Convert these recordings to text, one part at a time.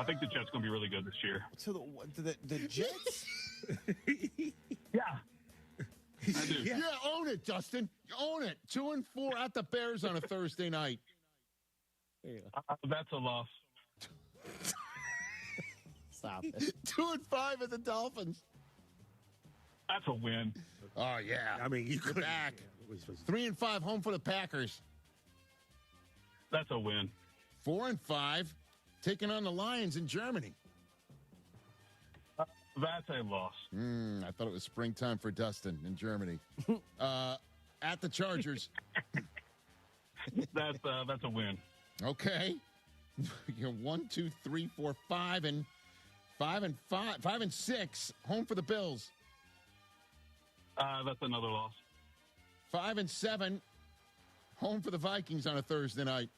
think the Jets going to be really good this year. So the Jets? Yeah. I do. Yeah, own it, Dustin. Own it. 2-4 at the Bears on a Thursday night. That's a loss. Stop it. 2-5 at the Dolphins. That's a win. Oh, yeah. I mean, you could back. 3-5 home for the Packers. That's a win. 4-5 taking on the Lions in Germany. That's a loss. I thought it was springtime for Dustin in Germany. At the Chargers. That's a win. Okay. 1, 2, 3, 4, 5 and 6 home for the Bills. That's another loss. 5-7 home for the Vikings on a Thursday night.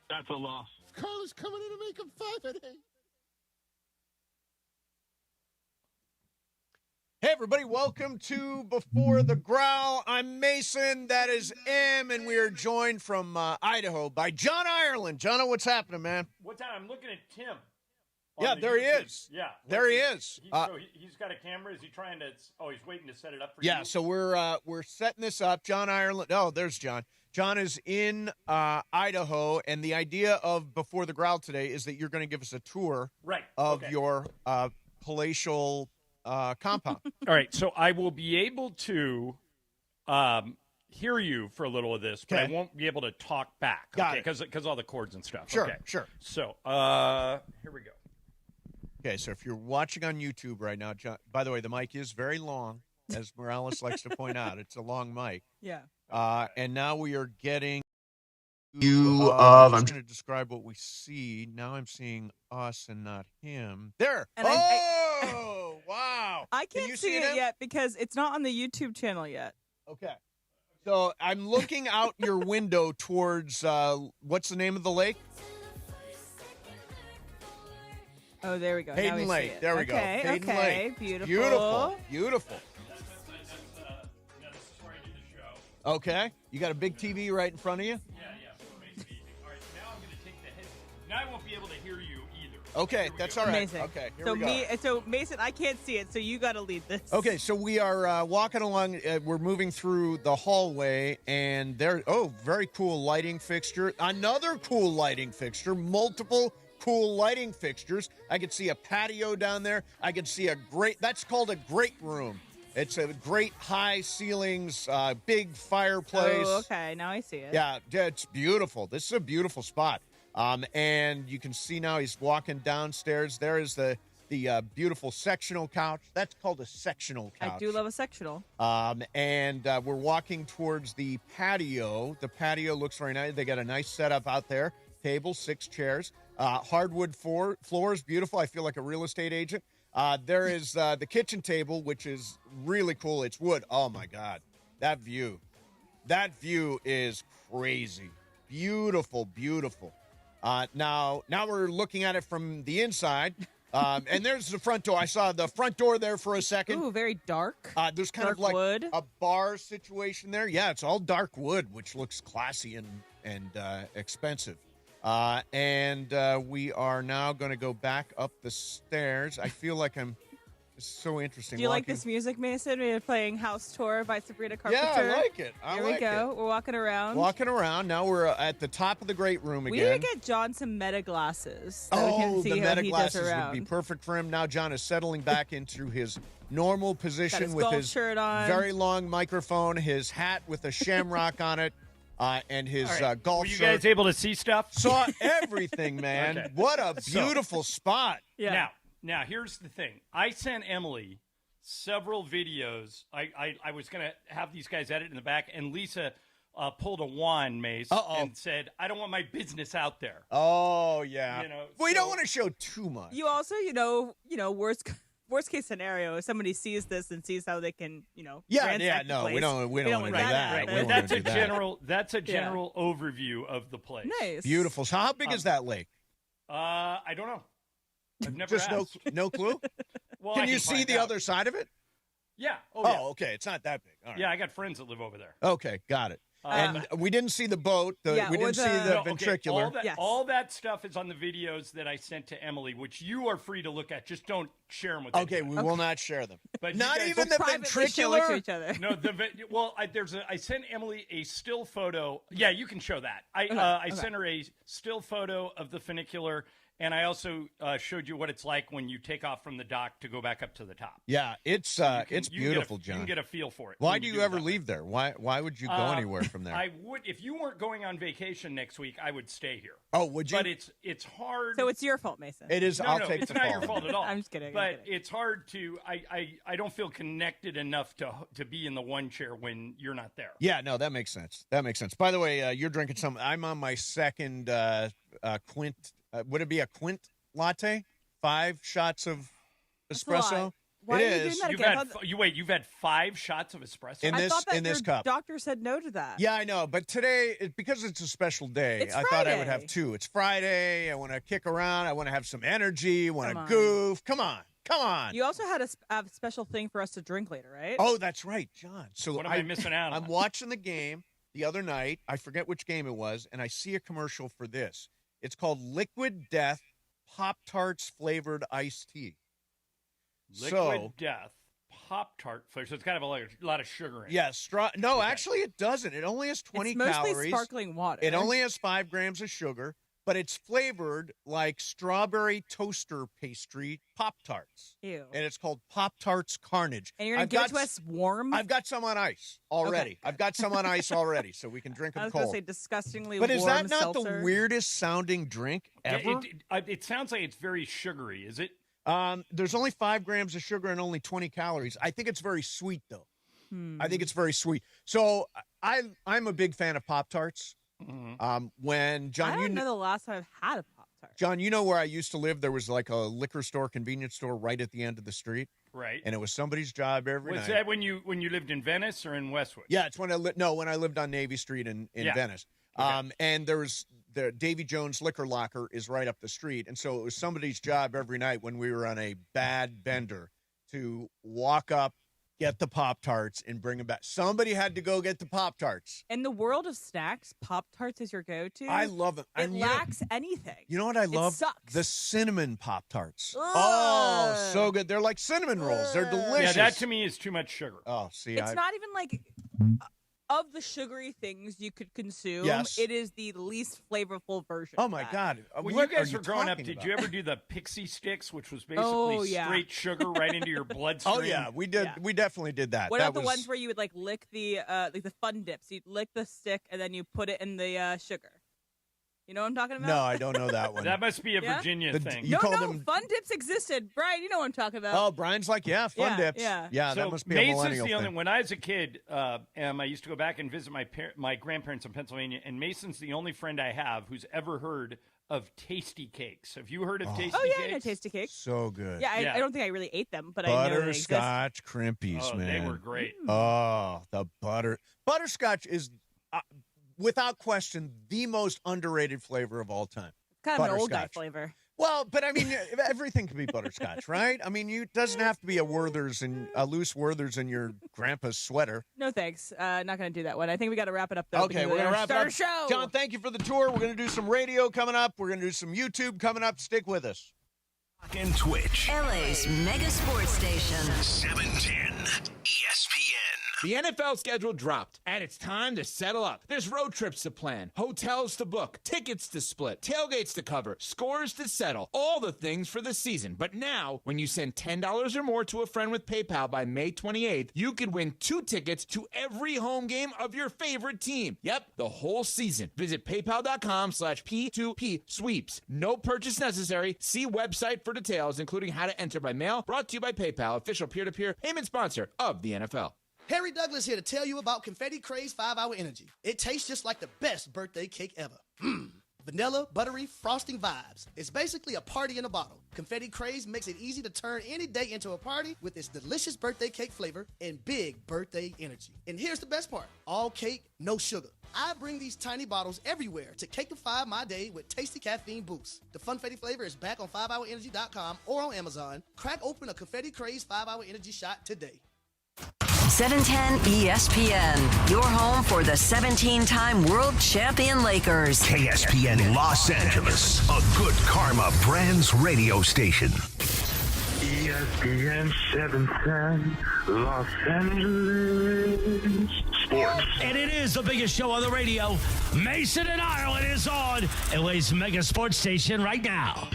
That's a loss. Carlos coming in to make them 5-8. Hey, everybody, welcome to Before the Growl. I'm Mason, that is M, and we are joined from Idaho by John Ireland. John, what's happening, man? What's that? I'm looking at Tim. Yeah, there he is. Yeah. There he is. So he's got a camera. Is he trying to – oh, he's waiting to set it up for you? Yeah, so we're setting this up. John Ireland – oh, there's John. John is in Idaho, and the idea of Before the Growl today is that you're going to give us a tour of your palatial compound. All right, so I will be able to hear you for a little of this, but I won't be able to talk back. Got it. Because all the chords and stuff. Sure, okay. sure. So here we go. Okay, so if you're watching on YouTube right now, John, by the way, the mic is very long, as Morales likes to point out. It's a long mic. Yeah. And now we are getting you. I'm just going to describe what we see. Now I'm seeing us and not him. There. And Wow. I can't see it yet because it's not on the YouTube channel yet. Okay. So I'm looking out your window towards, what's the name of the lake? Oh, there we go. Hayden now we Lake. See it. There we go. Hayden Lake. Beautiful. Beautiful. That's right in the show. Okay. You got a big TV right in front of you? Yeah. So it makes it easy. All right, now I'm going to take the head. Now I won't be able to hear you either. Okay, that's all right. Amazing. Okay, here we go. So Mason, I can't see it, so you got to lead this. Okay, so we are walking along. We're moving through the hallway, and there. Oh, very cool lighting fixture. Another cool lighting fixture. Multiple cool lighting fixtures. I could see a patio down there. I could see that's called a great room. It's a great high ceilings, big fireplace. Oh, okay. Now I see it. Yeah, it's beautiful. This is a beautiful spot. And you can see now he's walking downstairs. There is the beautiful sectional couch. That's called a sectional couch. I do love a sectional. And we're walking towards the patio. The patio looks very nice. They got a nice setup out there. Table, 6 chairs. Hardwood floors, beautiful. I feel like a real estate agent. There is the kitchen table, which is really cool. It's wood. Oh, my God. That view is crazy. Beautiful, beautiful. Now we're looking at it from the inside. And there's the front door. I saw the front door there for a second. Ooh, very dark. There's kind dark of like wood. a bar situation there. Yeah, it's all dark wood, which looks classy and expensive. And we are now going to go back up the stairs. I feel like it's so interesting. Do you like this music, Mason? We're playing House Tour by Sabrina Carpenter. Yeah, I like it. Here we go. We're walking around. Now we're at the top of the great room again. We need to get John some meta glasses. So we can see the how meta he glasses does around. would be perfect for him. Now John is settling back into his normal position his with golf his shirt on. very long microphone, his hat with a shamrock on it. And his golf shirt. Were you guys able to see stuff? Saw everything, man. Okay. What a beautiful spot. Yeah. Now, here's the thing. I sent Emily several videos. I was going to have these guys edit in the back, and Lisa pulled a wand, Mace, and said, I don't want my business out there. Oh, yeah. We don't want to show too much. You also, worst case scenario, if somebody sees this and sees how they can, ransack the place, we don't want to do that. Right. We don't That's wanna do that. That's a general overview of the place. Nice. Beautiful. So how big is that lake? I don't know. I've never Just asked. no clue? Well, Can I you see find the out. other side of it? Yeah. Oh, okay. It's not that big. All right. Yeah, I got friends that live over there. Okay, got it. And we didn't see the boat. We didn't see the ventricular. All that stuff is on the videos that I sent to Emily, which you are free to look at. Just don't share them with Okay, we will not share them. But not even the ventricular? To each other. No, I sent Emily a still photo. Yeah, you can show that. I sent her a still photo of the funicular. And I also showed you what it's like when you take off from the dock to go back up to the top. Yeah, it's beautiful, John. You can get a feel for it. Why do you ever leave there? Why would you go anywhere from there? I would, if you weren't going on vacation next week, I would stay here. Oh, would you? But it's hard. So it's your fault, Mason. It is. I'll take it's the not fault. your fault at all. I'm just kidding. But it's hard to. I don't feel connected enough to be in the one chair when you're not there. Yeah, no, that makes sense. By the way, you're drinking some. I'm on my second quint. Would it be a quint latte? 5 shots of espresso. Why it are you is. doing that again? You've had 5 shots of espresso in I thought that in this your cup. Doctor said no to that. Yeah, I know, but today, because it's a special day, I thought I would have 2. It's Friday. I want to kick around. I want to have some energy. I want to goof. Come on. You also had a special thing for us to drink later, right? Oh, that's right, John. So what am I missing out on? I'm watching the game the other night. I forget which game it was, and I see a commercial for this. It's called Liquid Death Pop-Tarts flavored iced tea. Liquid Death Pop-Tart flavor. So it's kind of a lot of sugar in it. Yeah, No, actually it doesn't. It only has 20 it's mostly calories. Sparkling water. It only has 5 grams of sugar, but it's flavored like strawberry toaster pastry Pop-Tarts. Ew. And it's called Pop-Tarts Carnage. And you're going to give it to us warm? I've got some on ice already. Okay. I've got some on ice already, so we can drink them cold. I was going to say disgustingly but warm is that not seltzer? the weirdest sounding drink ever? It sounds like it's very sugary, is it? There's only 5 grams of sugar and only 20 calories. I think it's very sweet, though. I think it's very sweet. So I'm a big fan of Pop-Tarts. Mm-hmm. When John, I don't know the last time I've had a Pop-Tart. John, you know where I used to live? There was like a liquor store, convenience store right at the end of the street. Right. And it was somebody's job every night. Was that when you lived in Venice or in Westwood? Yeah, it's when I lived on Navy Street in Venice. Okay. And there was the Davy Jones liquor locker is right up the street. And so it was somebody's job every night when we were on a bad bender to walk up, get the Pop-Tarts, and bring them back. Somebody had to go get the Pop-Tarts. In the world of snacks, Pop-Tarts is your go-to. I love them. It lacks anything. You know what I love? It sucks. The cinnamon Pop-Tarts. Ugh. Oh, so good. They're like cinnamon rolls. They're delicious. Yeah, that to me is too much sugar. Oh, see. It's not even like... Of the sugary things you could consume, it is the least flavorful version. Oh, my God. When you guys were growing up, did you ever do the Pixie Sticks, which was basically straight sugar right into your bloodstream? Oh, yeah. We did. Yeah. We definitely did that. What about the ones where you would like lick the Fun Dips? You'd lick the stick and then you put it in the sugar. You know what I'm talking about? No, I don't know that one. That must be a Virginia thing. Fun Dips existed. Brian, you know what I'm talking about. Oh, Brian's like, Fun Dips. Yeah, so that must be a millennial thing. When I was a kid, I used to go back and visit my grandparents in Pennsylvania, and Mason's the only friend I have who's ever heard of Tasty Cakes. Have you heard of Tasty Cakes? Oh, yeah, I know Tasty Cakes. So good. Yeah, I don't think I really ate them, but I know they exist. Butterscotch crimpies, man. They were great. Oh, the butterscotch is... without question, the most underrated flavor of all time. Kind of an old guy flavor. Well, but I mean, everything can be butterscotch, right? I mean, it doesn't have to be a loose Werther's in your grandpa's sweater. No thanks. Not going to do that one. I think we got to wrap it up, though. Okay, we're going to wrap it up. Show. John, thank you for the tour. We're going to do some radio coming up. We're going to do some YouTube coming up. Stick with us. And Twitch. LA's mega sports station. 710 ESPN. The NFL schedule dropped, and it's time to settle up. There's road trips to plan, hotels to book, tickets to split, tailgates to cover, scores to settle, all the things for the season. But now, when you send $10 or more to a friend with PayPal by May 28th, you could win 2 tickets to every home game of your favorite team. Yep, the whole season. Visit paypal.com/P2P sweeps. No purchase necessary. See website for details, including how to enter by mail. Brought to you by PayPal, official peer-to-peer payment sponsor of the NFL. Harry Douglas here to tell you about Confetti Craze 5-Hour Energy. It tastes just like the best birthday cake ever. Vanilla, buttery, frosting vibes. It's basically a party in a bottle. Confetti Craze makes it easy to turn any day into a party with its delicious birthday cake flavor and big birthday energy. And here's the best part. All cake, no sugar. I bring these tiny bottles everywhere to cakeify my day with tasty caffeine boosts. The Funfetti flavor is back on 5hourenergy.com or on Amazon. Crack open a Confetti Craze 5-Hour Energy shot today. 710 ESPN, your home for the 17-time world champion Lakers. KSPN Los Angeles, a good karma brands radio station. ESPN 710 Los Angeles Sports. And it is the biggest show on the radio. Mason and Ireland is on LA's mega sports station right now.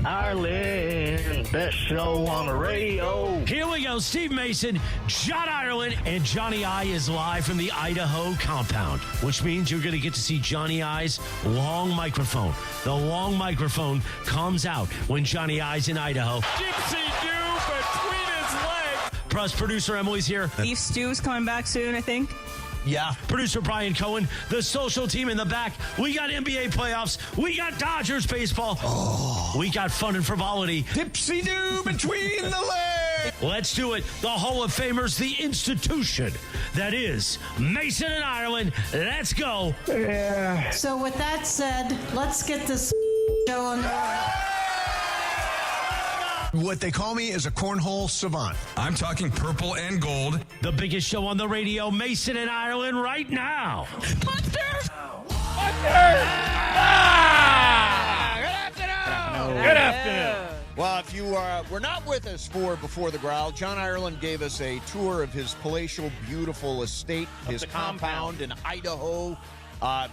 Ireland, best show on the radio. Here we go. Steve Mason, John Ireland, and Johnny I is live from the Idaho compound, which means you're going to get to see Johnny I's long microphone. The long microphone comes out when Johnny I's in Idaho. Gypsy-doo between his legs. Plus, producer Emily's here. Beef stew's coming back soon, I think. Yeah. Producer Brian Cohen, the social team in the back. We got NBA playoffs. We got Dodgers baseball. Oh. We got fun and frivolity. Dipsy-doo between the legs. Let's do it. The Hall of Famers, the institution that is Mason and Ireland. Let's go. Yeah. So with that said, let's get this going. What they call me is a cornhole savant. I'm talking purple and gold. The biggest show on the radio, Mason and Ireland, right now. Punter! Good afternoon. Well, if you were not with us for Before the Growl, John Ireland gave us a tour of his palatial, beautiful estate, his compound in Idaho.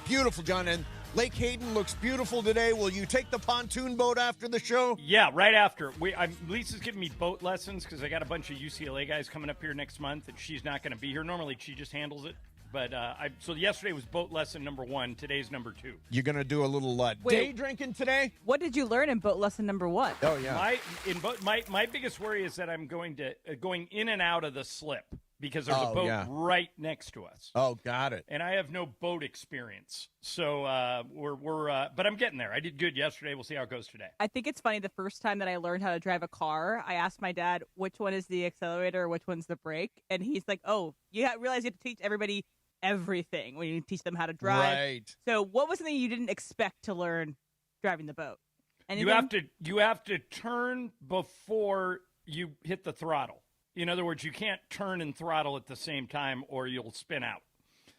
Beautiful, John. And Lake Hayden looks beautiful today. Will you take the pontoon boat after the show? Yeah, right after. Lisa's giving me boat lessons because I got a bunch of UCLA guys coming up here next month, and she's not going to be here. Normally, she just handles it. But so yesterday was boat lesson number 1. Today's number 2. You're going to do a little day drinking today? What did you learn in boat lesson number 1? Oh, yeah. My biggest worry is that I'm going in and out of the slip because there's a boat right next to us. Oh, got it. And I have no boat experience. So but I'm getting there. I did good yesterday. We'll see how it goes today. I think it's funny. The first time that I learned how to drive a car, I asked my dad, which one is the accelerator, which one's the brake? And he's like, oh, you realize you have to teach everybody everything when you teach them how to drive. Right. So what was something you didn't expect to learn driving the boat? Anything? You have to turn before you hit the throttle. In other words, you can't turn and throttle at the same time or you'll spin out.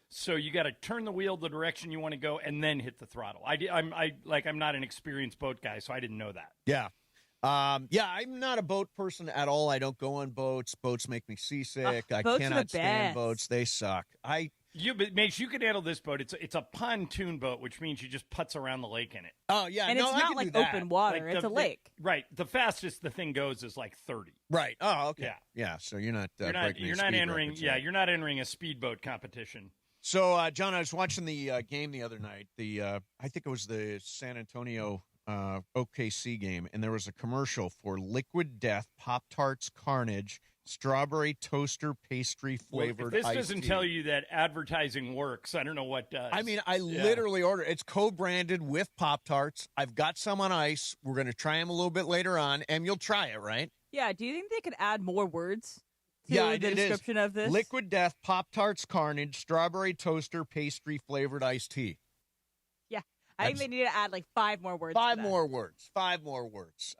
So you got to turn the wheel the direction you want to go and then hit the throttle. I'm not an experienced boat guy, so I didn't know that. Yeah. I'm not a boat person at all. I don't go on boats. Boats make me seasick. I cannot stand boats. They suck. Mace, you can handle this boat. It's a pontoon boat, which means you just putz around the lake in it. Oh, yeah. And it's not like open water. It's a lake. Right. The fastest the thing goes is like 30. Right. Oh, okay. Yeah. Yeah, so you're not you're not entering a speedboat competition. So, John, I was watching the game the other night. I think it was the San Antonio OKC game, and there was a commercial for Liquid Death, Pop-Tarts Carnage, strawberry toaster pastry flavored iced tea. If this doesn't tell you that advertising works, I don't know what does. I mean, I literally ordered. It's co-branded with Pop-Tarts. I've got some on ice. We're going to try them a little bit later on, and you'll try it, right? Yeah. Do you think they could add more words to the description of this? Liquid Death, Pop-Tarts Carnage, strawberry toaster pastry flavored iced tea. I think they need to add like 5 more words. 5 more words.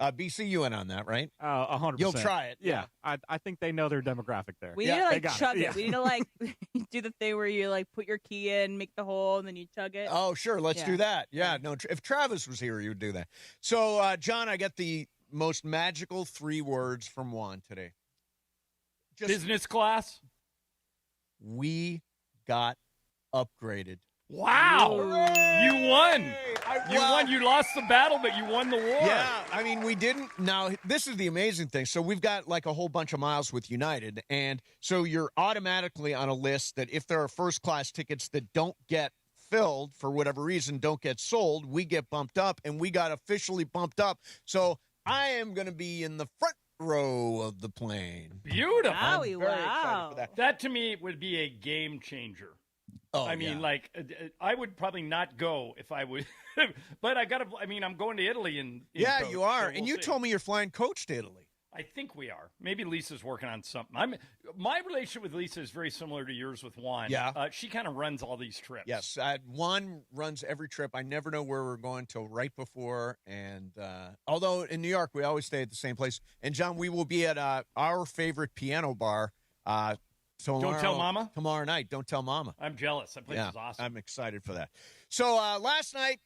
BC, you in on that, right? 100%. You'll try it. Yeah. I think they know their demographic there. We need to chug it. We need to do the thing where you put your key in, make the hole, and then you chug it. Oh, sure. Let's do that. Yeah. No. If Travis was here, he would do that. So, John, I got the most magical 3 words from Juan today. Business class. We got upgraded. Wow. You won. You won. You lost the battle, but you won the war. Yeah. I mean, we didn't. Now, this is the amazing thing. So we've got a whole bunch of miles with United. And so you're automatically on a list that if there are first-class tickets that don't get filled for whatever reason, don't get sold, we get bumped up. And we got officially bumped up. So I am going to be in the front row of the plane. Beautiful. I'm very excited for that. That, to me, would be a game changer. Oh, I mean, I would probably not go if I would, but I'm going to Italy in coach, you are. so and you told me you're flying coach to Italy. I think we are. Maybe Lisa's working on something. My relationship with Lisa is very similar to yours with Juan. Yeah. She kind of runs all these trips. Yes. Juan runs every trip. I never know where we're going till right before. And although in New York, we always stay at the same place. And, John, we will be at our favorite piano bar Tomorrow, Don't tell Mama? Tomorrow night, Don't Tell Mama. I'm jealous. That place is awesome. I'm excited for that. So last night,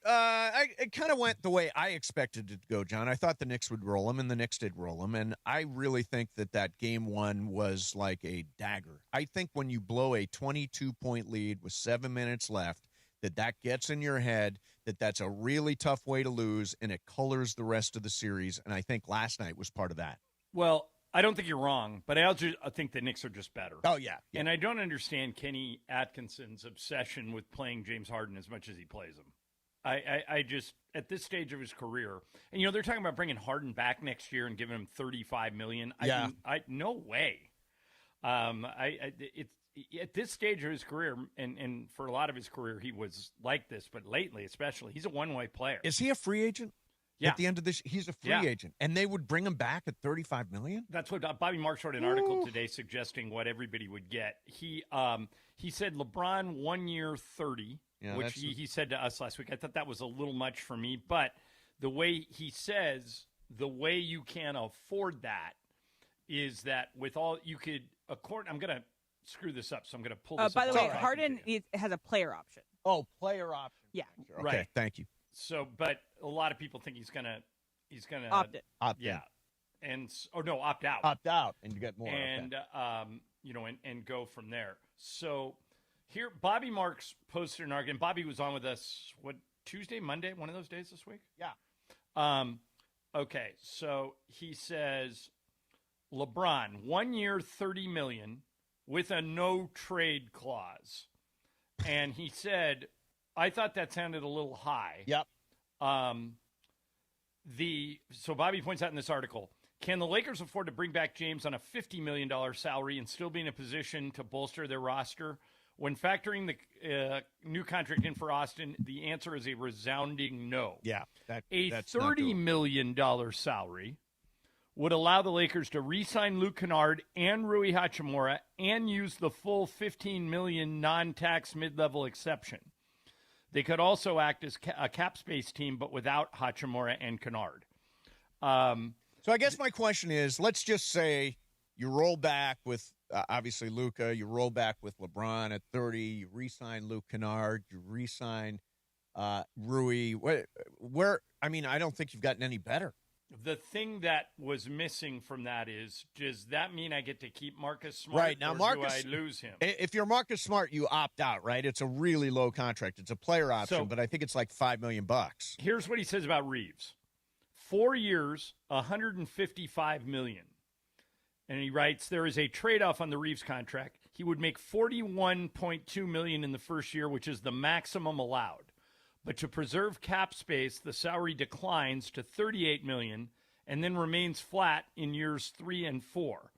it kind of went the way I expected it to go, John. I thought the Knicks would roll them, and the Knicks did roll them. And I really think that game one was like a dagger. I think when you blow a 22-point lead with 7 minutes left, that gets in your head, that's a really tough way to lose, and it colors the rest of the series. And I think last night was part of that. Well, I don't think you're wrong, but I also think the Knicks are just better. Oh, yeah. And I don't understand Kenny Atkinson's obsession with playing James Harden as much as he plays him. I just, at this stage of his career, and, they're talking about bringing Harden back next year and giving him $35 million. No way. At this stage of his career, and for a lot of his career, he was like this, but lately especially, he's a one-way player. Is he a free agent? Yeah. At the end of this, he's a free agent, and they would bring him back at $35 million. That's what Bobby Marks wrote an article today suggesting what everybody would get. He said LeBron 1 year 30, which he said to us last week. I thought that was a little much for me, but the way he says the way you can afford that is that with all you could accord. I'm going to screw this up, so I'm going to pull this. By the way, Harden has a player option. Oh, player option. Yeah. Okay, right. Thank you. So, but a lot of people think he's gonna opt in. Opt out. Opt out, and you get more. And and go from there. So here, Bobby Marks posted an argument. Bobby was on with us Tuesday, Monday, one of those days this week. Yeah. Okay, so he says LeBron 1 year $30 million with a no trade clause, and he said, I thought that sounded a little high. Yep. So Bobby points out in this article, can the Lakers afford to bring back James on a $50 million salary and still be in a position to bolster their roster? When factoring the new contract in for Austin, the answer is a resounding no. Yeah. That's $30 million salary would allow the Lakers to re-sign Luke Kennard and Rui Hachimura and use the full $15 million non-tax mid-level exception. They could also act as a cap space team, but without Hachimura and Kennard. So I guess my question is, let's just say you roll back with, obviously, Luka. You roll back with LeBron at 30. You re-sign Luke Kennard. You re-sign Rui. I don't think you've gotten any better. The thing that was missing from that is, does that mean I get to keep Marcus Smart? Right. Now, or do I lose him? If you're Marcus Smart, you opt out, right? It's a really low contract. It's a player option, but I think it's like $5 million. Here's what he says about Reeves. 4 years, $155 million. And he writes, there is a trade-off on the Reeves contract. He would make $41.2 million in the first year, which is the maximum allowed. But to preserve cap space, the salary declines to $38 million and then remains flat in years 3 and 4.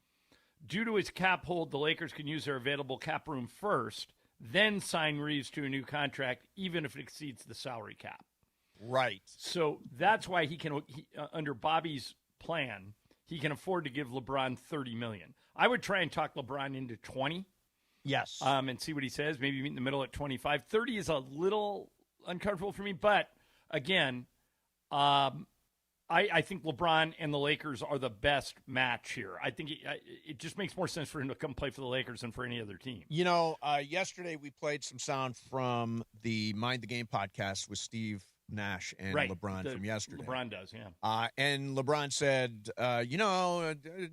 Due to his cap hold, the Lakers can use their available cap room first, then sign Reeves to a new contract, even if it exceeds the salary cap. Right. So that's why he can, under Bobby's plan, he can afford to give LeBron $30 million. I would try and talk LeBron into 20. Yes. And see what he says. Maybe meet in the middle at 25. 30 is a little uncomfortable for me, but again, I think LeBron and the Lakers are the best match here. I think it just makes more sense for him to come play for the Lakers than for any other team. Yesterday we played some sound from the Mind the Game podcast with Steve Nash and LeBron from yesterday. LeBron does, yeah. And LeBron said,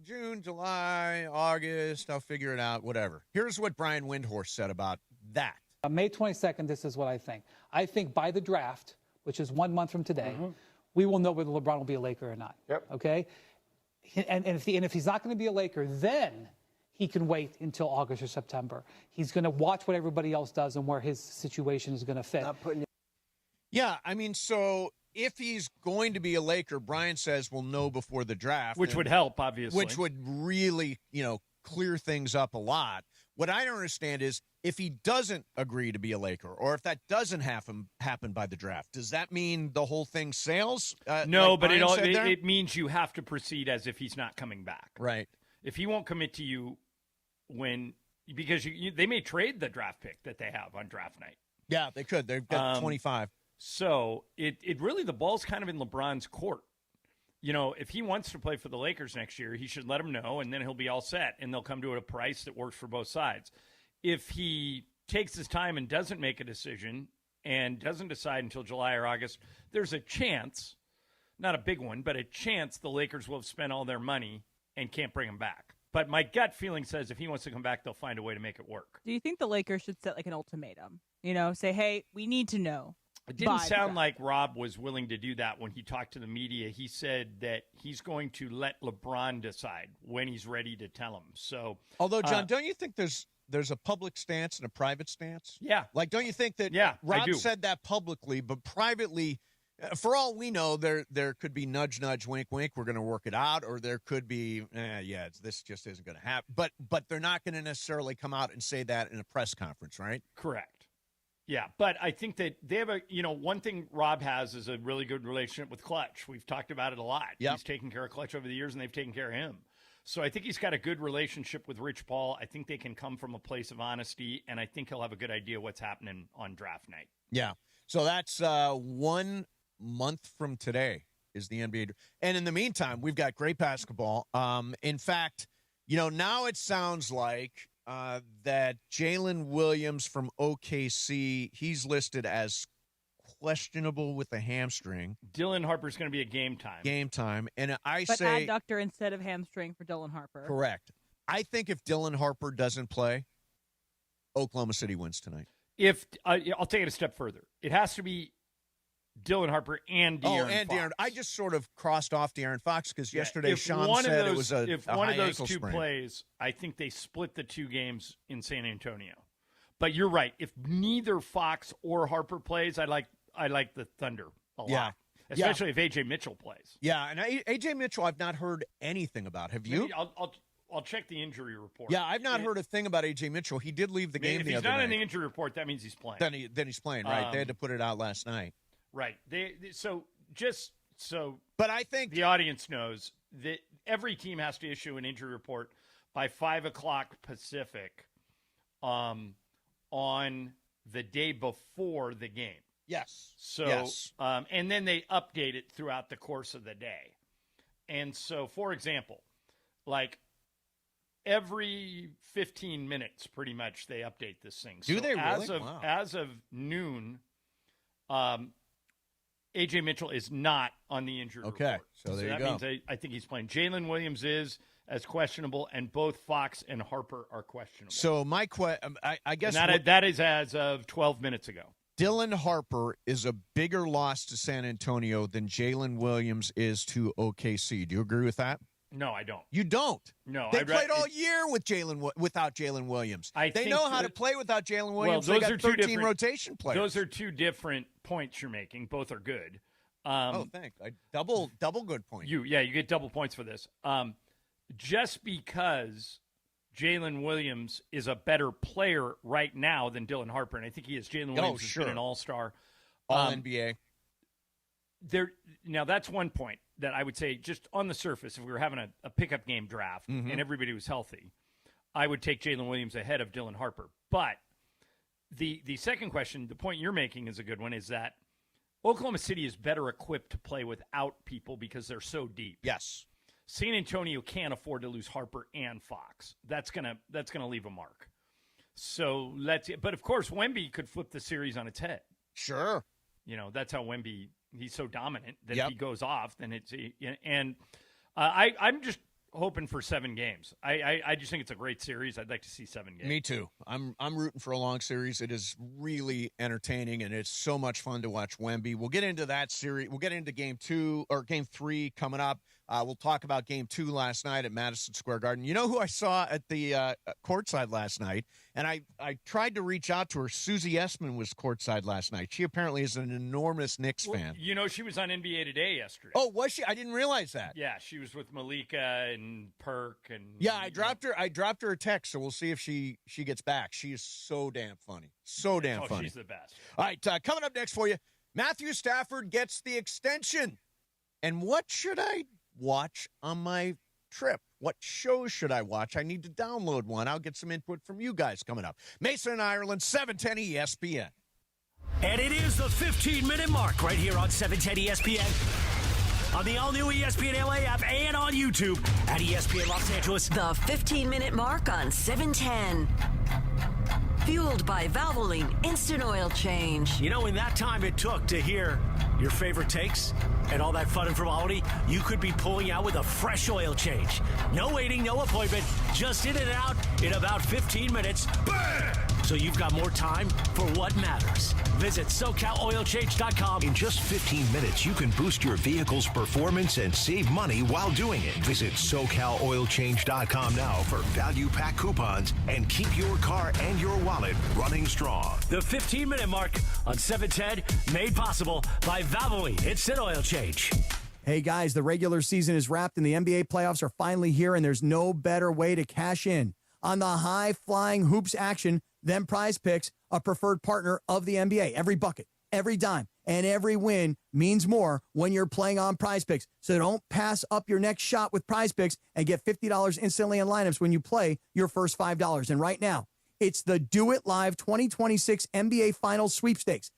June, July, August, I'll figure it out, whatever. Here's what Brian Windhorst said about that. May 22nd, this is what I think. I think by the draft, which is 1 month from today, we will know whether LeBron will be a Laker or not. Yep. Okay? And if he's not going to be a Laker, then he can wait until August or September. He's going to watch what everybody else does and where his situation is going to fit. Yeah, so if he's going to be a Laker, Brian says we'll know before the draft. Which would help, obviously. Which would really, clear things up a lot. What I don't understand is if he doesn't agree to be a Laker, or if that doesn't happen by the draft, does that mean the whole thing sails? No, like but Brian it means you have to proceed as if he's not coming back. Right. If he won't commit to you because they may trade the draft pick that they have on draft night. Yeah, they could. They've got 25. So it really, the ball's kind of in LeBron's court. if he wants to play for the Lakers next year, he should let them know, and then he'll be all set, and they'll come to a price that works for both sides. If he takes his time and doesn't make a decision and doesn't decide until July or August, there's a chance, not a big one, but a chance the Lakers will have spent all their money and can't bring him back. But my gut feeling says if he wants to come back, they'll find a way to make it work. Do you think the Lakers should set like an ultimatum? Say, hey, we need to know. It didn't sound like Rob was willing to do that when he talked to the media. He said that he's going to let LeBron decide when he's ready to tell him. So, although, John, don't you think there's a public stance and a private stance? Yeah. Like, don't you think that Rob said that publicly, but privately, for all we know, there could be nudge, nudge, wink, wink, we're going to work it out, or there could be, this just isn't going to happen. But they're not going to necessarily come out and say that in a press conference, right? Correct. Yeah, but I think that they have one thing Rob has is a really good relationship with Clutch. We've talked about it a lot. Yep. He's taken care of Clutch over the years, and they've taken care of him. So I think he's got a good relationship with Rich Paul. I think they can come from a place of honesty, and I think he'll have a good idea what's happening on draft night. Yeah. So that's 1 month from today is the NBA. And in the meantime, we've got great basketball. In fact, now it sounds like that Jalen Williams from OKC, he's listed as questionable with a hamstring. Dylan Harper's going to be a game time. And but adductor instead of hamstring for Dylan Harper. Correct. I think if Dylan Harper doesn't play, Oklahoma City wins tonight. If I'll take it a step further. It has to be Dylan Harper and De'Aaron Fox. I just sort of crossed off De'Aaron Fox because yesterday Sean said it was a If one of those two sprain. plays, I think they split the 2 games in San Antonio. But you're right. If neither Fox or Harper plays, I like the Thunder a lot. Especially if A.J. Mitchell plays. Yeah, and A.J. Mitchell I've not heard anything about. Have you? Maybe I'll check the injury report. Yeah, I've not heard a thing about A.J. Mitchell. He did leave the game the other night. If he's not in the injury report, that means he's playing. Then he's playing, right? They had to put it out last night. Right. But I think the audience knows that every team has to issue an injury report by 5:00 Pacific on the day before the game. Yes. So, yes. And then they update it throughout the course of the day. And so, for example, like every 15 minutes, pretty much, they update this thing. Do they really? As of noon, A.J. Mitchell is not on the injury report. So there you that go. Means I think he's playing. Jalen Williams is as questionable, and both Fox and Harper are questionable. So my I guess that is as of 12 minutes ago. Dylan Harper is a bigger loss to San Antonio than Jalen Williams is to OKC. Do you agree with that? No, I don't. You don't? No. They played all year without Jalen Williams. They know how to play without Jalen Williams. Well, they got 13 rotation players. Those are 2 different points you're making. Both are good. Thanks. Double good point. You get double points for this. Just because Jalen Williams is a better player right now than Dylan Harper, and I think he is. Jalen Williams has been an all-star. All-NBA. Now, that's one point that I would say just on the surface, if we were having a pickup game draft and everybody was healthy, I would take Jalen Williams ahead of Dylan Harper. But the second question, the point you're making is a good one, is that Oklahoma City is better equipped to play without people because they're so deep. Yes. San Antonio can't afford to lose Harper and Fox. That's gonna leave a mark. So but of course Wemby could flip the series on its head. Sure. That's how Wemby, he's so dominant that if he goes off, then I'm just hoping for 7 games. I just think it's a great series. I'd like to see 7 games. Me too. I'm rooting for a long series. It is really entertaining, and it's so much fun to watch Wemby. We'll get into that series. We'll get into game 3 coming up. We'll talk about game 2 last night at Madison Square Garden. You know who I saw at the courtside last night? And I tried to reach out to her. Susie Essman was courtside last night. She apparently is an enormous Knicks fan. She was on NBA Today yesterday. Oh, was she? I didn't realize that. Yeah, she was with Malika and Perk. Yeah, I dropped her a text, so we'll see if she gets back. She is so damn funny. So damn funny. She's the best. All right, coming up next for you, Matthew Stafford gets the extension. And what should I watch on my trip? What shows should I watch? I need to download one. I'll get some input from you guys coming up. Mason and Ireland, 710 ESPN. And it is the 15-minute mark right here on 710 ESPN. on the all-new ESPN LA app and on YouTube at ESPN Los Angeles. The 15-minute mark on 710. Fueled by Valvoline Instant Oil Change. You know, in that time it took to hear your favorite takes and all that fun and frivolity, you could be pulling out with a fresh oil change. No waiting, no appointment, just in and out in about 15 minutes. Bam! So you've got more time for what matters. Visit SoCalOilChange.com. In just 15 minutes, you can boost your vehicle's performance and save money while doing it. Visit SoCalOilChange.com now for value pack coupons and keep your car and your wallet running strong. The 15-minute mark on 710, made possible by Valvoline Instant Oil Change. Hey guys, the regular season is wrapped and the NBA playoffs are finally here, and there's no better way to cash in on the high-flying hoops action than Prize Picks, a preferred partner of the NBA. Every bucket, every dime, and every win means more when you're playing on Prize Picks. So don't pass up your next shot with Prize Picks and get $50 instantly in lineups when you play your first $5. And right now, it's the Do It Live 2026 NBA Finals Sweepstakes.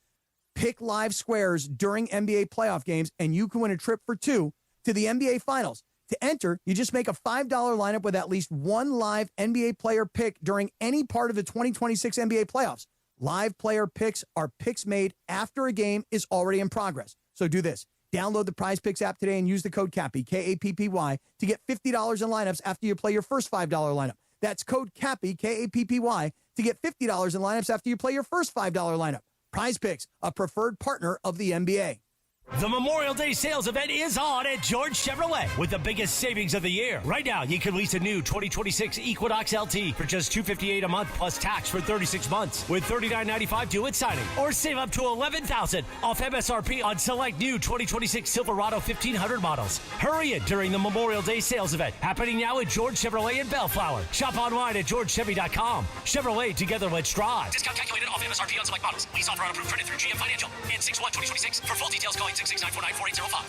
Pick live squares during NBA playoff games, and you can win a trip for two to the NBA Finals. To enter, you just make a $5 lineup with at least one live NBA player pick during any part of the 2026 NBA playoffs. Live player picks are picks made after a game is already in progress. So do this. Download the Prize Picks app today and use the code CAPPY, K-A-P-P-Y, to get $50 in lineups after you play your first $5 lineup. That's code CAPPY, K-A-P-P-Y, to get $50 in lineups after you play your first $5 lineup. Prize Picks, a preferred partner of the NBA. The Memorial Day sales event is on at George Chevrolet with the biggest savings of the year. Right now, you can lease a new 2026 Equinox LT for just $258 a month plus tax for 36 months with $39.95 due at signing. Or save up to $11,000 off MSRP on select new 2026 Silverado 1500 models. Hurry in during the Memorial Day sales event happening now at George Chevrolet in Bellflower. Shop online at georgechevy.com. Chevrolet, together let's drive. Discount calculated off MSRP on select models. Lease offer on approved credit through GM Financial. In 6/1/2026. For full details, call 866-949-4805.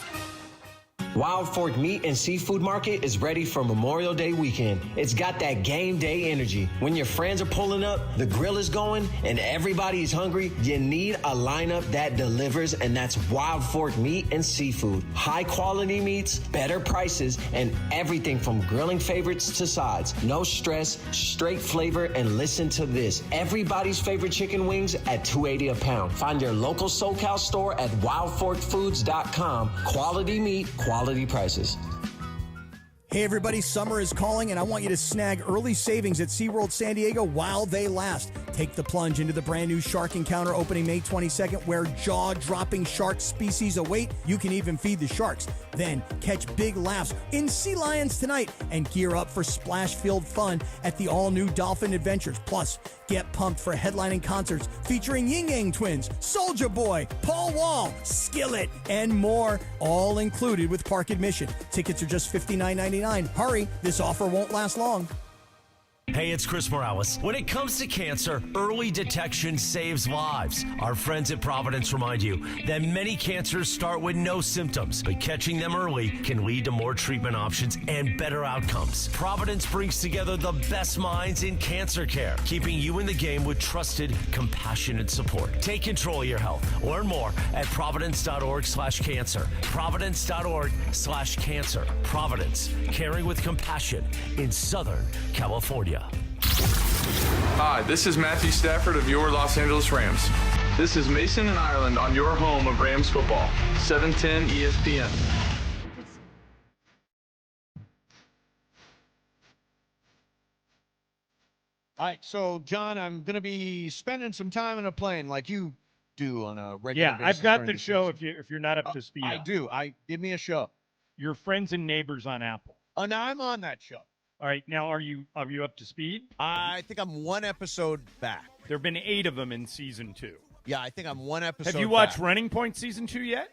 Wild Fork Meat and Seafood Market is ready for Memorial Day weekend. It's got that game day energy. When your friends are pulling up, the grill is going, and everybody is hungry, you need a lineup that delivers, and that's Wild Fork Meat and Seafood. High quality meats, better prices, and everything from grilling favorites to sides. No stress, straight flavor, and listen to this. Everybody's favorite chicken wings at $2.80 a pound. Find your local SoCal store at wildforkfoods.com. Quality meat, quality prices. Hey everybody, summer is calling and I want you to snag early savings at SeaWorld San Diego while they last. Take the plunge into the brand new Shark Encounter opening May 22nd where jaw-dropping shark species await. You can even feed the sharks. Then catch big laughs in Sea Lions tonight and gear up for splash-filled fun at the all-new Dolphin Adventures. Plus, get pumped for headlining concerts featuring Ying Yang Twins, Soulja Boy, Paul Wall, Skillet, and more, all included with park admission. Tickets are just $59.99. Hurry, this offer won't last long. Hey, it's Chris Morales. When it comes to cancer, early detection saves lives. Our friends at Providence remind you that many cancers start with no symptoms, but catching them early can lead to more treatment options and better outcomes. Providence brings together the best minds in cancer care, keeping you in the game with trusted, compassionate support. Take control of your health. Learn more at providence.org/cancer. Providence.org/cancer. Providence, caring with compassion in Southern California. Hi, this is Matthew Stafford of your Los Angeles Rams. This is Mason in Ireland on your home of Rams football, 710 ESPN. All right, so, John, I'm going to be spending some time in a plane like you do on a regular basis. Yeah, I've got during the show if you're not up to speed. I do. Give me a show. Your Friends and Neighbors on Apple. Oh, now I'm on that show. All right, now are you up to speed? I think I'm one episode back. There have been 8 of them in season 2. Yeah, I think I'm one episode Have you watched back. Running Point season 2 yet?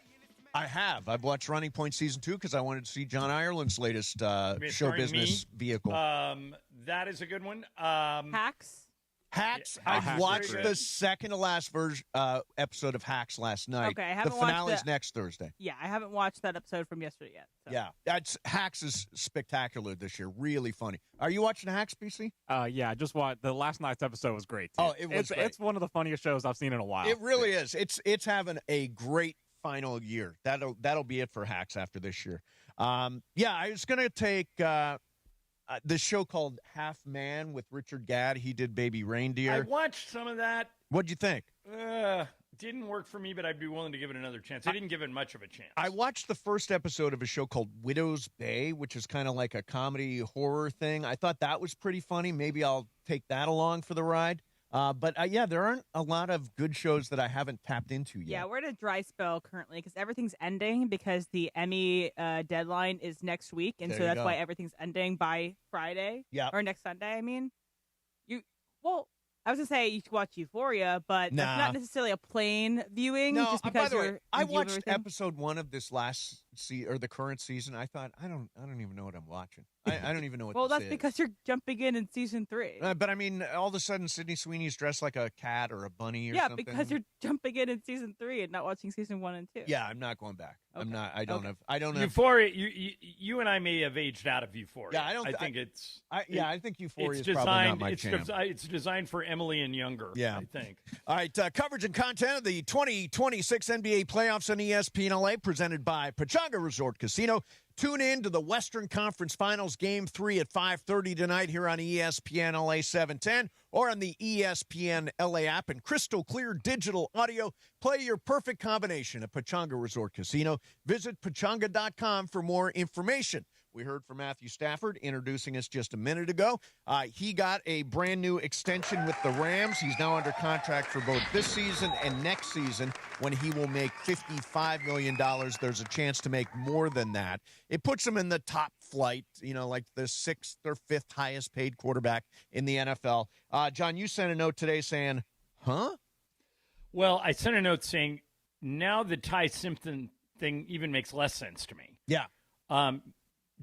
I have. I've watched Running Point season 2 because I wanted to see John Ireland's latest show Starring business vehicle. That is a good one. Hacks. Hacks. Yeah, I've Hacks watched is very the good. second to last episode of Hacks last night. Okay, I haven't the watched finale's that. next Thursday. Yeah, I haven't watched that episode from yesterday yet. So. Yeah, Hacks is spectacular this year. Really funny. Are you watching Hacks, BC? Yeah, I just watched the last night's episode was great. Too. Oh, it was great. It's one of the funniest shows I've seen in a while. It really is. It's having a great final year. That'll be it for Hacks after this year. I was going to take the show called Half Man with Richard Gadd. He did Baby Reindeer. I watched some of that. What'd you think? Didn't work for me, but I'd be willing to give it another chance. I didn't give it much of a chance. I watched the first episode of a show called Widow's Bay, which is kind of like a comedy horror thing. I thought that was pretty funny. Maybe I'll take that along for the ride. But there aren't a lot of good shows that I haven't tapped into yet. Yeah, we're in a dry spell currently because everything's ending because the Emmy deadline is next week. And so that's why everything's ending by Friday. Yeah. Or next Sunday, I mean. I was going to say you should watch Euphoria, but that's not necessarily a plain viewing. No, just because by the way, I watched everything. episode 1 of this last or the current season. I thought, I don't even know what I'm watching. I don't even know what well, this that's because you're jumping in season 3. But I mean, all of a sudden, Sydney Sweeney's dressed like a cat or a bunny or something. Yeah, because you're jumping in season 3 and not watching season 1 and 2. Yeah, I'm not going back. Okay. I'm not. I don't have. Euphoria. You and I may have aged out of Euphoria. Yeah, I think Euphoria is probably not my jam. It's designed for Emily and younger. Yeah, I think. All right, coverage and content of the 2026 NBA playoffs on ESPN LA, presented by Pechanga Resort Casino. Tune in to the Western Conference Finals Game 3 at 5:30 tonight here on ESPN LA 710 or on the ESPN LA app and crystal clear digital audio. Play your perfect combination at Pechanga Resort Casino. Visit pechanga.com for more information. We heard from Matthew Stafford introducing us just a minute ago. He got a brand new extension with the Rams. He's now under contract for both this season and next season when he will make $55 million. There's a chance to make more than that. It puts him in the top flight, like the 6th or 5th highest paid quarterback in the NFL. John, you sent a note today saying, huh? Well, I sent a note saying now the Ty Simpson thing even makes less sense to me. Yeah.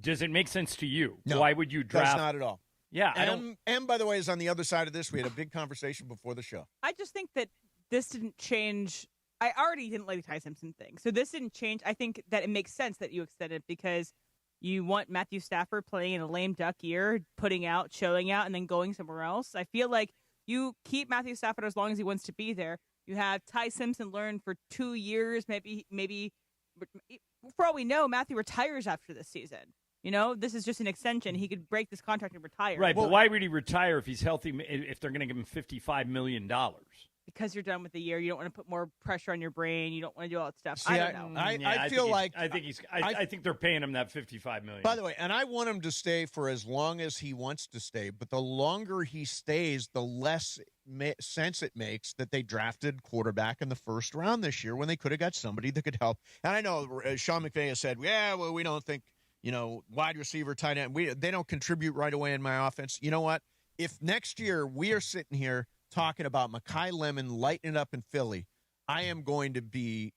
Does it make sense to you? No, why would you draft? Does not at all. Yeah. M, by the way, is on the other side of this. We had a big conversation before the show. I just think that this didn't change. I already didn't like the Ty Simpson thing. So this didn't change. I think that it makes sense that you extend it because you want Matthew Stafford playing in a lame duck year, putting out, showing out, and then going somewhere else. I feel like you keep Matthew Stafford as long as he wants to be there. You have Ty Simpson learn for 2 years, maybe. For all we know, Matthew retires after this season. This is just an extension. He could break this contract and retire. Right, but why would he retire if he's healthy, if they're going to give him $55 million? Because you're done with the year. You don't want to put more pressure on your brain. You don't want to do all that stuff. See, I don't know. I think they're paying him that $55 million. By the way, and I want him to stay for as long as he wants to stay, but the longer he stays, the less sense it makes that they drafted quarterback in the first round this year when they could have got somebody that could help. And I know Sean McVay has said, we don't think, wide receiver, tight end, they don't contribute right away in my offense. You know what? If next year we are sitting here talking about Mekhi Lemon lighting it up in Philly, I am going to be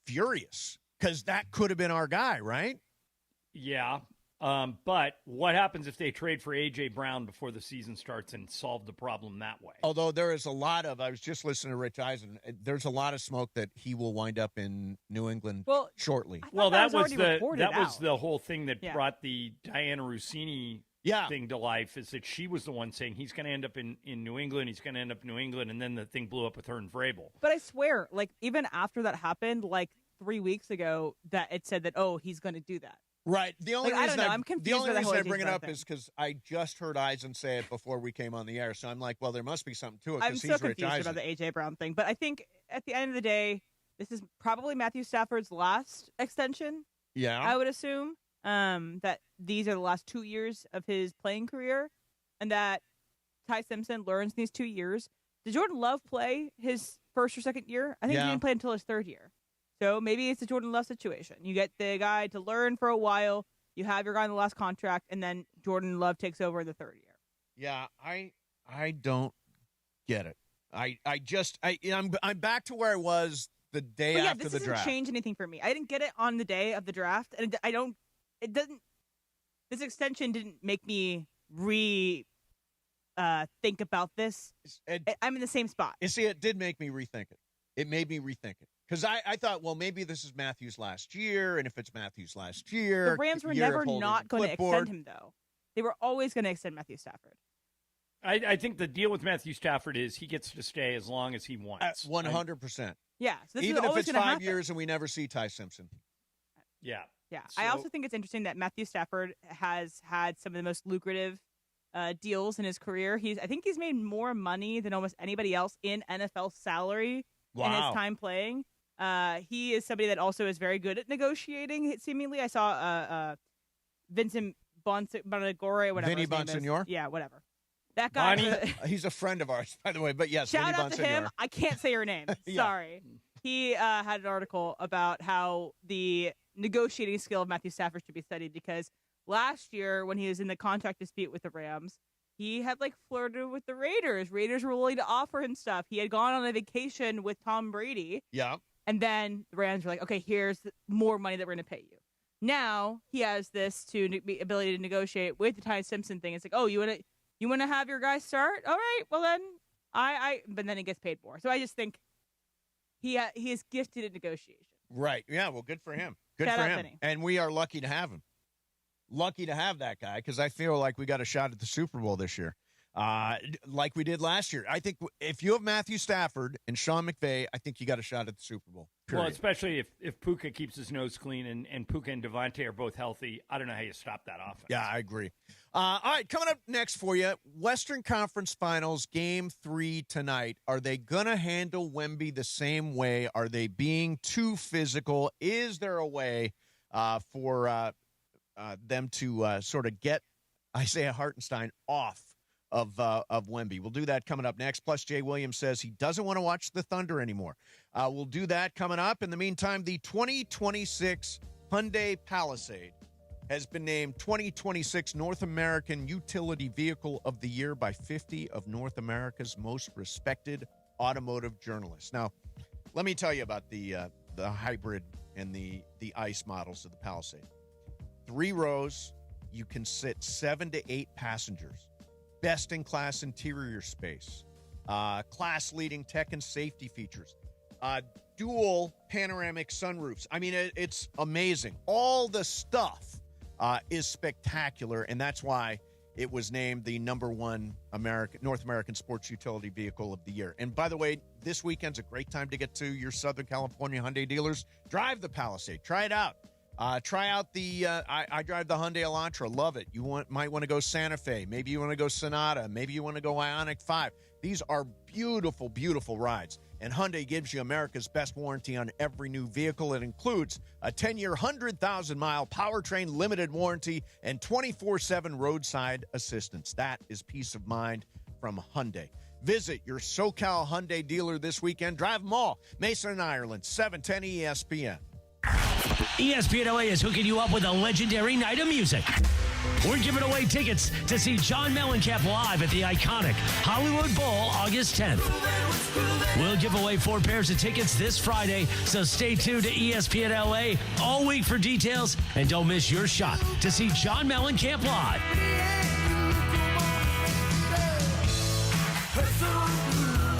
furious because that could have been our guy, right? Yeah. But what happens if they trade for A.J. Brown before the season starts and solve the problem that way? Although there is a lot of, I was just listening to Rich Eisen, there's a lot of smoke that he will wind up in New England shortly. Well, that was the whole thing that brought the Diana Rossini thing to life, is that she was the one saying he's going to end up in New England, and then the thing blew up with her and Vrabel. But I swear, even after that happened, 3 weeks ago, that it said that, he's going to do that. Right. The only reason I'm confused. The only reason I bring it up thing. is because I just heard Eisen say it before we came on the air. So I'm like, well, there must be something to it. I'm so confused about the A.J. Brown thing. But I think at the end of the day, this is probably Matthew Stafford's last extension. Yeah. I would assume that these are the last 2 years of his playing career and that Ty Simpson learns in these 2 years. Did Jordan Love play his first or second year? I think he didn't play until his third year. So maybe it's a Jordan Love situation. You get the guy to learn for a while, you have your guy in the last contract, and then Jordan Love takes over in the third year. Yeah, I don't get it. I'm back to where I was the day after the draft. This doesn't change anything for me. I didn't get it on the day of the draft, and this extension didn't make me think about this. I'm in the same spot. You see, it did make me rethink it. It made me rethink it. Because I thought, well, maybe this is Matthew's last year, and if it's Matthew's last year... The Rams were never not going to extend him, though. They were always going to extend Matthew Stafford. I think the deal with Matthew Stafford is he gets to stay as long as he wants. 100%. Yeah. So this Even is if it's 5 happen. years and we never see Ty Simpson. Yeah. Yeah. I also think it's interesting that Matthew Stafford has had some of the most lucrative deals in his career. I think he's made more money than almost anybody else in NFL salary in his time playing. He is somebody that also is very good at negotiating, seemingly. I saw Vincent Bonagore, whatever Vinny his name is. Bonsignor? Yeah, whatever. That guy. He's a friend of ours, by the way. But yes, Shout Vinny out to him. Bonsignor. I can't say her name. Yeah. Sorry. He had an article about how the negotiating skill of Matthew Stafford should be studied because last year when he was in the contract dispute with the Rams, he had flirted with the Raiders. Raiders were willing to offer him stuff. He had gone on a vacation with Tom Brady. Yeah. And then the Rams were like, okay, here's more money that we're going to pay you. Now he has this ability to negotiate with the Ty Simpson thing. It's like, oh, you want to have your guys start? All right, well then but then he gets paid more. So I just think he is gifted at negotiation. Right. Yeah. Well, good for him. Good Shout for out him. Vinny. And we are lucky to have him. Lucky to have that guy because I feel like we got a shot at the Super Bowl this year, like we did last year. I think if you have Matthew Stafford and Sean McVay, I think you got a shot at the Super Bowl. Period. Well, especially if Puka keeps his nose clean and Puka and Devontae are both healthy. I don't know how you stop that offense. Yeah, I agree. All right, coming up next for you, Western Conference Finals, Game 3 tonight. Are they going to handle Wemby the same way? Are they being too physical? Is there a way for them to sort of get Isaiah Hartenstein off of Wemby? We'll do that coming up next. Plus, Jay Williams says he doesn't want to watch the Thunder anymore. We'll do that coming up. In the meantime, the 2026 Hyundai Palisade has been named 2026 North American Utility Vehicle of the Year by 50 of North America's most respected automotive journalists. Now, let me tell you about the hybrid and the ICE models of the Palisade. 3 rows, you can sit 7 to 8 passengers. Best-in-class interior space. Class-leading tech and safety features. Dual panoramic sunroofs. I mean, it's amazing. All the stuff is spectacular, and that's why it was named the #1 North American Sports Utility Vehicle of the Year. And by the way, this weekend's a great time to get to your Southern California Hyundai dealers. Drive the Palisade. Try it out. Try out the I drive the Hyundai Elantra. Love it. Might want to go Santa Fe. Maybe you want to go Sonata. Maybe you want to go Ioniq 5. These are beautiful, beautiful rides. And Hyundai gives you America's best warranty on every new vehicle. It includes a 10-year, 100,000-mile powertrain limited warranty and 24/7 roadside assistance. That is peace of mind from Hyundai. Visit your SoCal Hyundai dealer this weekend. Drive them all. Mason and Ireland, 710 ESPN. ESPN LA is hooking you up with a legendary night of music. We're giving away tickets to see John Mellencamp live at the iconic Hollywood Bowl August 10th. We'll give away 4 pairs of tickets this Friday, so stay tuned to ESPN LA all week for details, and don't miss your shot to see John Mellencamp live.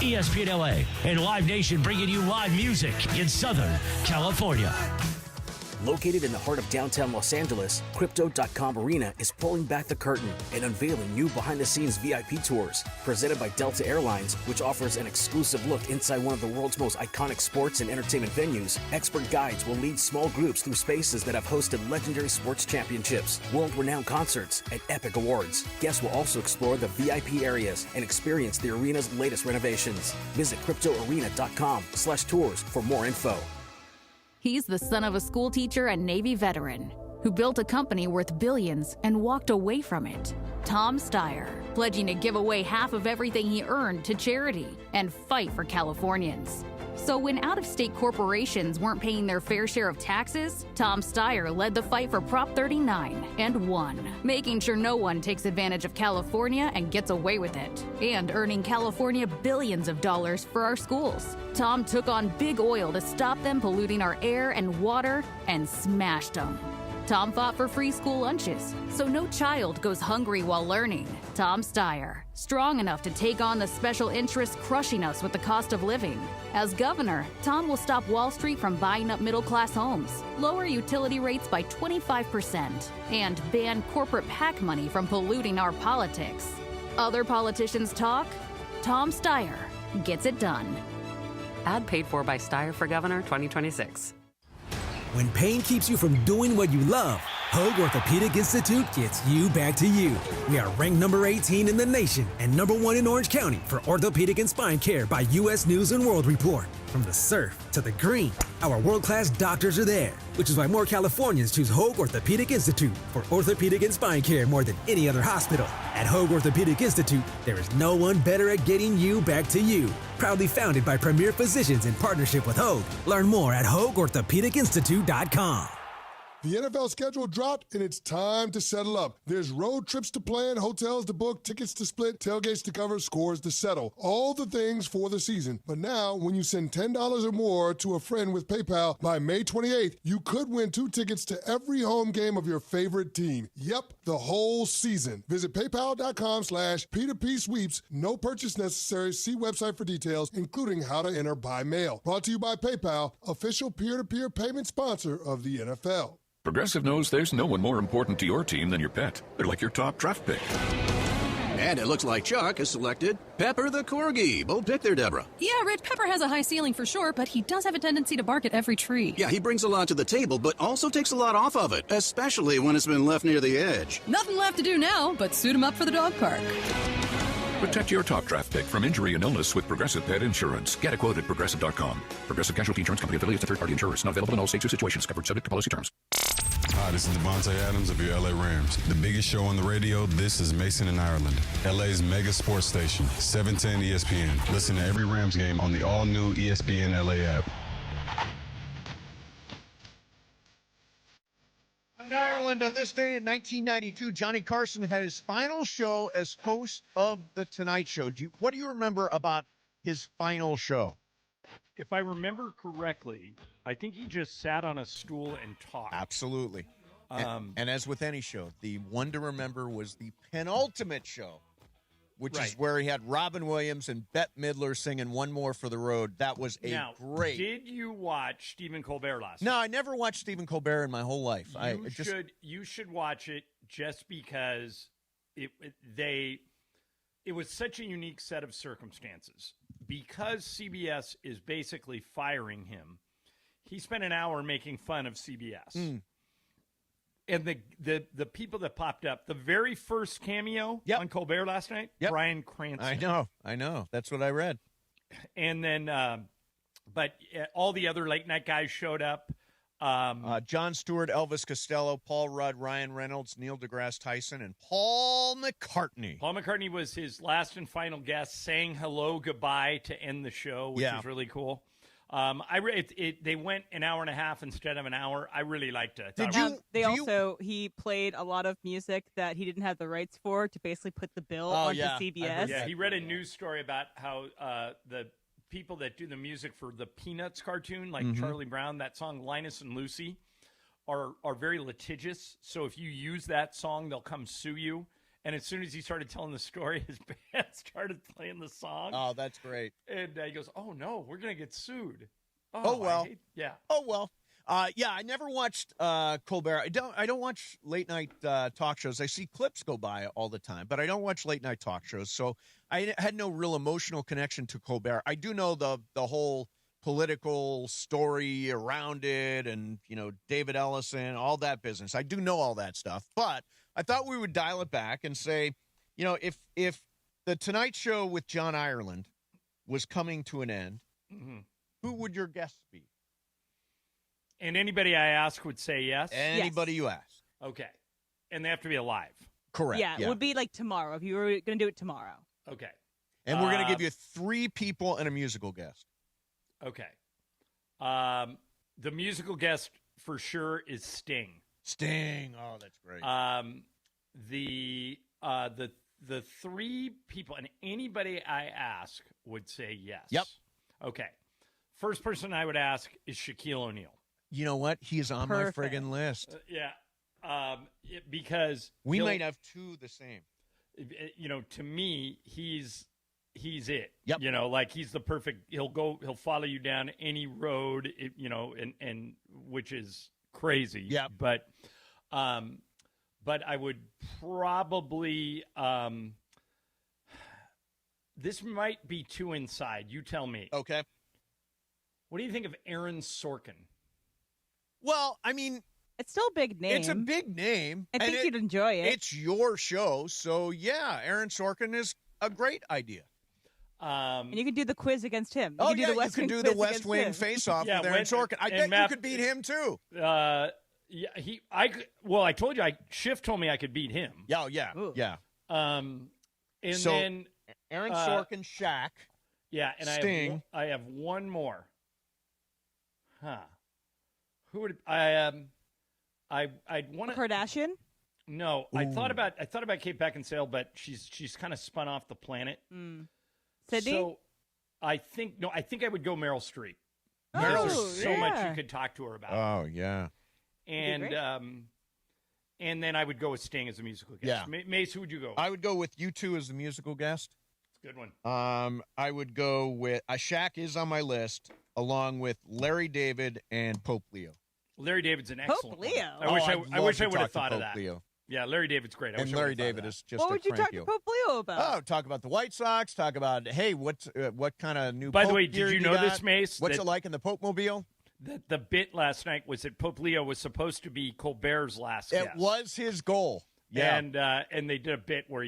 ESPN LA and Live Nation bringing you live music in Southern California. Located in the heart of downtown Los Angeles, Crypto.com Arena is pulling back the curtain and unveiling new behind-the-scenes VIP tours presented by Delta Airlines, which offers an exclusive look inside one of the world's most iconic sports and entertainment venues. Expert guides will lead small groups through spaces that have hosted legendary sports championships, world-renowned concerts, and epic awards. Guests will also explore the VIP areas and experience the arena's latest renovations. Visit CryptoArena.com/tours for more info. He's the son of a school teacher and Navy veteran who built a company worth billions and walked away from it. Tom Steyer, pledging to give away half of everything he earned to charity and fight for Californians. So when out-of-state corporations weren't paying their fair share of taxes, Tom Steyer led the fight for Prop 39 and won, making sure no one takes advantage of California and gets away with it, and earning California billions of dollars for our schools. Tom took on big oil to stop them polluting our air and water and smashed them. Tom fought for free school lunches, so no child goes hungry while learning. Tom Steyer, strong enough to take on the special interests crushing us with the cost of living. As governor, Tom will stop Wall Street from buying up middle-class homes, lower utility rates by 25%, and ban corporate PAC money from polluting our politics. Other politicians talk. Tom Steyer gets it done. Ad paid for by Steyer for Governor 2026. When pain keeps you from doing what you love, Hoag Orthopedic Institute gets you back to you. We are ranked number 18 in the nation and number 1 in Orange County for orthopedic and spine care by U.S. News and World Report. From the surf to the green, our world-class doctors are there, which is why more Californians choose Hoag Orthopedic Institute for orthopedic and spine care more than any other hospital. At Hoag Orthopedic Institute, there is no one better at getting you back to you. Proudly founded by premier physicians in partnership with Hoag. Learn more at HoagOrthopedicInstitute.com. The NFL schedule dropped, and it's time to settle up. There's road trips to plan, hotels to book, tickets to split, tailgates to cover, scores to settle. All the things for the season. But now, when you send $10 or more to a friend with PayPal by May 28th, you could win 2 tickets to every home game of your favorite team. Yep, the whole season. Visit PayPal.com/P2P sweeps. No purchase necessary. See website for details, including how to enter by mail. Brought to you by PayPal, official peer-to-peer payment sponsor of the NFL. Progressive knows there's no one more important to your team than your pet. They're like your top draft pick. And it looks like Chuck has selected Pepper the Corgi. Bold pick there, Deborah. Yeah, Rich, Pepper has a high ceiling for sure, but he does have a tendency to bark at every tree. Yeah, he brings a lot to the table, but also takes a lot off of it, especially when it's been left near the edge. Nothing left to do now but suit him up for the dog park. Protect your top draft pick from injury and illness with Progressive Pet Insurance. Get a quote at Progressive.com. Progressive Casualty Insurance Company affiliates and third-party insurers. Not available in all states or situations. Covered subject to policy terms. Hi, this is Devontae Adams of your LA Rams. The biggest show on the radio, this is Mason in Ireland. LA's mega sports station, 710 ESPN. Listen to every Rams game on the all-new ESPN LA app. In Ireland, on this day in 1992, Johnny Carson had his final show as host of The Tonight Show. What do you remember about his final show? If I remember correctly, I think he just sat on a stool and talked. Absolutely. And as with any show, the one to remember was the penultimate show, which is where he had Robin Williams and Bette Midler singing One More for the Road. That was great. Did you watch Stephen Colbert last night? No, I never watched Stephen Colbert in my whole life. You should watch it just because it was such a unique set of circumstances. Because CBS is basically firing him, he spent an hour making fun of CBS. And the people that popped up, the very first cameo on Colbert last night, Bryan Cranston. I know. That's what I read. And then, but all the other late night guys showed up. Jon Stewart, Elvis Costello, Paul Rudd, Ryan Reynolds, Neil deGrasse Tyson, and Paul McCartney. Paul McCartney was his last and final guest, saying hello, goodbye to end the show, which was really cool. They went an hour and a half instead of an hour. I really liked it. He played a lot of music that he didn't have the rights for to basically put the bill onto CBS. Yeah, he read a news story about how the people that do the music for the Peanuts cartoon, like Charlie Brown, that song Linus and Lucy, are very litigious. So if you use that song, they'll come sue you. And as soon as he started telling the story, his band started playing the song. Oh, that's great. And he goes, "Oh no, we're gonna get sued." Oh well. Oh well. I never watched Colbert. I don't watch late night talk shows. I see clips go by all the time, but I don't watch late night talk shows. So I had no real emotional connection to Colbert. I do know the whole political story around it, and David Ellison, all that business. I do know all that stuff, but I thought we would dial it back and say, if the Tonight Show with John Ireland was coming to an end, who would your guest be? And anybody I ask would say yes? Anybody you ask. Okay. And they have to be alive. Correct. Yeah, it would be like tomorrow, if you were going to do it tomorrow. Okay. And we're going to give you 3 people and a musical guest. Okay. The musical guest for sure is Sting. Sting. Oh, that's great. The 3 people and anybody I ask would say yes. Yep. Okay. First person I would ask is Shaquille O'Neal. You know what? He's on my friggin' list. Because we might have 2 the same. To me, he's it. Yep. He's the perfect. He'll follow you down any road. And which is crazy. Yeah. But I would probably this might be too inside. You tell me. Okay. What do you think of Aaron Sorkin? Well, I mean, it's still a big name. It's a big name. I think you'd enjoy it. It's your show, so yeah, Aaron Sorkin is a great idea. And you could do the quiz against him. You could do the West Wing face-off with Aaron Sorkin. I bet you could beat him too. I told you, Schiff told me I could beat him. Yeah. And so, then Aaron Sorkin, Shaq. Yeah, and Sting. I have one more. Who would I'd want to Kardashian? No, I thought about Kate Beckinsale, but she's kind of spun off the planet. Sydney? So I think I would go Meryl Streep. Oh, There's so much you could talk to her about. Oh yeah. And then I would go with Sting as a musical guest. Yeah. Mace, who would you go with? I would go with U2 as the musical guest. It's a good one. I would go with Shaq is on my list, along with Larry David and Pope Leo. Larry David's an excellent Pope Leo. one. I wish I would have thought of Pope that. Leo. Yeah, Larry David's great. And Larry David is just what would you talk cranky to Pope Leo about? Oh, talk about the White Sox. Talk about, hey, what kind of new By the Pope way, gear did you you know got? this, Mace? What's it like in the Pope Mobile? The bit last night was that Pope Leo was supposed to be Colbert's last It guest. was his goal. Yeah. And they did a bit where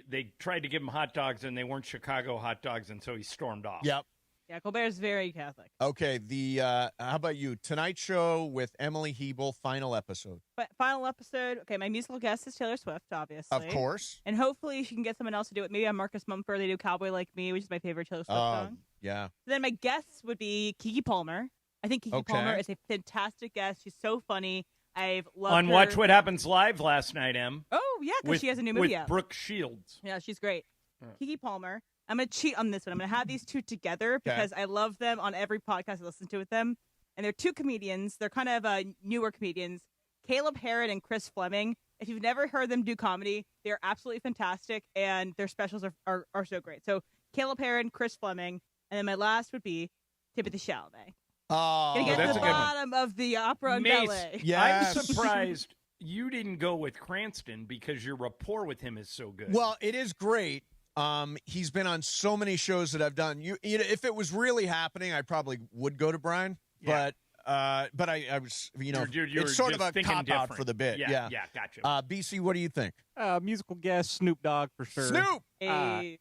they tried to give him hot dogs and they weren't Chicago hot dogs, and so he stormed off. Yep. Yeah, Colbert's very Catholic. Okay, how about you? Tonight Show with Emily Hebel, final episode. But final episode. Okay, my musical guest is Taylor Swift, obviously. Of course. And hopefully she can get someone else to do it. Maybe I'm Marcus Mumford. They do Cowboy Like Me, which is my favorite Taylor Swift song. Yeah. Then my guests would be Keke Palmer. I think Keke Palmer is a fantastic guest. She's so funny. I've loved On her. Watch What Happens Live last night, Em. Oh, yeah, because she has a new movie with out. Brooke Shields. Yeah, she's great. Keke Palmer. I'm going to cheat on this one. I'm going to have these two together because I love them on every podcast I listen to with them. And they're two comedians. They're kind of newer comedians. Caleb Herod and Chris Fleming. If you've never heard them do comedy, they're absolutely fantastic, and their specials are so great. So Caleb Herod, Chris Fleming, and then my last would be Timothée Chalamet. Oh, Gonna get that's to the a good one. bottom of the opera and Mace, ballet. Yes. I'm surprised you didn't go with Cranston because your rapport with him is so good. Well, it is great. He's been on so many shows that I've done. You know, if it was really happening, I probably would go to Brian. Yeah. But I was, You're it's sort of a thinking cop out different. for the bit. Yeah, gotcha. BC, what do you think? Musical guest, Snoop Dogg for sure. Snoop!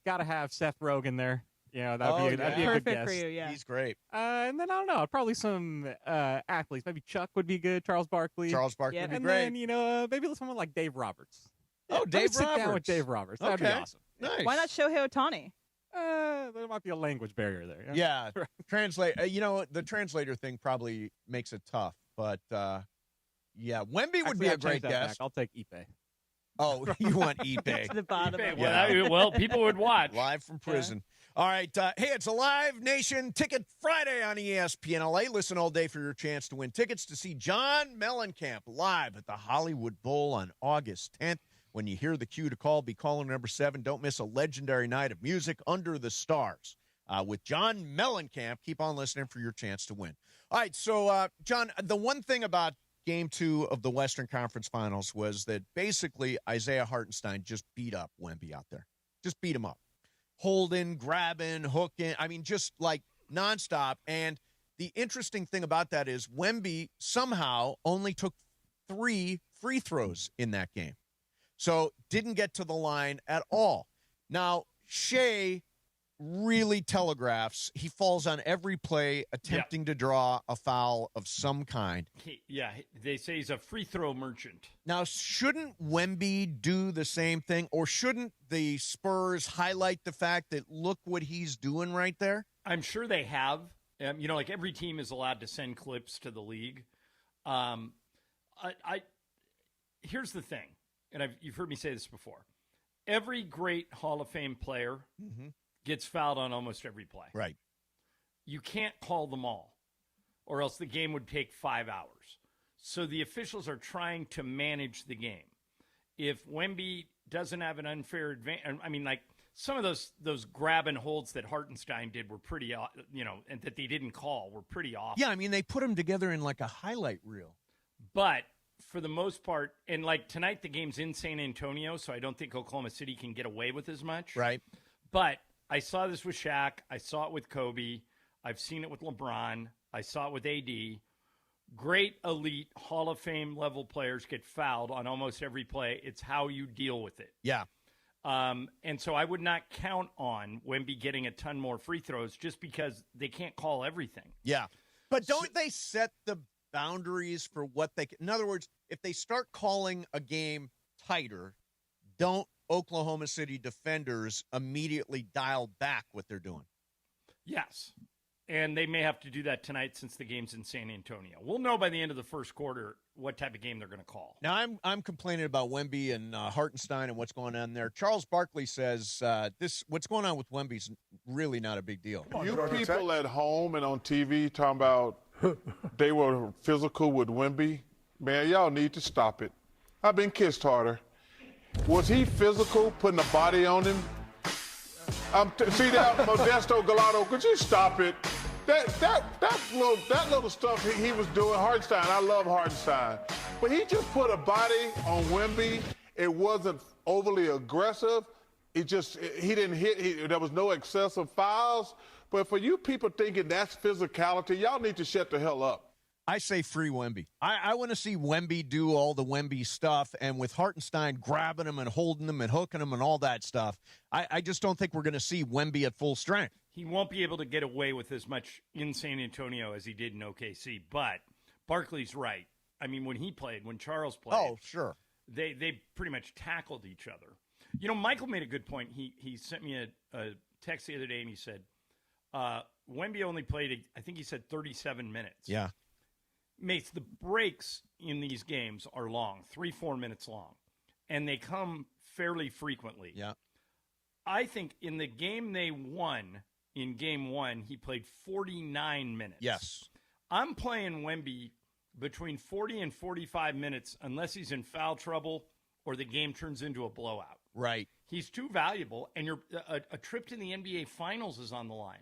Gotta have Seth Rogen there. You know, that'd be a good Perfect guest. for you, yeah. He's great. And then I don't know, probably some athletes. Maybe Chuck would be good. Charles Barkley. Charles Barkley would be and great. then maybe someone like Dave Roberts. Oh, Let me Dave sit down with Roberts. Dave Roberts. That'd be Okay. awesome. Nice. Why not Shohei Ohtani? There might be a language barrier there. Yeah, translate. The translator thing probably makes it tough, but yeah, Wemby would be a great guest. I'll take Ipe. Oh, you want Ipe? To the bottom. of it. Well, people would watch. Live from prison. All right. Hey, it's a Live Nation Ticket Friday on ESPN LA. Listen all day for your chance to win tickets to see John Mellencamp live at the Hollywood Bowl on August 10th. When you hear the cue to call, be calling number 7. Don't miss a legendary night of music under the stars with John Mellencamp. Keep on listening for your chance to win. All right. So, John, the one thing about Game 2 of the Western Conference Finals was that basically Isaiah Hartenstein just beat up Wemby out there. Just beat him up. Holding, grabbing, hooking. I mean, just like nonstop. And the interesting thing about that is Wemby somehow only took 3 free throws in that game. So didn't get to the line at all. Now, Shea really telegraphs. He falls on every play attempting to draw a foul of some kind. They say he's a free throw merchant. Now, shouldn't Wemby do the same thing, or shouldn't the Spurs highlight the fact that look what he's doing right there? I'm sure they have. Like every team is allowed to send clips to the league. Here's the thing, and you've heard me say this before. Every great Hall of Fame player gets fouled on almost every play. Right. You can't call them all, or else the game would take 5 hours. So the officials are trying to manage the game. If Wemby doesn't have an unfair advantage, I mean, like some of those grab and holds that Hartenstein did were pretty, and that they didn't call were pretty awful. Yeah, I mean, they put them together in like a highlight reel. But for the most part, and like tonight the game's in San Antonio, so I don't think Oklahoma City can get away with as much. Right. But I saw this with Shaq. I saw it with Kobe. I've seen it with LeBron. I saw it with AD. Great elite Hall of Fame level players get fouled on almost every play. It's how you deal with it. Yeah. And so I would not count on Wemby getting a ton more free throws just because they can't call everything. Yeah. But don't they set the boundaries for what they can? In other words, if they start calling a game tighter, don't Oklahoma City defenders immediately dial back what they're doing? Yes. And they may have to do that tonight since the game's in San Antonio. We'll know by the end of the first quarter what type of game they're going to call. Now, I'm complaining about Wemby and Hartenstein and what's going on there. Charles Barkley says what's going on with Wemby's really not a big deal. You people at home and on TV talking about they were physical with Wemby, man, y'all need to stop it. I've been kissed harder. Was he physical, putting a body on him? See that, Modesto Galato? Could you stop it? That little stuff he was doing, Hartenstein, I love Hartenstein. But he just put a body on Wemby. It wasn't overly aggressive. He didn't hit. There was no excessive fouls. But for you people thinking that's physicality, y'all need to shut the hell up. I say free Wemby. I want to see Wemby do all the Wemby stuff, and with Hartenstein grabbing him and holding him and hooking him and all that stuff, I just don't think we're going to see Wemby at full strength. He won't be able to get away with as much in San Antonio as he did in OKC, but Barkley's right. I mean, when Charles played, oh, sure, they pretty much tackled each other. You know, Michael made a good point. He sent me a text the other day, and he said, Wemby only played, I think he said 37 minutes. Yeah. Mace, the breaks in these games are long, 3-4 minutes long, and they come fairly frequently. Yeah. I think in the game they won, in game one, he played 49 minutes. Yes. I'm playing Wemby between 40 and 45 minutes unless he's in foul trouble or the game turns into a blowout. Right. He's too valuable, and a trip to the NBA Finals is on the line.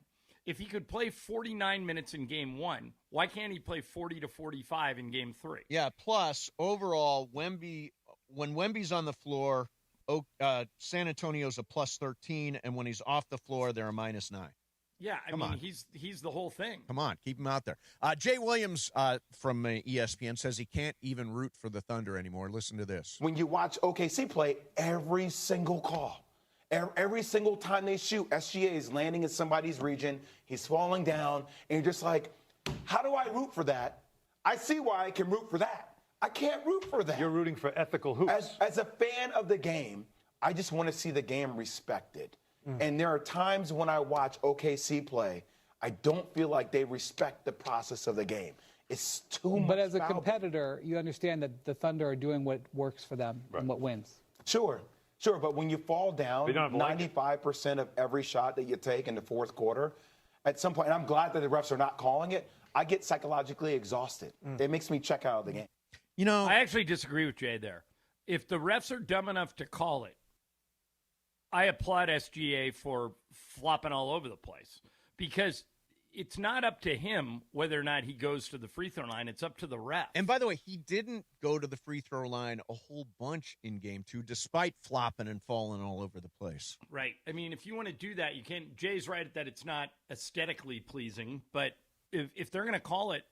If he could play 49 minutes in game one, why can't he play 40 to 45 in game three? Yeah, plus, overall, when Wemby's on the floor, San Antonio's a plus 13, and when he's off the floor, they're a minus 9. Yeah, I mean, he's the whole thing. Come on, keep him out there. Jay Williams from ESPN says he can't even root for the Thunder anymore. Listen to this. When you watch OKC play, every single call, every single time they shoot, SGA is landing in somebody's region, he's falling down, and you're just like, how do I root for that? I see why I can root for that. I can't root for that. You're rooting for ethical hoops. As a fan of the game, I just want to see the game respected. And there are times when I watch OKC play, I don't feel like they respect the process of the game. It's too much. But as a competitor, you understand that the Thunder are doing what works for them and what wins. Sure, but when you fall down 95% of every shot that you take in the fourth quarter, at some point, and I'm glad that the refs are not calling it, I get psychologically exhausted. It makes me check out of the game. You know, I actually disagree with Jay there. If the refs are dumb enough to call it, I applaud SGA for flopping all over the place because it's not up to him whether or not he goes to the free throw line. It's up to the ref. And by the way, he didn't go to the free throw line a whole bunch in game two, despite flopping and falling all over the place. Right. I mean, if you want to do that, you can. Jay's right that it's not aesthetically pleasing, but if they're going to call it,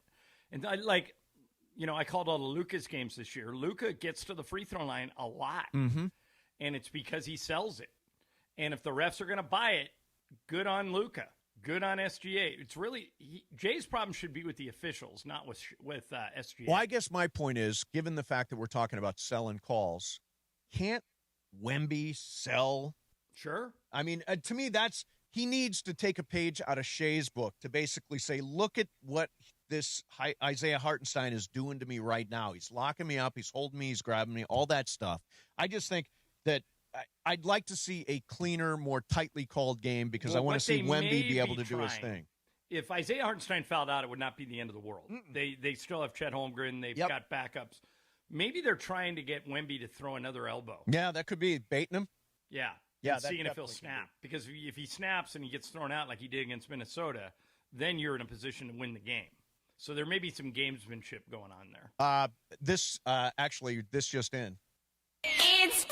and I called all the Luka's games this year. Luka gets to the free throw line a lot, and it's because he sells it. And if the refs are going to buy it, good on Luka, good on SGA. It's really Jay's problem should be with the officials, not with SGA. Well, I guess my point is, given the fact that we're talking about selling calls, can't Wemby sell? Sure. I mean, to me, he needs to take a page out of Shea's book to basically say, look at what this Isaiah Hartenstein is doing to me right now. He's locking me up. He's holding me. He's grabbing me, all that stuff. I just think that I'd like to see a cleaner, more tightly called game because I want to see Wemby be able to do his thing. If Isaiah Hartenstein fouled out, it would not be the end of the world. They still have Chet Holmgren. They've got backups. Maybe they're trying to get Wemby to throw another elbow. Yeah, that could be baiting him. Yeah, seeing if he'll snap. Because if he snaps and he gets thrown out like he did against Minnesota, then you're in a position to win the game. So there may be some gamesmanship going on there. This just in. It's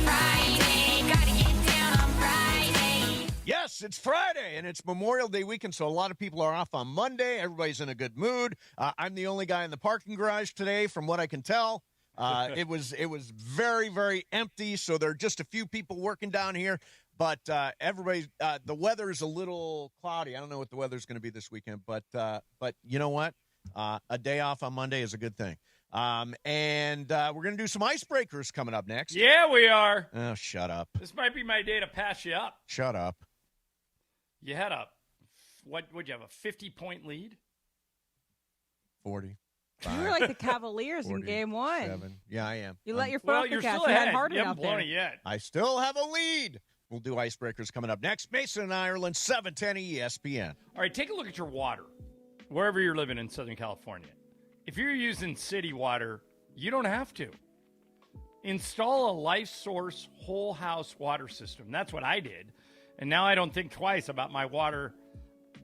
Friday, gotta get down on Friday. Yes, it's Friday, and it's Memorial Day weekend, so a lot of people are off on Monday. Everybody's in a good mood. I'm the only guy in the parking garage today, from what I can tell. It was very, very empty, so there are just a few people working down here. But everybody, the weather's a little cloudy. I don't know what the weather's going to be this weekend, but you know what? A day off on Monday is a good thing. And we're going to do some icebreakers coming up next. Yeah, we are. Oh, shut up. This might be my day to pass you up. Shut up. You had would you have a 50-point lead? 40. You were like the Cavaliers in game 1. Yeah, I am. You let your foot off the you're gas. still You had ahead. Harden You haven't out there. blown it yet. I still have a lead. We'll do icebreakers coming up next. Mason and Ireland, 710 ESPN. All right, take a look at your water, wherever you're living in Southern California. If you're using city water, you don't have to. Install a Life Source whole house water system. That's what I did. And now I don't think twice about my water,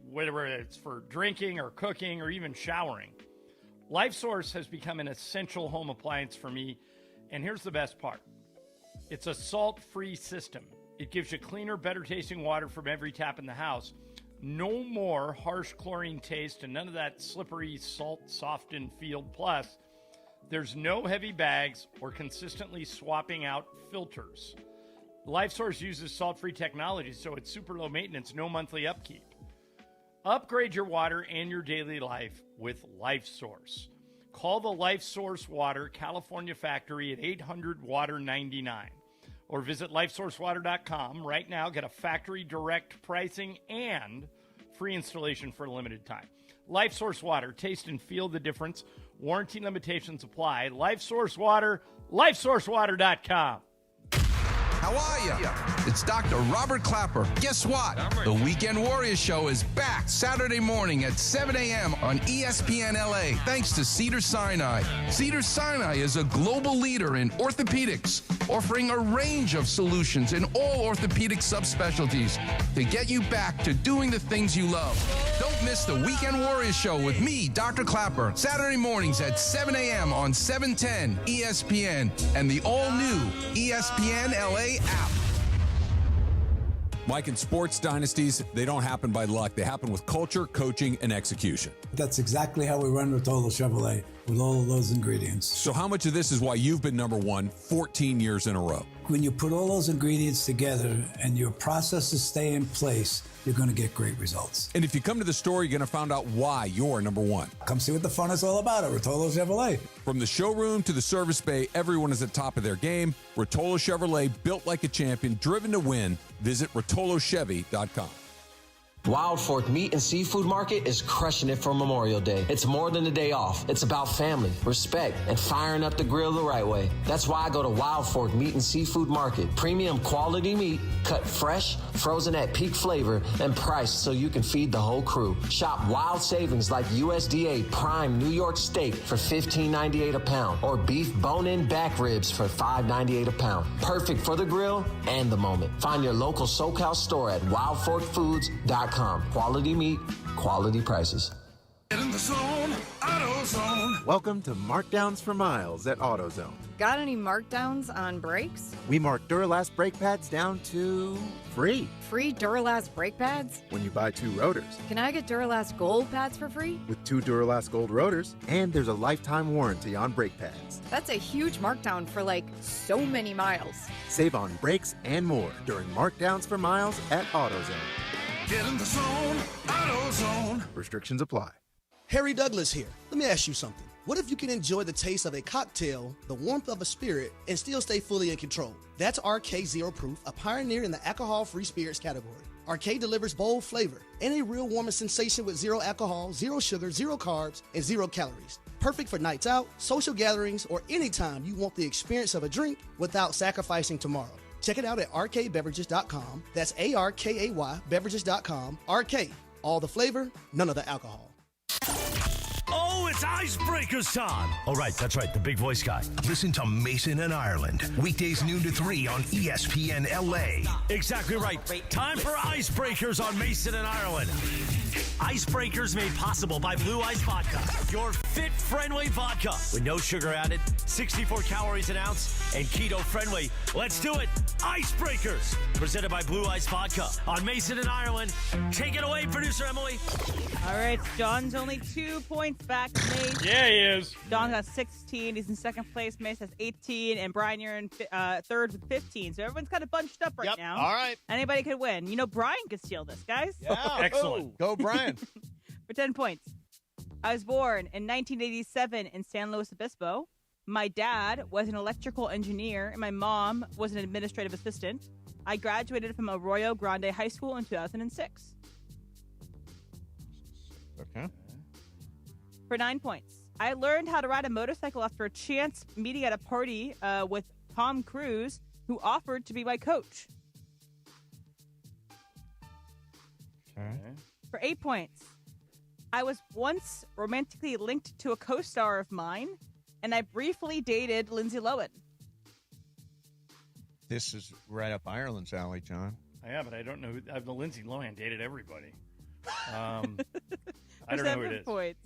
whether it's for drinking or cooking or even showering. Life Source has become an essential home appliance for me. And here's the best part. It's a salt-free system. It gives you cleaner, better-tasting water from every tap in the house. No more harsh chlorine taste and none of that slippery salt-softened field. Plus, there's no heavy bags or consistently swapping out filters. LifeSource uses salt-free technology, so it's super low maintenance, no monthly upkeep. Upgrade your water and your daily life with LifeSource. Call the LifeSource Water California factory at 800-WATER-99 or visit lifesourcewater.com right now. Get a factory direct pricing and free installation for a limited time. LifeSource Water. Taste and feel the difference. Warranty limitations apply. LifeSource Water, lifesourcewater.com. How are you? It's Dr. Robert Clapper. Guess what? The Weekend Warriors Show is back Saturday morning at 7 a.m. on ESPN LA, thanks to Cedars-Sinai. Cedars-Sinai is a global leader in orthopedics, offering a range of solutions in all orthopedic subspecialties to get you back to doing the things you love. Don't miss the Weekend Warriors Show with me, Dr. Clapper, Saturday mornings at 7 a.m. on 710 ESPN and the all-new ESPN LA app. Mike, in sports dynasties, they don't happen by luck. They happen with culture, coaching, and execution. That's exactly how we run Rotolo Chevrolet, with all of those ingredients. So how much of this is why you've been number one 14 years in a row? When you put all those ingredients together and your processes stay in place, you're going to get great results. And if you come to the store, you're going to find out why you're number one. Come see what the fun is all about at Rotolo Chevrolet. From the showroom to the service bay, everyone is at top of their game. Rotolo Chevrolet, built like a champion, driven to win. Visit RotoloChevy.com. Wild Fork Meat and Seafood Market is crushing it for Memorial Day. It's more than a day off. It's about family, respect, and firing up the grill the right way. That's why I go to Wild Fork Meat and Seafood Market. Premium quality meat, cut fresh, frozen at peak flavor, and priced so you can feed the whole crew. Shop wild savings like USDA Prime New York Steak for $15.98 a pound, or beef bone-in back ribs for $5.98 a pound. Perfect for the grill and the moment. Find your local SoCal store at wildforkfoods.com. Quality meat, quality prices. Get in the zone, AutoZone. Welcome to Markdowns for Miles at AutoZone. Got any markdowns on brakes? We mark Duralast brake pads down to free. Free Duralast brake pads? When you buy 2 rotors. Can I get Duralast Gold pads for free? With 2 Duralast Gold rotors, and there's a lifetime warranty on brake pads. That's a huge markdown for like so many miles. Save on brakes and more during Markdowns for Miles at AutoZone. Get in the zone, AutoZone. Restrictions apply. Harry Douglas here. Let me ask you something. What if you can enjoy the taste of a cocktail, the warmth of a spirit, and still stay fully in control? That's RK Zero Proof, a pioneer in the alcohol-free spirits category. RK delivers bold flavor and a real warming sensation with 0 alcohol, 0 sugar, 0 carbs, and 0 calories. Perfect for nights out, social gatherings, or anytime you want the experience of a drink without sacrificing tomorrow. Check it out at rkbeverages.com. That's ARKAY beverages.com. RK, all the flavor, none of the alcohol. Oh, it's Icebreakers time. Oh, right, that's right, the big voice guy. Listen to Mason and Ireland, weekdays noon to 3 on ESPN LA. Exactly right. Time for Icebreakers on Mason and Ireland. Icebreakers made possible by Blue Ice Vodka. Your fit-friendly vodka with no sugar added, 64 calories an ounce, and keto-friendly. Let's do it. Icebreakers, presented by Blue Ice Vodka on Mason and Ireland. Take it away, producer Emily. All right, John's only 2 points back. Mace. Yeah, he is. John got 16. He's in second place. Mace has 18. And Brian, you're in third with 15. So everyone's kind of bunched up right now. All right. Anybody could win. You know, Brian could steal this, guys. Yeah. Excellent. Go, Brian. For 10 points. I was born in 1987 in San Luis Obispo. My dad was an electrical engineer, and my mom was an administrative assistant. I graduated from Arroyo Grande High School in 2006. Okay. For 9 points. I learned how to ride a motorcycle after a chance meeting at a party with Tom Cruise, who offered to be my coach. Okay. For 8 points. I was once romantically linked to a co-star of mine, and I briefly dated Lindsay Lohan. This is right up Ireland's alley, John. Yeah, but I don't know. The Lindsay Lohan dated everybody. I don't know who it is. Points.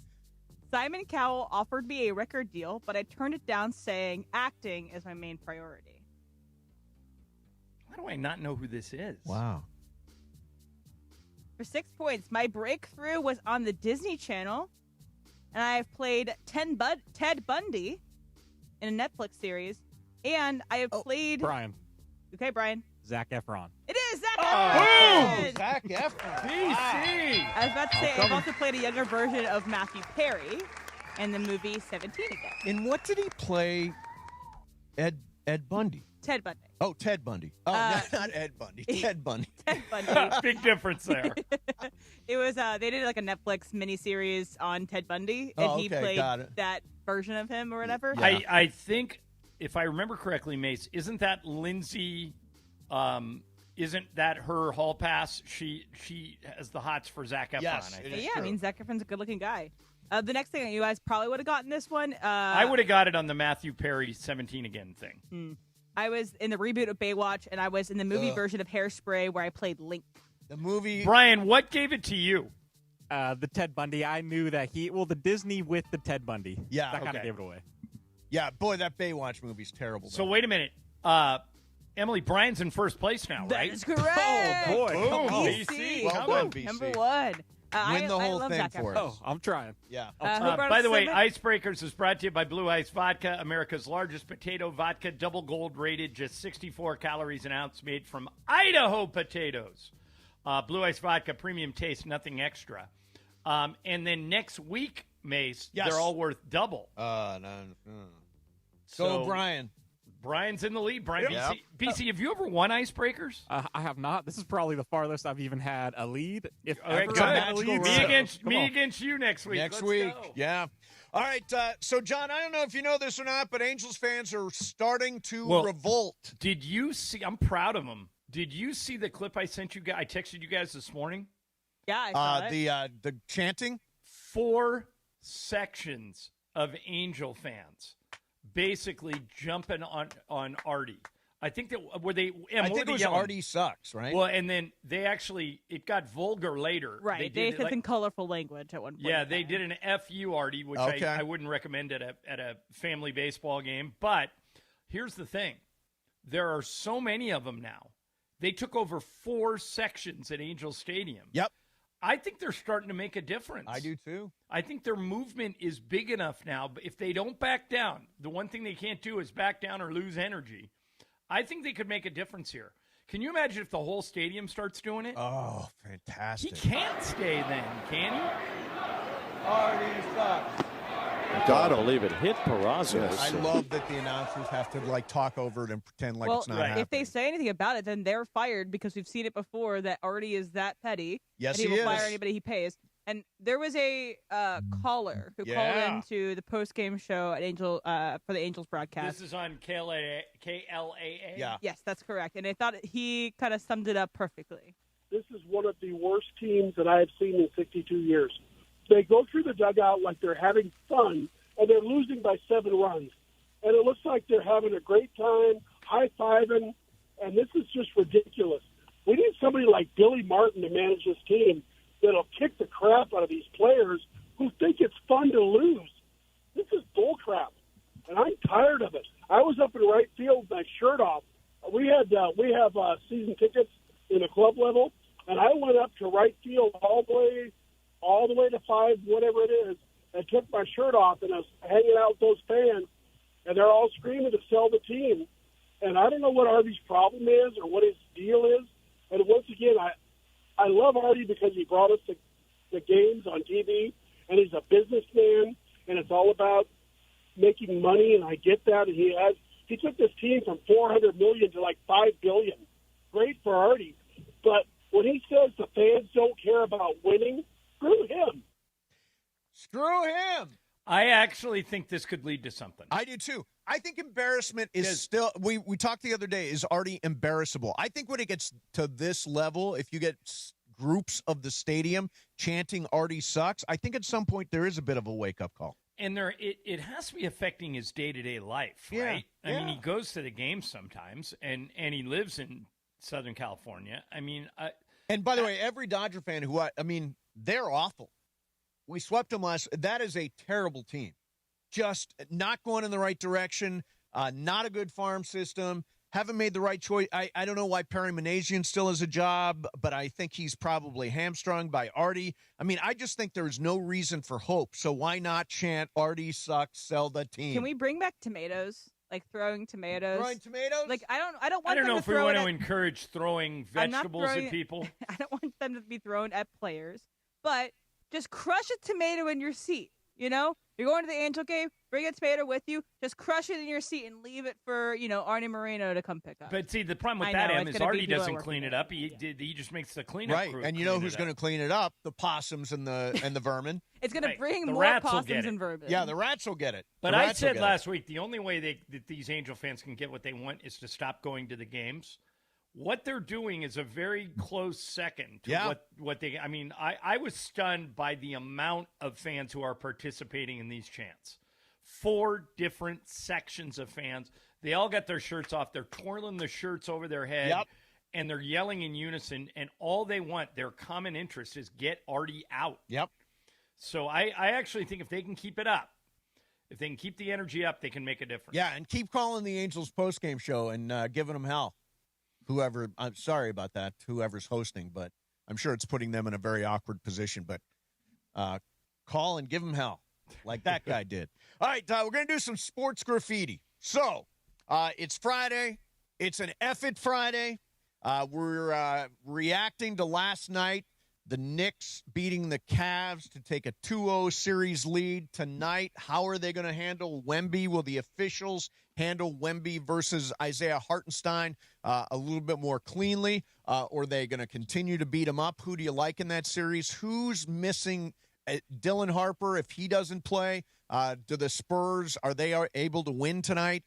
Simon Cowell offered me a record deal, but I turned it down, saying acting is my main priority. How do I not know who this is? Wow. For 6 points, my breakthrough was on the Disney Channel, and I have played Ted Bundy in a Netflix series, and I have played... Brian. Okay, Brian. Zac Efron. It is Zac Efron! Boom! Zac Efron. BC! I was about to say, I've also played a younger version of Matthew Perry in the movie 17 again. In what did he play Ed Bundy? Ted Bundy. Oh, Ted Bundy. Oh, not Ed Bundy. Ted Bundy. Ted Bundy. Big difference there. It was, they did like a Netflix miniseries on Ted Bundy, and he played that version of him or whatever. Yeah. I think, if I remember correctly, Mace, isn't that Lindsay, isn't that her hall pass? She has the hots for Zac Efron, yes, I think. Yeah, I mean, Zac Efron's a good-looking guy. The next thing you guys probably would have gotten this one. I would have got it on the Matthew Perry 17 again thing. I was in the reboot of Baywatch, and I was in the movie version of Hairspray where I played Link. The movie. Brian, what gave it to you? The Ted Bundy. I knew that the Disney with the Ted Bundy. Yeah, that kind of gave it away. Yeah, boy, that Baywatch movie's terrible. So wait a minute. Emily, Brian's in first place now, right? That is correct. Oh, boy. Boom, BC. Well done, BC. Number one. Win the whole thing Zac for Efron. us. Oh, I'm trying. Yeah. By the way, Icebreakers is brought to you by Blue Ice Vodka, America's largest potato vodka, double gold rated, just 64 calories an ounce, made from Idaho potatoes. Blue Ice Vodka, premium taste, nothing extra. And then next week, Mace, they're all worth double. Go, Brian. Brian's in the lead. Brian, Yep. BC, have you ever won Icebreakers? I have not. This is probably the farthest I've even had a lead. If All right, ever good. I've had a lead. Me against you next week. Next Let's week, go. yeah. All right, so John, I don't know if you know this or not, but Angels fans are starting to revolt. Did you see? I'm proud of them. Did you see the clip I sent you guys? I texted you guys this morning. Yeah, I saw it. The chanting. 4 sections of Angel fans basically jumping on Artie. I think that I think it was Artie sucks, right? Well, and then it got vulgar later. Right, they said in colorful language at one point. Yeah, they did an FU Artie, which I wouldn't recommend at a family baseball game. But here's the thing: there are so many of them now. They took over 4 sections at Angel Stadium. Yep. I think they're starting to make a difference. I do too. I think their movement is big enough now. But if they don't back down, the one thing they can't do is back down or lose energy. I think they could make a difference here. Can you imagine if the whole stadium starts doing it? Oh, fantastic. He can't stay then, can he? Artie sucks. God will leave it. Hit Peraza. I love that the announcers have to talk over it and pretend like it's not happening. If they say anything about it, then they're fired because we've seen it before that Artie is that petty. Yes, and he will fire anybody he pays. And there was a caller who called into the post-game show at for the Angels broadcast. This is on KLAA? Yeah. Yes, that's correct. And I thought he kind of summed it up perfectly. This is one of the worst teams that I have seen in 62 years. They go through the dugout like they're having fun, and they're losing by 7 runs. And it looks like they're having a great time, high-fiving, and this is just ridiculous. We need somebody like Billy Martin to manage this team that'll kick the crap out of these players who think it's fun to lose. This is bullcrap, and I'm tired of it. I was up in right field with my shirt off. We have season tickets in the club level, and I went up to right field all the way to 5, whatever it is, and took my shirt off, and I was hanging out with those fans, and they're all screaming to sell the team. And I don't know what Artie's problem is or what his deal is. And once again, I love Artie because he brought us the games on TV, and he's a businessman, and it's all about making money, and I get that. And he took this team from $400 million to like $5 billion. Great for Artie. But when he says the fans don't care about winning, screw him. Screw him. I actually think this could lead to something. I do too. I think embarrassment is still, we talked the other day, is Artie embarrassable? I think when it gets to this level, if you get groups of the stadium chanting Artie sucks, I think at some point there is a bit of a wake-up call. And it has to be affecting his day-to-day life, right? I mean, he goes to the games sometimes, and he lives in Southern California. I mean, and by the way, every Dodger fan who they're awful. We swept them that is a terrible team. Just not going in the right direction, not a good farm system, haven't made the right choice. I don't know why Perry Manasian still has a job, but I think he's probably hamstrung by Artie. I mean, I just think there's no reason for hope. So why not chant Artie sucks, sell the team? Can we bring back tomatoes? Like throwing tomatoes? Throwing tomatoes? Like, I don't want I don't know them if to we throw want it to encourage throwing vegetables at people. I don't want them to be thrown at players, but just crush a tomato in your seat, you know? You're going to the Angel game, bring a tomato with you, just crush it in your seat and leave it for, Arnie Moreno to come pick up. But see, the problem with that, Em, is Artie doesn't clean it up. He just makes the cleanup crew. And you know who's going to clean it up? The possums and the vermin. It's going to bring the more rats possums and vermin. Yeah, the rats will get it. But I said last week, the only way that these Angel fans can get what they want is to stop going to the games. What they're doing is a very close second to what they – I mean, I was stunned by the amount of fans who are participating in these chants. 4 different sections of fans. They all got their shirts off. They're twirling the shirts over their head, and they're yelling in unison, and all they want, their common interest, is get Artie out. Yep. So I actually think if they can keep it up, if they can keep the energy up, they can make a difference. Yeah, and keep calling the Angels postgame show and giving them hell. I'm sorry about that, whoever's hosting, but I'm sure it's putting them in a very awkward position. But call and give them hell like that guy did. All right, we're going to do some sports graffiti. So it's Friday. It's an F-It Friday. We're reacting to last night, the Knicks beating the Cavs to take a 2-0 series lead tonight. How are they going to handle Wemby? Will the officials handle Wemby versus Isaiah Hartenstein a little bit more cleanly? Or are they going to continue to beat him up? Who do you like in that series? Who's missing Dylan Harper if he doesn't play? Do the Spurs, are they able to win tonight?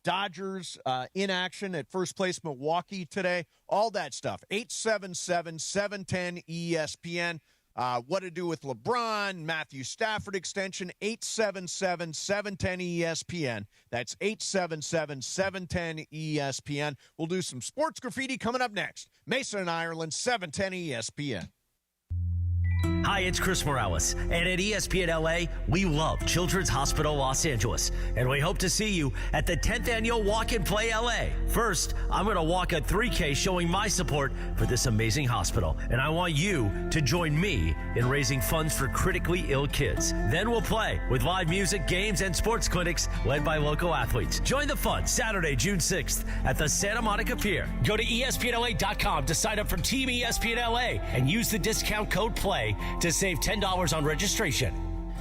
Dodgers in action at first place Milwaukee today. All that stuff. 877-710-ESPN. What to do with LeBron, Matthew Stafford extension, 877-710-ESPN. That's 877-710-ESPN. We'll do some sports graffiti coming up next. Mason and Ireland, 710 ESPN. Hi, it's Chris Morales, and at ESPN LA, we love Children's Hospital Los Angeles, and we hope to see you at the 10th Annual Walk and Play LA. First, I'm going to walk a 3K showing my support for this amazing hospital, and I want you to join me in raising funds for critically ill kids. Then we'll play with live music, games, and sports clinics led by local athletes. Join the fun Saturday, June 6th at the Santa Monica Pier. Go to ESPNLA.com to sign up for Team ESPN LA and use the discount code PLAY to save $10 on registration.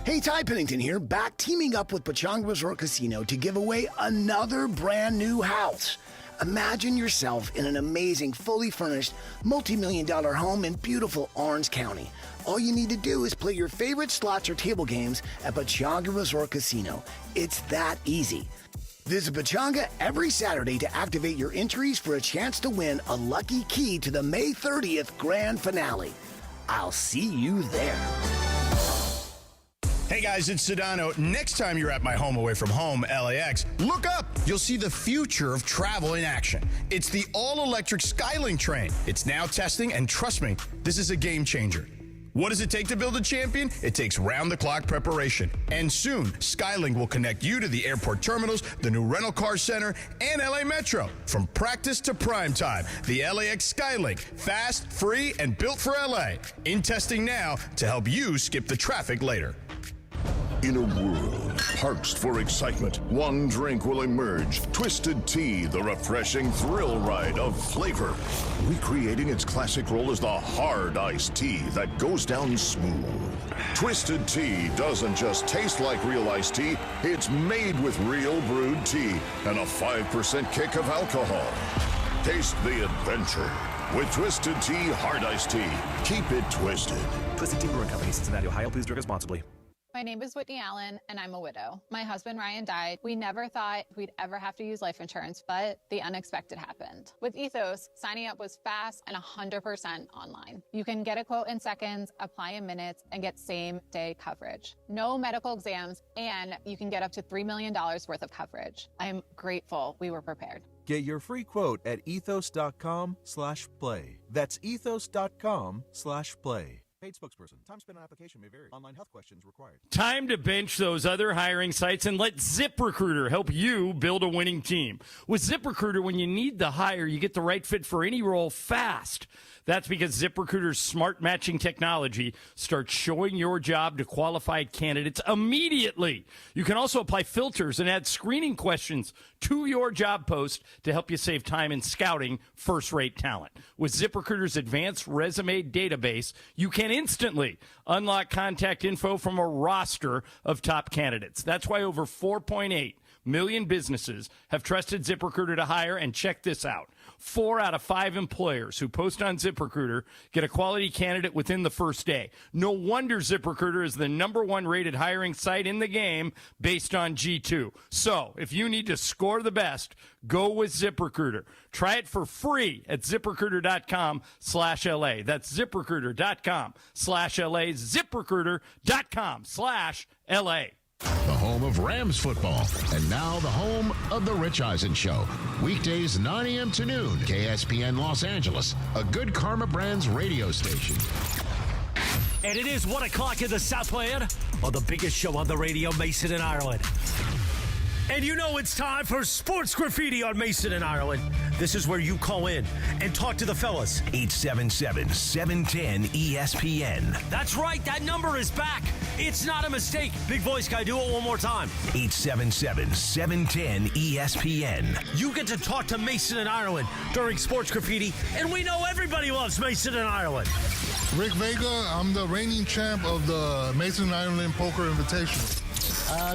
Hey, Ty Pennington here, back teaming up with Pechanga Resort Casino to give away another brand new house. Imagine yourself in an amazing, fully furnished, multi-million-dollar home in beautiful Orange County. All you need to do is play your favorite slots or table games at Pechanga Resort Casino. It's that easy. Visit Pechanga every Saturday to activate your entries for a chance to win a lucky key to the May 30th grand finale. I'll see you there. Hey guys, it's Sedano. Next time you're at my home away from home, LAX, look up. You'll see the future of travel in action. It's the all-electric Skylink train. It's now testing, and trust me, this is a game changer. What does it take to build a champion? It takes round-the-clock preparation. And soon, Skylink will connect you to the airport terminals, the new rental car center, and LA Metro. From practice to prime time, the LAX Skylink. Fast, free, and built for LA. In testing now to help you skip the traffic later. In a world parched for excitement, one drink will emerge. Twisted Tea, the refreshing thrill ride of flavor. Recreating its classic role as the hard iced tea that goes down smooth. Twisted Tea doesn't just taste like real iced tea, it's made with real brewed tea and a 5% kick of alcohol. Taste the adventure with Twisted Tea Hard Iced Tea. Keep it twisted. Twisted Tea Brewing Company, Cincinnati, Ohio. Please drink responsibly. My name is Whitney Allen, and I'm a widow. My husband, Ryan, died. We never thought we'd ever have to use life insurance, but the unexpected happened. With Ethos, signing up was fast and 100% online. You can get a quote in seconds, apply in minutes, and get same-day coverage. No medical exams, and you can get up to $3 million worth of coverage. I'm grateful we were prepared. Get your free quote at ethos.com/play. That's ethos.com/play. Paid spokesperson. Time spent on application may vary. Online health questions required. Time to bench those other hiring sites and let ZipRecruiter help you build a winning team. With ZipRecruiter, when you need the hire, you get the right fit for any role fast. That's because ZipRecruiter's smart matching technology starts showing your job to qualified candidates immediately. You can also apply filters and add screening questions to your job post to help you save time in scouting first-rate talent. With ZipRecruiter's advanced resume database, you can instantly unlock contact info from a roster of top candidates. That's why over 4.8 million businesses have trusted ZipRecruiter to hire, and check this out. 4 out of 5 employers who post on ZipRecruiter get a quality candidate within the first day. No wonder ZipRecruiter is the #1 rated hiring site in the game based on G2. So, if you need to score the best, go with ZipRecruiter. Try it for free at ZipRecruiter.com/LA. That's ZipRecruiter.com/LA. ZipRecruiter.com/LA. The home of Rams football, and now the home of The Rich Eisen Show. Weekdays 9 a.m. to noon, KSPN Los Angeles, a Good Karma Brands radio station. And it is 1 o'clock in the Southland on the biggest show on the radio, Mason and Ireland. And you know it's time for Sports Graffiti on Mason and Ireland. This is where you call in and talk to the fellas. 877-710-ESPN. That's right, that number is back. It's not a mistake. Big voice guy, do it one more time. 877-710-ESPN. You get to talk to Mason and Ireland during Sports Graffiti, and we know everybody loves Mason and Ireland. Rick Vega, I'm the reigning champ of the Mason and Ireland Poker Invitational.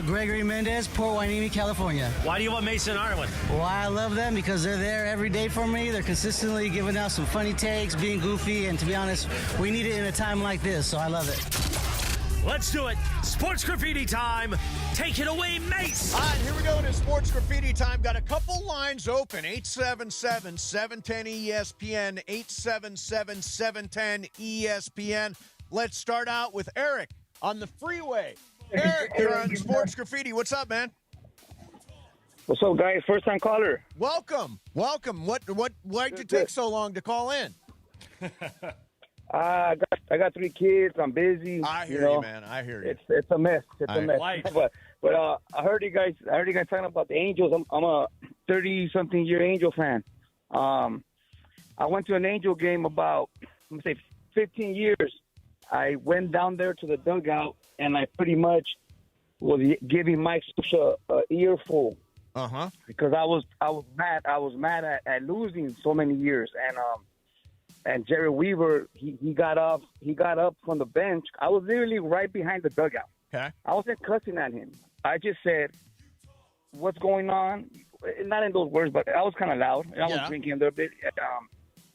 Gregory Mendez, Port Hueneme, California. Why do you want Mason and Ireland? Well, I love them because they're there every day for me. They're consistently giving out some funny takes, being goofy, and to be honest, we need it in a time like this, so I love it. Let's do it. Sports Graffiti time. Take it away, Mace. All right, here we go into Sports Graffiti time. Got a couple lines open. 877-710-ESPN. 877-710-ESPN. Let's start out with Eric on the freeway. Eric, you're on Sports Graffiti. What's up, man? What's up, guys? First time caller. Welcome. Why'd you take so long to call in? I got 3 kids. I'm busy. I hear you, man. I hear you. It's a mess. It's a mess. Life. But I heard you guys talking about the Angels. I'm a 30-something year Angel fan. I went to an Angel game about, 15 years. I went down there to the dugout, and I pretty much was giving Mike Susha an earful. Because I was mad. I was mad at losing so many years. And Jerry Weaver, he got up from the bench. I was literally right behind the dugout. Okay. I wasn't cussing at him. I just said, "What's going on?" Not in those words, but I was kind of loud. I was drinking a little bit.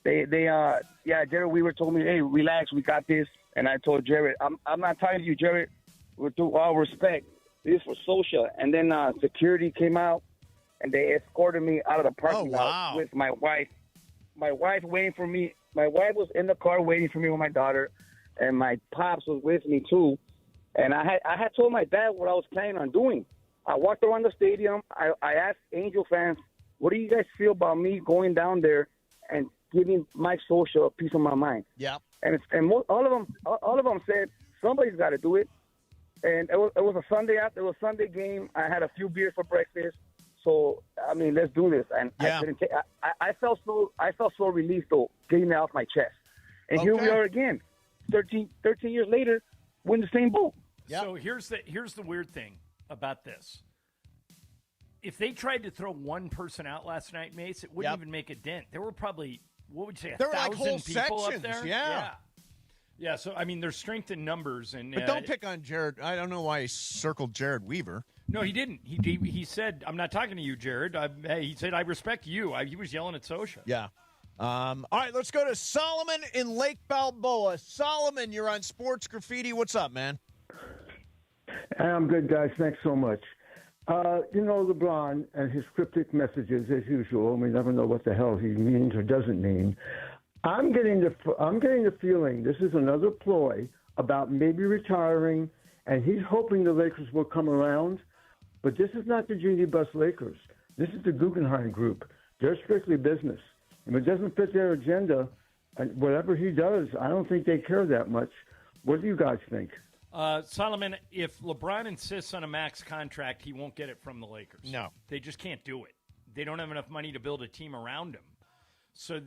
Jerry Weaver told me, "Hey, relax, we got this." And I told Jared, I'm not talking to you, Jared. With all respect, this is for social. And then security came out, and they escorted me out of the parking lot with my wife. My wife waiting for me. My wife was in the car waiting for me with my daughter, and my pops was with me too. And I had told my dad what I was planning on doing. I walked around the stadium. I asked Angel fans, "What do you guys feel about me going down there and giving my social a piece of my mind. Yeah. And all of them said somebody's got to do it. And it was a Sunday after. It was a Sunday game. I had a few beers for breakfast. So I mean, let's do this. And I felt so relieved though, getting it off my chest. And here we are again, 13 years later, we're in the same boat. Yep. So here's the weird thing about this. If they tried to throw one person out last night, Mace, it wouldn't even make a dent. There were probably, what would you say, 1,000 people up there? Yeah, so, I mean, there's strength in numbers. But don't pick on Jared. I don't know why he circled Jared Weaver. No, he didn't. He said, I'm not talking to you, Jared. He said, I respect you. He was yelling at Sosha. Yeah. All right, let's go to Solomon in Lake Balboa. Solomon, you're on Sports Graffiti. What's up, man? I'm good, guys. Thanks so much. LeBron and his cryptic messages, as usual, we never know what the hell he means or doesn't mean. I'm getting the feeling this is another ploy about maybe retiring, and he's hoping the Lakers will come around. But this is not the Genie Bus Lakers. This is the Guggenheim Group. They're strictly business. If it doesn't fit their agenda, and whatever he does, I don't think they care that much. What do you guys think? Solomon, if LeBron insists on a max contract, he won't get it from the Lakers. No. They just can't do it. They don't have enough money to build a team around him. So,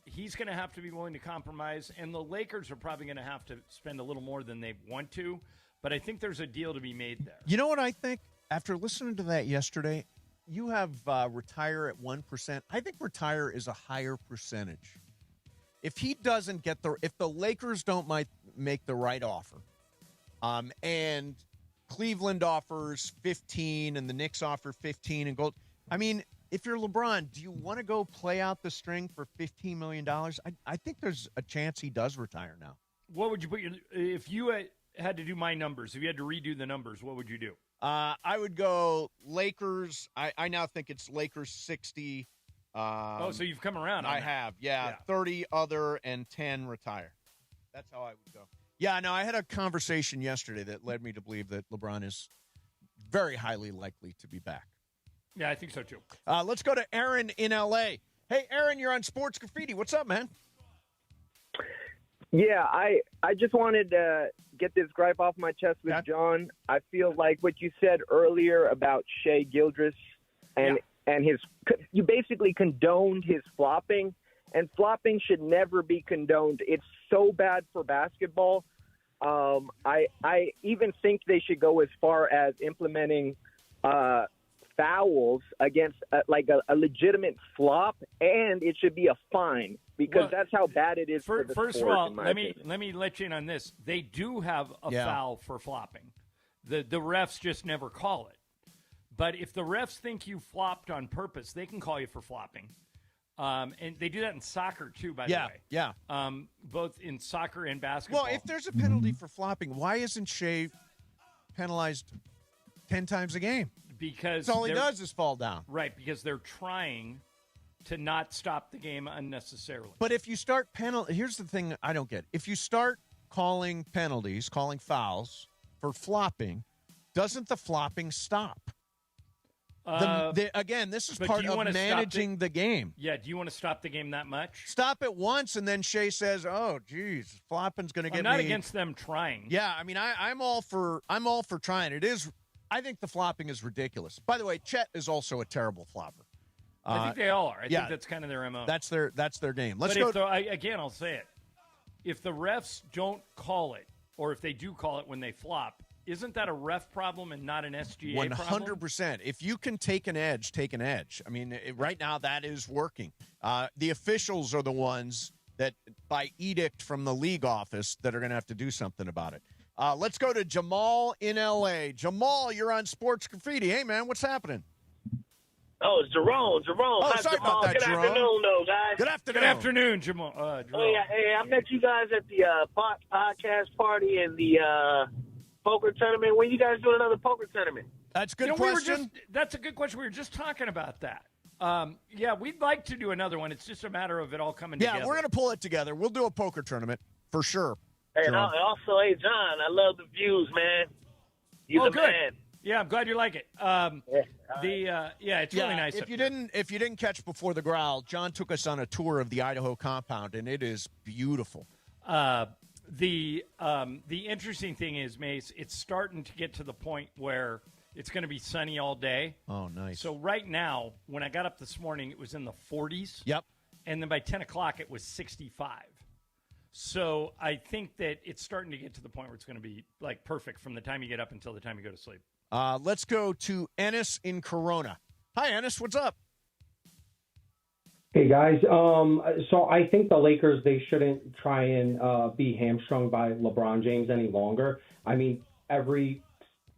he's going to have to be willing to compromise, and the Lakers are probably going to have to spend a little more than they want to, but I think there's a deal to be made there. You know what I think? After listening to that yesterday, you have retire at 1%. I think retire is a higher percentage. If he doesn't get if the Lakers don't make the right offer, and Cleveland offers 15 and the Knicks offer 15 and gold. I mean, if you're LeBron, do you want to go play out the string for $15 million? I think there's a chance he does retire now. What would you put if you had to do my numbers, if you had to redo the numbers, what would you do? I would go Lakers. I now think it's Lakers 60. So you've come around. I have, yeah. 30 other and 10 retire. That's how I would go. Yeah, no, I had a conversation yesterday that led me to believe that LeBron is very highly likely to be back. Yeah, I think so, too. Let's go to Aaron in L.A. Hey, Aaron, you're on Sports Graffiti. What's up, man? Yeah, I just wanted to get this gripe off my chest with John. I feel like what you said earlier about Shai Gilgeous and you basically condoned his flopping, and flopping should never be condoned. It's so bad for basketball. I even think they should go as far as implementing fouls against a legitimate flop, and it should be a fine because that's how bad it is for the First sport, of all, in my let opinion. me let you in on this. They do have a foul for flopping. The refs just never call it. But if the refs think you flopped on purpose, they can call you for flopping. And they do that in soccer, too, by the way. Yeah. Both in soccer and basketball. Well, if there's a penalty for flopping, why isn't Shai penalized 10 times a game? Because all he does is fall down. Right, because they're trying to not stop the game unnecessarily. But if you start here's the thing I don't get. If you start calling penalties, calling fouls for flopping, doesn't the flopping stop? Again, this is part of managing the game. Yeah, do you want to stop the game that much? Stop it once, and then Shai says, "Oh, geez, flopping's going to get me." I'm not against them trying. Yeah, I mean, I'm all for trying. It is. I think the flopping is ridiculous. By the way, Chet is also a terrible flopper. I think they all are. I think that's kind of their MO. That's their game. Let's but go. Again, I'll say it. If the refs don't call it, or if they do call it when they flop, isn't that a ref problem and not an SGA problem? 100%. If you can take an edge, take an edge. I mean, right now that is working. The officials are the ones that, by edict from the league office, that are going to have to do something about it. Let's go to Jamal in L.A. Jamal, you're on Sports Graffiti. Hey, man, what's happening? Oh, it's Jerome. Oh, sorry about that, Good Jerome. afternoon, though, guys. Good afternoon. Good afternoon, Jamal. Jerome. Oh, yeah. Hey, I met you guys at the podcast party and the poker tournament. When you guys doing another poker tournament? That's a good question. That's a good question. We were just talking about that. Yeah, we'd like to do another one. It's just a matter of it all coming together. Yeah, we're going to pull it together. We'll do a poker tournament for sure. Hey, and also, hey, John, I love the views, man. You're the good. man. Yeah, I'm glad you like it. It's really nice. If you didn't catch before the growl, John took us on a tour of the Idaho compound, and it is beautiful. The interesting thing is, Mace, it's starting to get to the point where it's going to be sunny all day. Oh, nice. So right now, when I got up this morning, it was in the 40s. Yep. And then by 10 o'clock, it was 65. So I think that it's starting to get to the point where it's going to be like perfect from the time you get up until the time you go to sleep. Let's go to Ennis in Corona. Hi, Ennis. What's up? Hey, guys. So I think the Lakers, they shouldn't try and be hamstrung by LeBron James any longer. I mean, every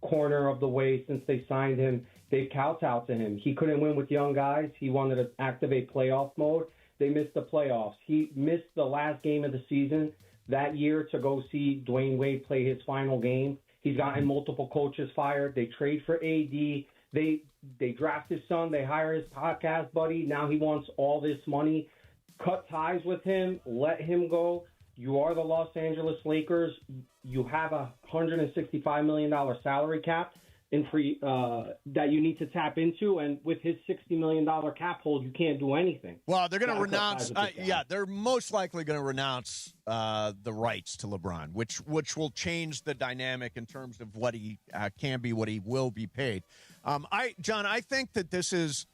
corner of the way since they signed him, they've kowtowed to him. He couldn't win with young guys. He wanted to activate playoff mode. They missed the playoffs. He missed the last game of the season that year to go see Dwayne Wade play his final game. He's gotten multiple coaches fired. They trade for AD. They draft his son. They hire his podcast buddy. Now he wants all this money. Cut ties with him. Let him go. You are the Los Angeles Lakers. You have a $165 million salary cap in free that you need to tap into, and with his $60 million cap hold, you can't do anything. Well, they're going to renounce. They're most likely going to renounce the rights to LeBron, which will change the dynamic in terms of what he can be, what he will be paid. John, I think that this is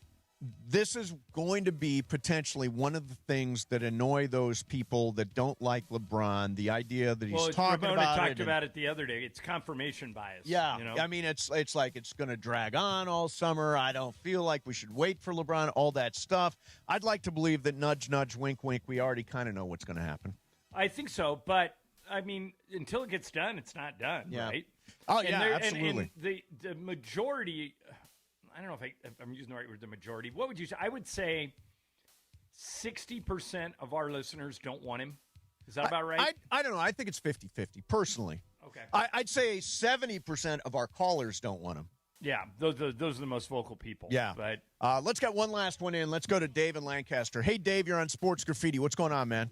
going to be potentially one of the things that annoy those people that don't like LeBron. The idea that he's talking Ramona about talked about it the other day. It's confirmation bias. Yeah, you know? I mean, it's like it's going to drag on all summer. I don't feel like we should wait for LeBron, all that stuff. I'd like to believe that nudge, nudge, wink, wink, we already kind of know what's going to happen. I think so, but, I mean, until it gets done, it's not done, Yeah. right? Oh, yeah, absolutely. And the majority, I don't know if I'm using the right word, the majority. What would you say? I would say 60% of our listeners don't want him. Is that about right? I don't know. I think it's 50-50, personally. Okay. I'd say 70% of our callers don't want him. Yeah, those are the most vocal people. Yeah. But let's get one last one in. Let's go to Dave in Lancaster. Hey, Dave, you're on Sports Graffiti. What's going on, man?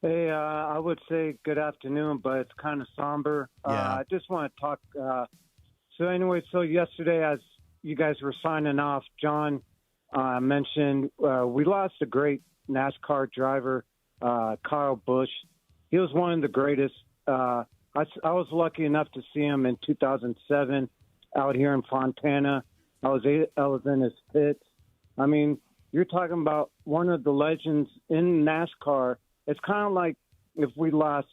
Hey, I would say good afternoon, but it's kind of somber. I just want to talk. So yesterday, as you guys were signing off, John mentioned we lost a great NASCAR driver, Kyle Busch. He was one of the greatest. I was lucky enough to see him in 2007 out here in Fontana. I was in his pits. I mean, you're talking about one of the legends in NASCAR. It's kind of like if we lost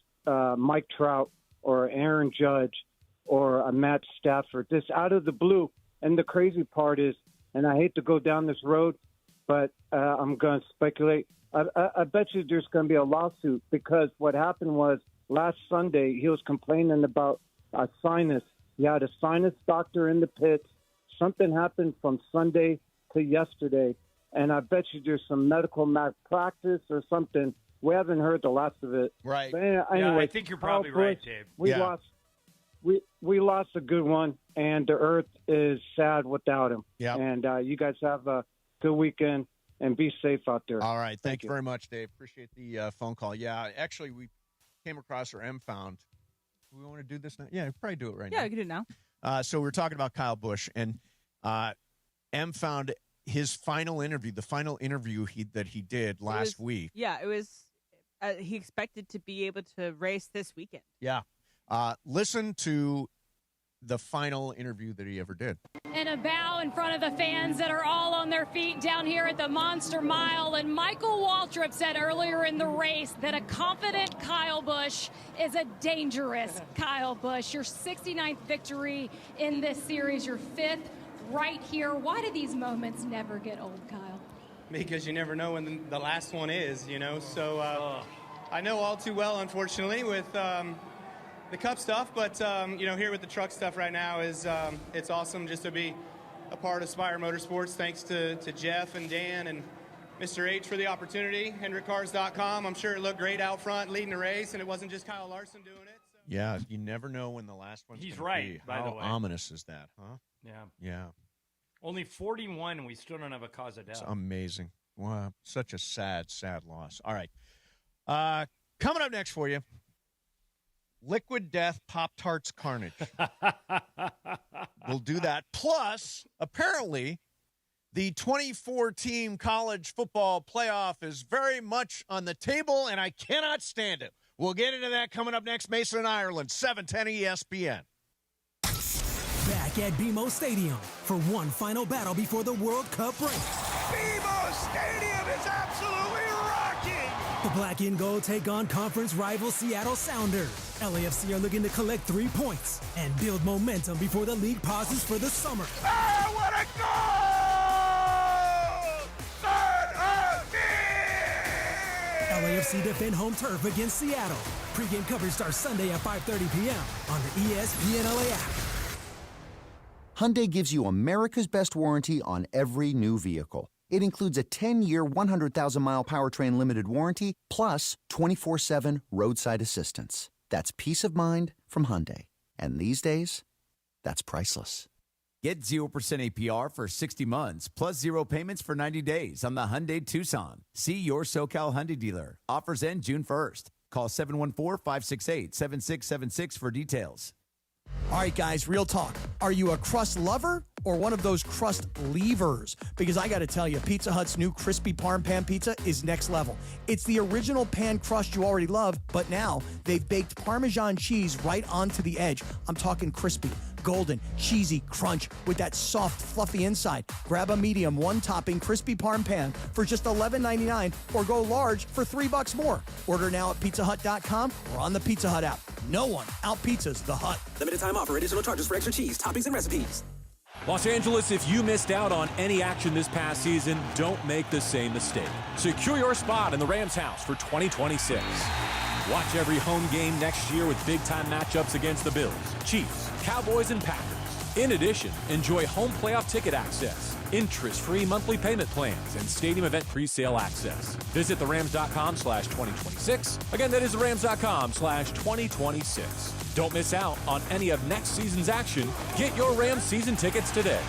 Mike Trout or Aaron Judge or Matt Stafford, just out of the blue. And the crazy part is, and I hate to go down this road, but I'm going to speculate. I bet you there's going to be a lawsuit because what happened was last Sunday he was complaining about a sinus. He had a sinus doctor in the pits. Something happened from Sunday to yesterday, and I bet you there's some medical malpractice or something. We haven't heard the last of it. Right. But anyway, yeah, I think you're probably right, Dave. We lost a good one, and the earth is sad without him. Yeah. And you guys have a good weekend and be safe out there. All right. Thank you very much, Dave. Appreciate the phone call. Yeah, actually, we came across our M-Found. Do we want to do this now? Yeah, probably do it right now. Yeah, we can do it now. So we're talking about Kyle Busch, and M-Found his final interview, the final interview that he did last week. Yeah, it was. He expected to be able to race this weekend. Yeah. Listen to the final interview that he ever did. And a bow in front of the fans that are all on their feet down here at the Monster Mile. And Michael Waltrip said earlier in the race that a confident Kyle Busch is a dangerous Kyle Busch. Your 69th victory in this series, your 5th right here. Why do these moments never get old, Kyle? Because you never know when the last one is, you know. So I know all too well, unfortunately, with the Cup stuff. But, here with the truck stuff right now is it's awesome just to be a part of Spire Motorsports. Thanks to Jeff and Dan and Mr. H for the opportunity. HendrickCars.com. I'm sure it looked great out front leading the race, and it wasn't just Kyle Larson doing it. So. Yeah, you never know when the last one's He's gonna right, be. by the way. How ominous is that, huh? Yeah. Yeah. Only 41, and we still don't have a cause of death. It's amazing. Wow, such a sad, sad loss. All right. Coming up next for you, Liquid Death Pop-Tarts Carnage. We'll do that. Plus, apparently, the 24-team college football playoff is very much on the table, and I cannot stand it. We'll get into that coming up next. Mason and Ireland, 710 ESPN. Back at BMO Stadium for one final battle before the World Cup break. BMO Stadium is absolutely rocking! The black and gold take on conference rival Seattle Sounders. LAFC are looking to collect 3 points and build momentum before the league pauses for the summer. Ah, what a goal! LAFC defend home turf against Seattle. Pre-game coverage starts Sunday at 5:30 p.m. on the ESPN LA app. Hyundai gives you America's best warranty on every new vehicle. It includes a 10-year, 100,000-mile powertrain limited warranty, plus 24/7 roadside assistance. That's peace of mind from Hyundai. And these days, that's priceless. Get 0% APR for 60 months, plus 0 payments for 90 days on the Hyundai Tucson. See your SoCal Hyundai dealer. Offers end June 1st. Call 714-568-7676 for details. All right, guys, real talk. Are you a crust lover or one of those crust leavers? Because I got to tell you, Pizza Hut's new crispy parm pan pizza is next level. It's the original pan crust you already love, but now they've baked Parmesan cheese right onto the edge. I'm talking crispy, golden, cheesy crunch with that soft, fluffy inside. Grab a medium, one-topping crispy parm pan for just $11.99 or go large for $3 more. Order now at pizzahut.com or on the Pizza Hut app. No one out-pizzas the Hut. Limited time offer. Additional charges for extra cheese, toppings, and recipes. Los Angeles, if you missed out on any action this past season, don't make the same mistake. Secure your spot in the Rams house for 2026. Watch every home game next year with big-time matchups against the Bills, Chiefs, Cowboys, and Packers. In addition, enjoy home playoff ticket access, interest-free monthly payment plans, and stadium event pre-sale access. Visit therams.com/2026. Again, that is therams.com/2026. Don't miss out on any of next season's action. Get your Rams season tickets today.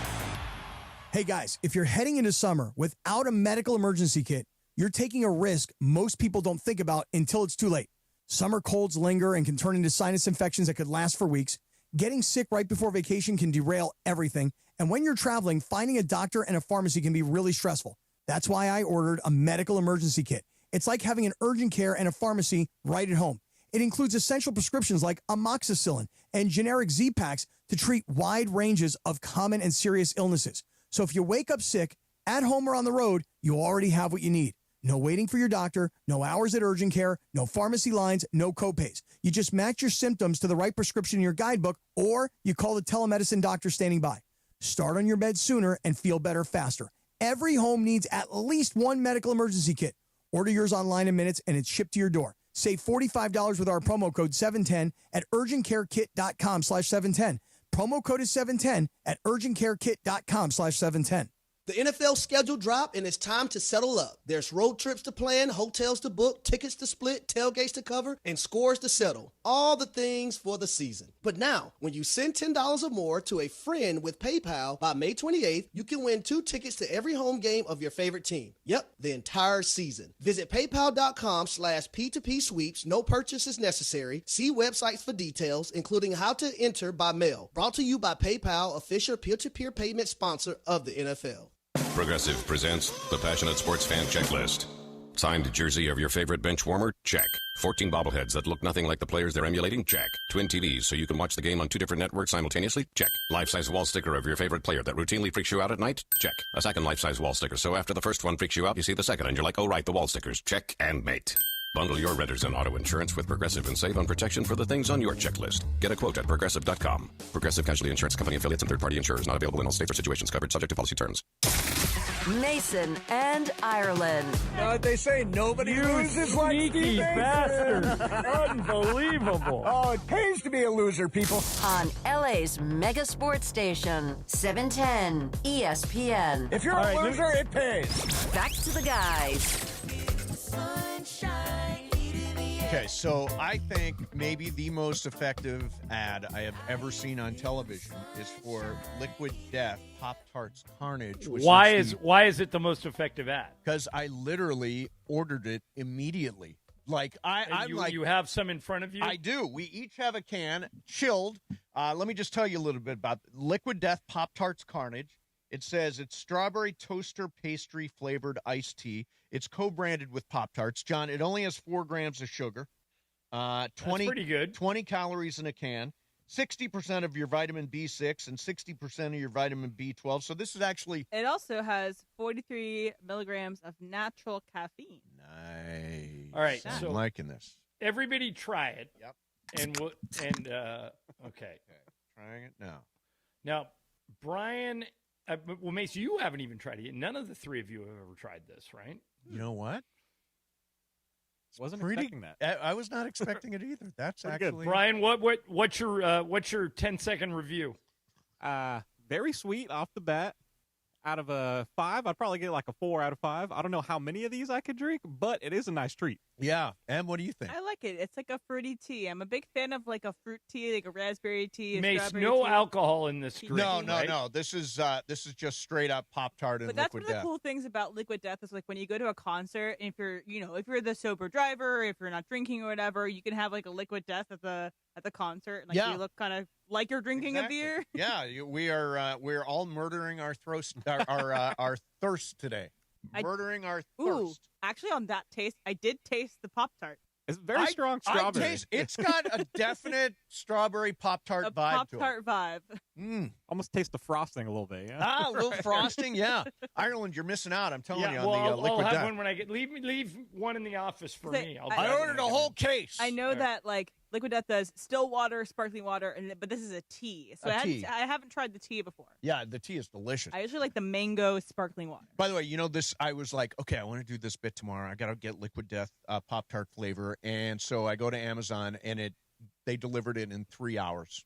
Hey guys, if you're heading into summer without a medical emergency kit, you're taking a risk most people don't think about until it's too late. Summer colds linger and can turn into sinus infections that could last for weeks. Getting sick right before vacation can derail everything. And when you're traveling, finding a doctor and a pharmacy can be really stressful. That's why I ordered a medical emergency kit. It's like having an urgent care and a pharmacy right at home. It includes essential prescriptions like amoxicillin and generic Z-Packs to treat wide ranges of common and serious illnesses. So if you wake up sick, at home or on the road, you already have what you need. No waiting for your doctor, no hours at urgent care, no pharmacy lines, no copays. You just match your symptoms to the right prescription in your guidebook, or you call the telemedicine doctor standing by. Start on your bed sooner and feel better faster. Every home needs at least one medical emergency kit. Order yours online in minutes and it's shipped to your door. Save $45 with our promo code 710 at urgentcarekit.com/710. Promo code is 710 at urgentcarekit.com/710. The NFL schedule dropped, and it's time to settle up. There's road trips to plan, hotels to book, tickets to split, tailgates to cover, and scores to settle. All the things for the season. But now, when you send $10 or more to a friend with PayPal by May 28th, you can win 2 tickets to every home game of your favorite team. Yep, the entire season. Visit paypal.com/P2P sweeps. No purchase is necessary. See websites for details, including how to enter by mail. Brought to you by PayPal, official peer-to-peer payment sponsor of the NFL. Progressive presents the Passionate Sports Fan Checklist. Signed jersey of your favorite bench warmer? Check. 14 bobbleheads that look nothing like the players they're emulating? Check. Twin TVs so you can watch the game on 2 different networks simultaneously? Check. Life-size wall sticker of your favorite player that routinely freaks you out at night? Check. A second life-size wall sticker so after the first one freaks you out, you see the second and you're like, oh right, the wall stickers. Check and mate. Bundle your renters and auto insurance with Progressive and save on protection for the things on your checklist. Get a quote at Progressive.com. Progressive Casualty Insurance Company affiliates and third-party insurers not available in all states or situations covered subject to policy terms. Mason and Ireland. They say nobody loses like sneaky bastard. Unbelievable. Oh, it pays to be a loser, people. On LA's mega sports station, 710 ESPN. If you're a loser, it pays. Back to the guys. Okay, so I think maybe the most effective ad I have ever seen on television is for Liquid Death Pop-Tarts Carnage. Why is it the most effective ad? Because I literally ordered it immediately. Like you have some in front of you? I do. We each have a can, chilled. Let me just tell you a little bit about Liquid Death Pop-Tarts Carnage. It says it's strawberry toaster pastry flavored iced tea. It's co-branded with Pop-Tarts. John, it only has 4 grams of sugar. 20, That's pretty good. 20 calories in a can. 60% of your vitamin B6 and 60% of your vitamin B12. So this is actually... It also has 43 milligrams of natural caffeine. Nice. All right. I'm So liking this. everybody try it. Yep. Okay. Trying it now. Now, Brian, well, Mace, you haven't even tried it yet. None of the three of you have ever tried this, right? You know what? Wasn't expecting that. I was not expecting it either. That's actually good. Brian, what's your 10-second review? Very sweet off the bat. Out of a 5, I'd probably get like a 4 out of 5. I don't know how many of these I could drink, but it is a nice treat. Yeah. And what do you think? I like it. It's like a fruity tea. I'm a big fan of like a fruit tea, like a raspberry tea. Mace, no tea. alcohol in this drink. No. Right? This is just straight up Pop-Tart and But that's Liquid one of the Death. cool things about Liquid Death is like when you go to a concert, and if you're the sober driver, if you're not drinking or whatever, you can have like a Liquid Death at the concert, and you look kind of like you're drinking a beer. Yeah, we're all murdering our our thirst today. Murdering our thirst. Actually, on that taste, I did taste the Pop-Tart. It's very strong strawberry. It's got a definite strawberry Pop-Tart vibe to it. Pop-Tart vibe. Almost taste the frosting a little bit. Yeah. A little frosting. Yeah. Ireland, you're missing out. I'm telling you on the I'll Liquid have Death. one when I get leave one in the office for me. I ordered a whole case. I know that like Liquid Death does still water, sparkling water, but this is a tea. So I haven't tried the tea before. Yeah, the tea is delicious. I usually like the mango sparkling water. By the way, this I was like, okay, I want to do this bit tomorrow. I got to get Liquid Death Pop-Tart flavor. And so I go to Amazon, and they delivered it in 3 hours.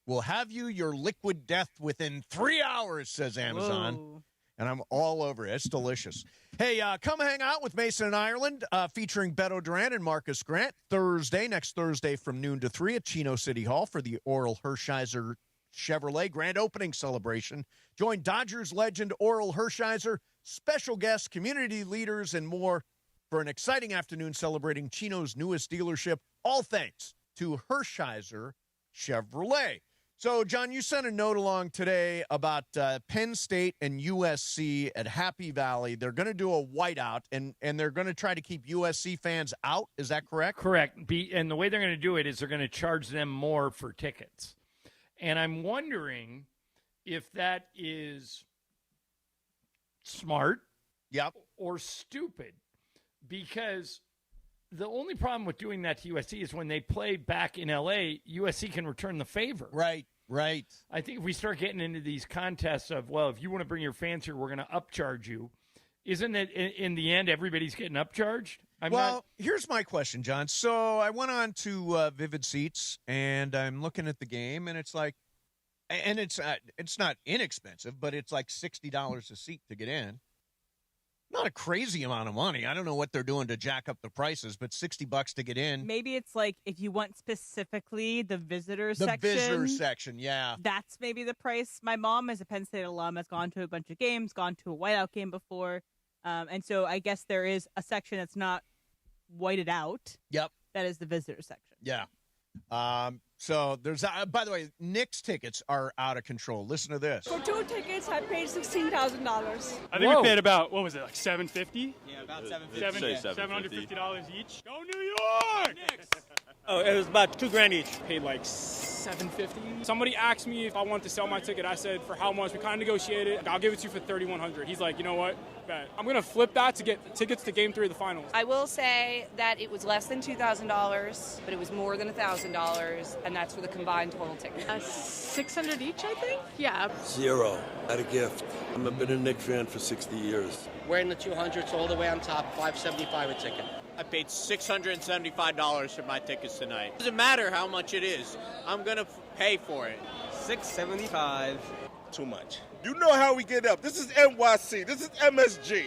We'll have you your Liquid Death within 3 hours, says Amazon. Whoa. And I'm all over it. It's delicious. Hey, come hang out with Mason and Ireland, featuring Beto Duran and Marcus Grant, next Thursday from noon to 3 at Chino City Hall for the Oral Hershiser Chevrolet grand opening celebration. Join Dodgers legend Oral Hershiser, special guests, community leaders, and more for an exciting afternoon celebrating Chino's newest dealership, all thanks to Hershiser Chevrolet. So, John, you sent a note along today about Penn State and USC at Happy Valley. They're going to do a whiteout, and they're going to try to keep USC fans out. Is that correct? Correct. And the way they're going to do it is they're going to charge them more for tickets. And I'm wondering if that is smart or stupid, because the only problem with doing that to USC is when they play back in L.A., USC can return the favor. Right. I think if we start getting into these contests of, well, if you want to bring your fans here, we're going to upcharge you, isn't it in the end everybody's getting upcharged? Here's my question, John. So I went on to Vivid Seats, and I'm looking at the game, and it's like, and it's not inexpensive, but it's like $60 a seat to get in. Not a crazy amount of money. I don't know what they're doing to jack up the prices, but $60 to get in. Maybe it's like if you want specifically the visitor section. The visitor section, yeah. That's maybe the price. My mom is a Penn State alum, has gone to a bunch of games, gone to a whiteout game before. And so I guess there is a section that's not whited out. Yep. That is the visitor section. Yeah. So there's, by the way, Knicks tickets are out of control. Listen to this. For 2 tickets, I paid $16,000. I think we paid about, what was it, like $750? Yeah, about $750. $750 each. Go New York! Oh, it was about $2,000 each. Paid like $750. Somebody asked me if I wanted to sell my ticket. I said, for how much? We kind of negotiated. I'll give it to you for $3,100. He's like, you know what? Bet. I'm going to flip that to get tickets to Game 3 of the Finals. I will say that it was less than $2,000, but it was more than $1,000, and that's for the combined total ticket. $600 each, I think? Yeah. 0. At a gift. I've been a Knicks fan for 60 years. We're in the 200s all the way on top, $575 a ticket. I paid $675 for my tickets tonight. Doesn't matter how much it is. I'm going to pay for it. $675. Too much. You know how we get up. This is NYC. This is MSG.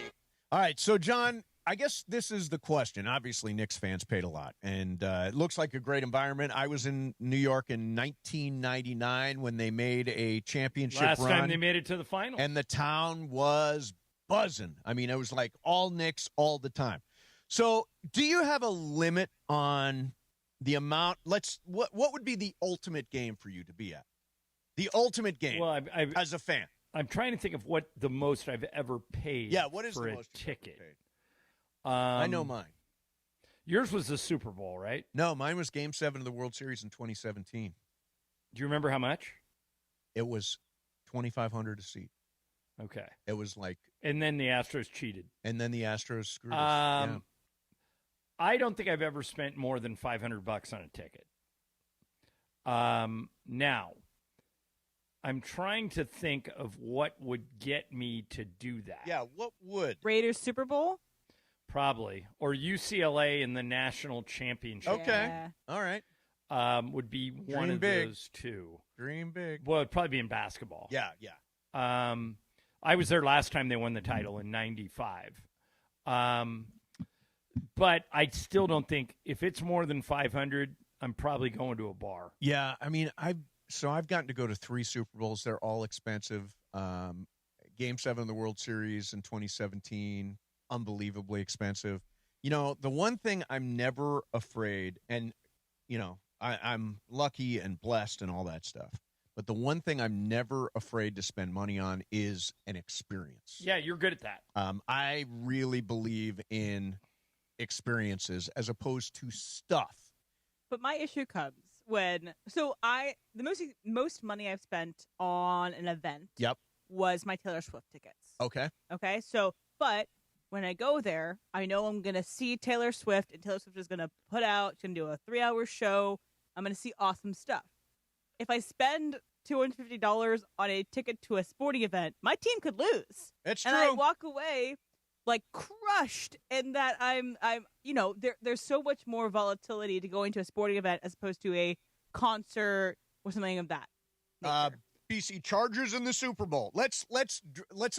All right, so, John, I guess this is the question. Obviously, Knicks fans paid a lot, and it looks like a great environment. I was in New York in 1999 when they made a championship run. Last time they made it to the final. And the town was buzzing. I mean, it was like all Knicks all the time. So, do you have a limit on the amount? What would be the ultimate game for you to be at? The ultimate game, well, as a fan. I'm trying to think of what the most I've ever paid. Yeah, what is for the a most ticket? I know mine. Yours was the Super Bowl, right? No, mine was Game 7 of the World Series in 2017. Do you remember how much? It was $2,500 a seat. Okay. It was like, and then the Astros cheated. And then the Astros screwed us. Yeah. I don't think I've ever spent more than $500 on a ticket. Now, I'm trying to think of what would get me to do that. Yeah, what would? Raiders Super Bowl? Probably. Or UCLA in the national championship. Okay. Yeah. All right. Would be one of those two. Dream big. Well, it'd probably be in basketball. Yeah. I was there last time they won the title in 95. But I still don't think, if it's more than 500, I'm probably going to a bar. Yeah, I mean, I've gotten to go to 3 Super Bowls. They're all expensive. Game 7 of the World Series in 2017, unbelievably expensive. You know, the one thing I'm never afraid, and, you know, I'm lucky and blessed and all that stuff, but the one thing I'm never afraid to spend money on is an experience. Yeah, you're good at that. I really believe in experiences as opposed to stuff. But my issue comes when the most money I've spent on an event was my Taylor Swift tickets. Okay. So but when I go there, I know I'm gonna see Taylor Swift, and Taylor Swift is gonna she's gonna do a 3-hour show. I'm gonna see awesome stuff. If I spend $250 on a ticket to a sporting event, my team could lose. It's and true. I walk away like crushed, and that I'm there's so much more volatility to going to a sporting event as opposed to a concert or something of that nature. BC Chargers in the Super Bowl. Let's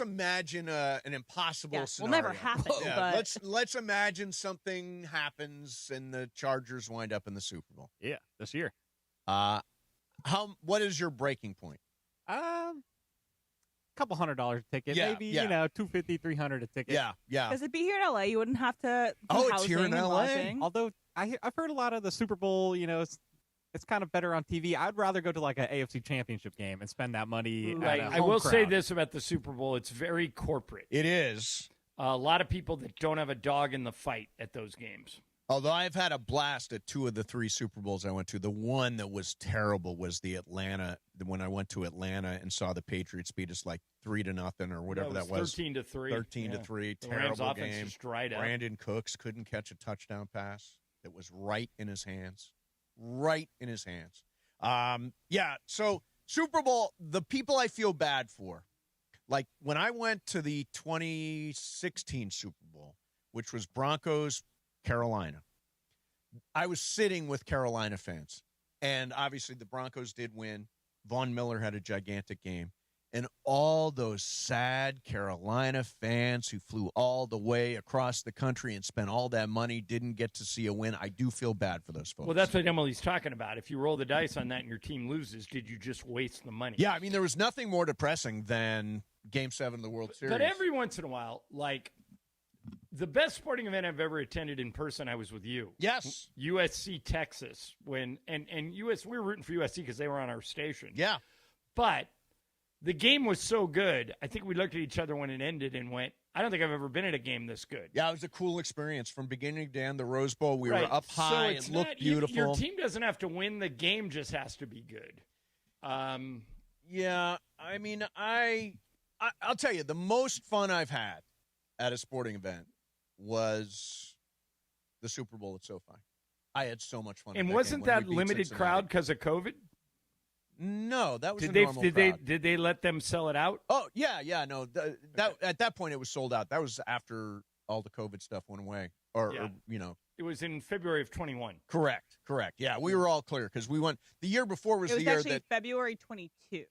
imagine an impossible scenario. Will never happen. Yeah, but let's imagine something happens and the Chargers wind up in the Super Bowl. Yeah, this year. What is your breaking point? Couple $100 a ticket, maybe $250, $300 a ticket. Yeah. Because it'd be here in LA, you wouldn't have to. It's here in LA. Lodging. Although I've heard a lot of the Super Bowl, it's kind of better on TV. I'd rather go to like an AFC Championship game and spend that money. Right. At a I home will crowd. say this about the Super Bowl: it's very corporate. It is. A lot of people that don't have a dog in the fight at those games. Although I've had a blast at 2 of the 3 Super Bowls I went to. The one that was terrible was when I went to Atlanta and saw the Patriots beat us like 3-0 or whatever that was. 13-3. 13-3. The Terrible Rams offense game. just dried up. Brandon Cooks couldn't catch a touchdown pass. It was right in his hands. Right in his hands. So Super Bowl, the people I feel bad for, like when I went to the 2016 Super Bowl, which was Broncos, Carolina, I was sitting with Carolina fans. And obviously the Broncos did win. Von Miller had a gigantic game. And all those sad Carolina fans who flew all the way across the country and spent all that money didn't get to see a win. I do feel bad for those folks. Well, that's what Emily's talking about. If you roll the dice on that and your team loses, did you just waste the money? Yeah, I mean, there was nothing more depressing than Game 7 of the World Series. But every once in a while, like the best sporting event I've ever attended in person, I was with you. Yes. USC, Texas. We were rooting for USC because they were on our station. Yeah. But the game was so good, I think we looked at each other when it ended and went, I don't think I've ever been at a game this good. Yeah, it was a cool experience from beginning to end. The Rose Bowl, we were Right. up high. So it looked beautiful. Your team doesn't have to win. The game just has to be good. Yeah, I mean, I'll tell you, the most fun I've had at a sporting event was the Super Bowl at SoFi. I had so much fun. And at wasn't game when that we beat limited Cincinnati. crowd because of COVID? No, that was Did a they normal did crowd. they did they let them sell it out? Oh yeah, no. At that point it was sold out. That was after all the COVID stuff went away, or It was in February of 21. Correct. Yeah, we were all clear because we went. The year before was It was the year actually that. February 22. All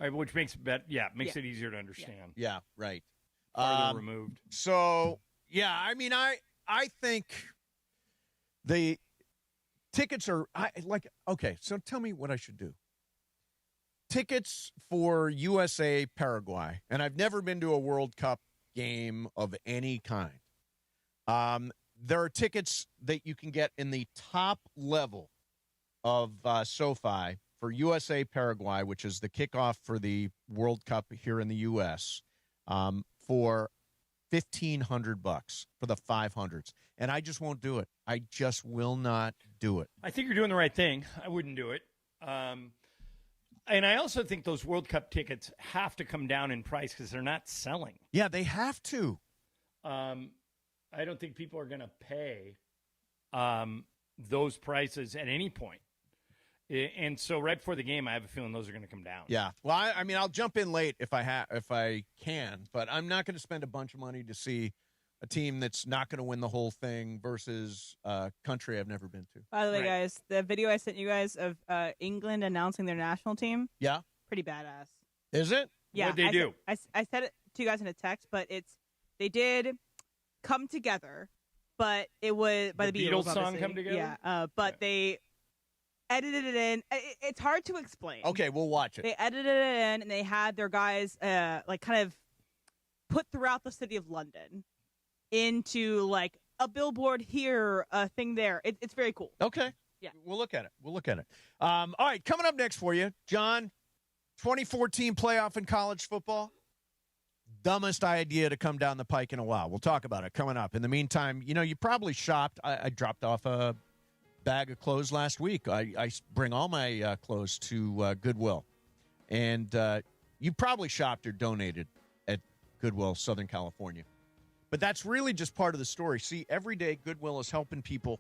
right, which makes it easier to understand. Yeah, right. Farther removed. So yeah, I mean, I think the tickets are okay. So tell me what I should do. Tickets for USA Paraguay, and I've never been to a World Cup game of any kind. There are tickets that you can get in the top level of SoFi for USA Paraguay, which is the kickoff for the World Cup here in the U.S., for $1,500 for the 500s. And I just won't do it. I just will not do it. I think you're doing the right thing. I wouldn't do it. And I also think those World Cup tickets have to come down in price because they're not selling. Yeah, they have to. I don't think people are going to pay those prices at any point. And so right before the game, I have a feeling those are going to come down. Yeah. Well, I mean, I'll jump in late if I can, but I'm not going to spend a bunch of money to see a team that's not going to win the whole thing versus a country I've never been to. By the way, guys, the video I sent you guys of England announcing their national team, yeah, pretty badass. Is it? Yeah. What'd they do? I said it to you guys in a text, but they did Come Together, but it was by the Beatles song obviously. Come Together? Yeah, but they edited it in. It's hard to explain. Okay, we'll watch it. They edited it in, and they had their guys like kind of put throughout the city of London into like a billboard here, a thing there. It's very cool. Okay. Yeah. We'll look at it. All right, coming up next for you, John, 2014 playoff in college football. Dumbest idea to come down the pike in a while. We'll talk about it coming up. In the meantime, you probably shopped. I dropped off a bag of clothes last week. I bring all my clothes to Goodwill. And you probably shopped or donated at Goodwill, Southern California. But that's really just part of the story. See, every day Goodwill is helping people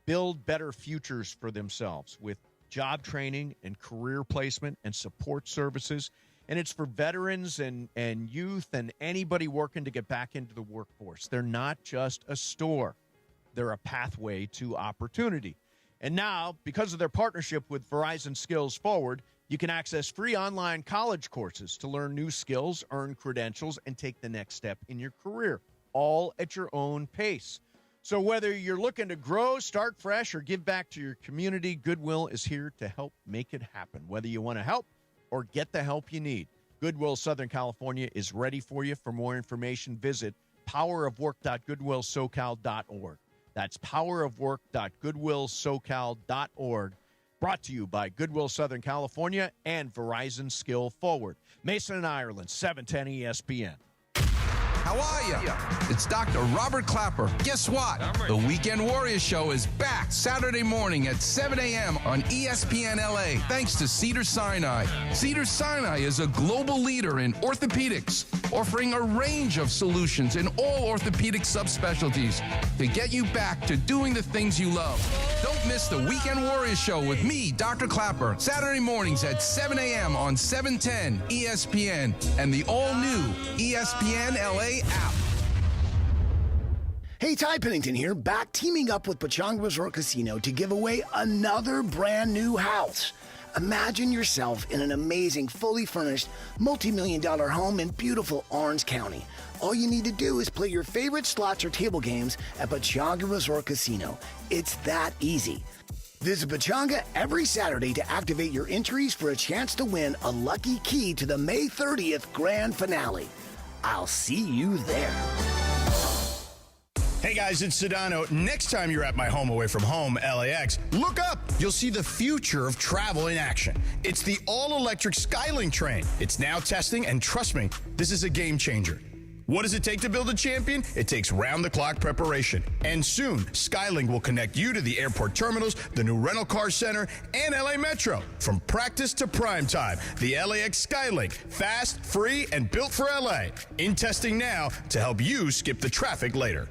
build better futures for themselves with job training and career placement and support services. And it's for veterans and youth and anybody working to get back into the workforce. They're not just a store. They're a pathway to opportunity. And now, because of their partnership with Verizon Skills Forward, you can access free online college courses to learn new skills, earn credentials, and take the next step in your career, all at your own pace. So whether you're looking to grow, start fresh, or give back to your community, Goodwill is here to help make it happen. Whether you want to help or get the help you need, Goodwill Southern California is ready for you. For more information, visit powerofwork.goodwillsocal.org. That's powerofwork.goodwillsocal.org. Brought to you by Goodwill Southern California and Verizon Skill Forward. Mason and Ireland, 710 ESPN. How are you? It's Dr. Robert Clapper. Guess what? The Weekend Warriors Show is back Saturday morning at 7 a.m. on ESPN LA, thanks to Cedars-Sinai. Cedars-Sinai is a global leader in orthopedics, offering a range of solutions in all orthopedic subspecialties to get you back to doing the things you love. Don't miss the Weekend Warriors Show with me, Dr. Clapper, Saturday mornings at 7 a.m. on 710 ESPN and the all-new ESPN LA app. Hey, Ty Pennington here, back teaming up with Pechanga Resort Casino to give away another brand new house. Imagine yourself in an amazing, fully furnished, multi-million-dollar home in beautiful Orange County. All you need to do is play your favorite slots or table games at Pechanga Resort Casino. It's that easy. Visit Pechanga every Saturday to activate your entries for a chance to win a lucky key to the May 30th grand finale. I'll see you there. Hey guys, it's Sedano. Next time you're at my home away from home, LAX, look up. You'll see the future of travel in action. It's the all-electric Skylink train. It's now testing, and trust me, this is a game changer. What does it take to build a champion? It takes round-the-clock preparation. And soon, Skylink will connect you to the airport terminals, the new rental car center, and LA Metro. From practice to prime time, the LAX Skylink. Fast, free, and built for LA. In testing now to help you skip the traffic later.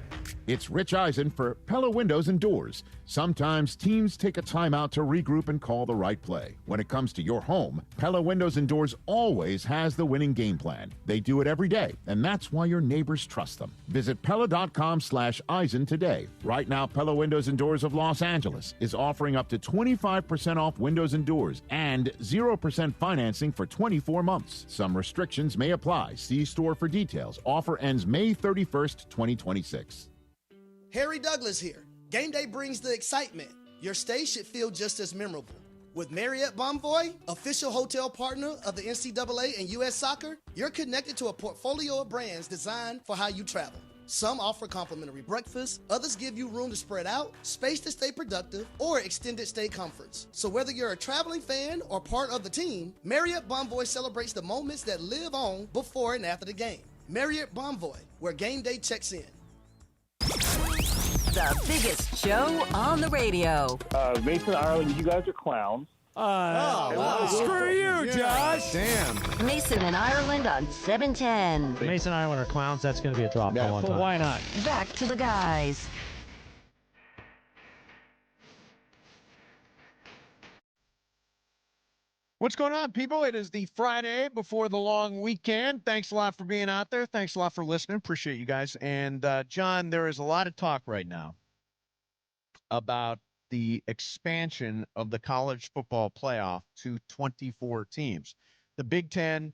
It's Rich Eisen for Pella Windows and Doors. Sometimes teams take a timeout to regroup and call the right play. When it comes to your home, Pella Windows and Doors always has the winning game plan. They do it every day, and that's why your neighbors trust them. Visit Pella.com/Eisen today. Right now, Pella Windows and Doors of Los Angeles is offering up to 25% off windows and doors and 0% financing for 24 months. Some restrictions may apply. See store for details. Offer ends May 31st, 2026. Harry Douglas here. Game day brings the excitement. Your stay should feel just as memorable. With Marriott Bonvoy, official hotel partner of the NCAA and U.S. Soccer, you're connected to a portfolio of brands designed for how you travel. Some offer complimentary breakfast, others give you room to spread out, space to stay productive, or extended stay comforts. So whether you're a traveling fan or part of the team, Marriott Bonvoy celebrates the moments that live on before and after the game. Marriott Bonvoy, where game day checks in. The biggest show on the radio. Mason, Ireland, you guys are clowns. Screw you, Josh. Damn. Mason and Ireland on 710. Mason and Ireland are clowns. That's going to be a drop for one time. Why not? Back to the guys. What's going on, people? It is the Friday before the long weekend. Thanks a lot for being out there. Thanks a lot for listening. Appreciate you guys. And, John, there is a lot of talk right now about the expansion of the college football playoff to 24 teams. The Big Ten,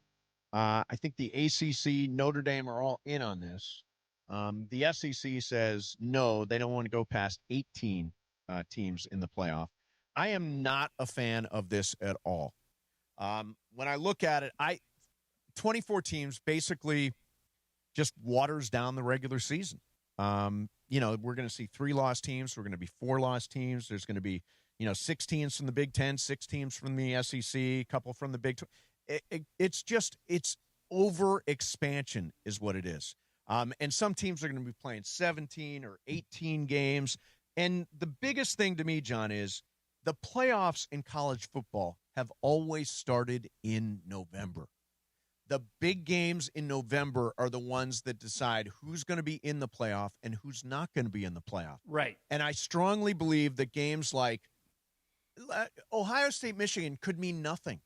I think the ACC, Notre Dame are all in on this. The SEC says no, they don't want to go past 18 teams in the playoff. I am not a fan of this at all. When I look at it, 24 teams basically just waters down the regular season. We're going to see 3 loss teams. We're going to be 4 loss teams. There's going to be, 6 teams from the Big Ten, 6 teams from the SEC, a couple from the Big 12. It's overexpansion is what it is. And some teams are going to be playing 17 or 18 games. And the biggest thing to me, John, is the playoffs in college football have always started in November. The big games in November are the ones that decide who's going to be in the playoff and who's not going to be in the playoff. Right. And I strongly believe that games like Ohio State, Michigan could mean nothing.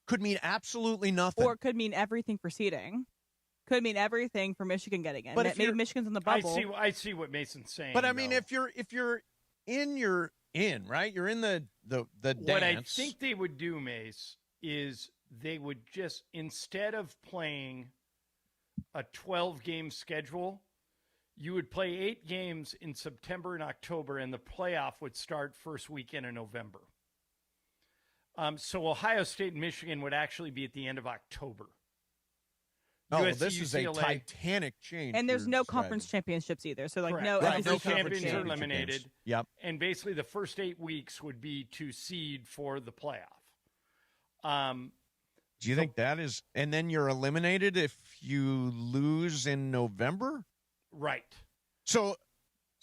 Could mean absolutely nothing. Or it could mean everything for seeding. Could mean everything for Michigan getting in. But maybe Michigan's in the bubble. I see what Mason's saying. But I mean, if you're in, you're in, right? You're in the dance. What I think they would do, Mace, is they would just, instead of playing a 12-game schedule, you would play 8 games in September and October, and the playoff would start first weekend in November. So Ohio State and Michigan would actually be at the end of October. USC, this is UCLA. a titanic change. And there's no conference championships either. So, Correct. no champions are eliminated. Yep. And basically the first 8 weeks would be to seed for the playoff. Do you think that is, and then you're eliminated if you lose in November? Right. So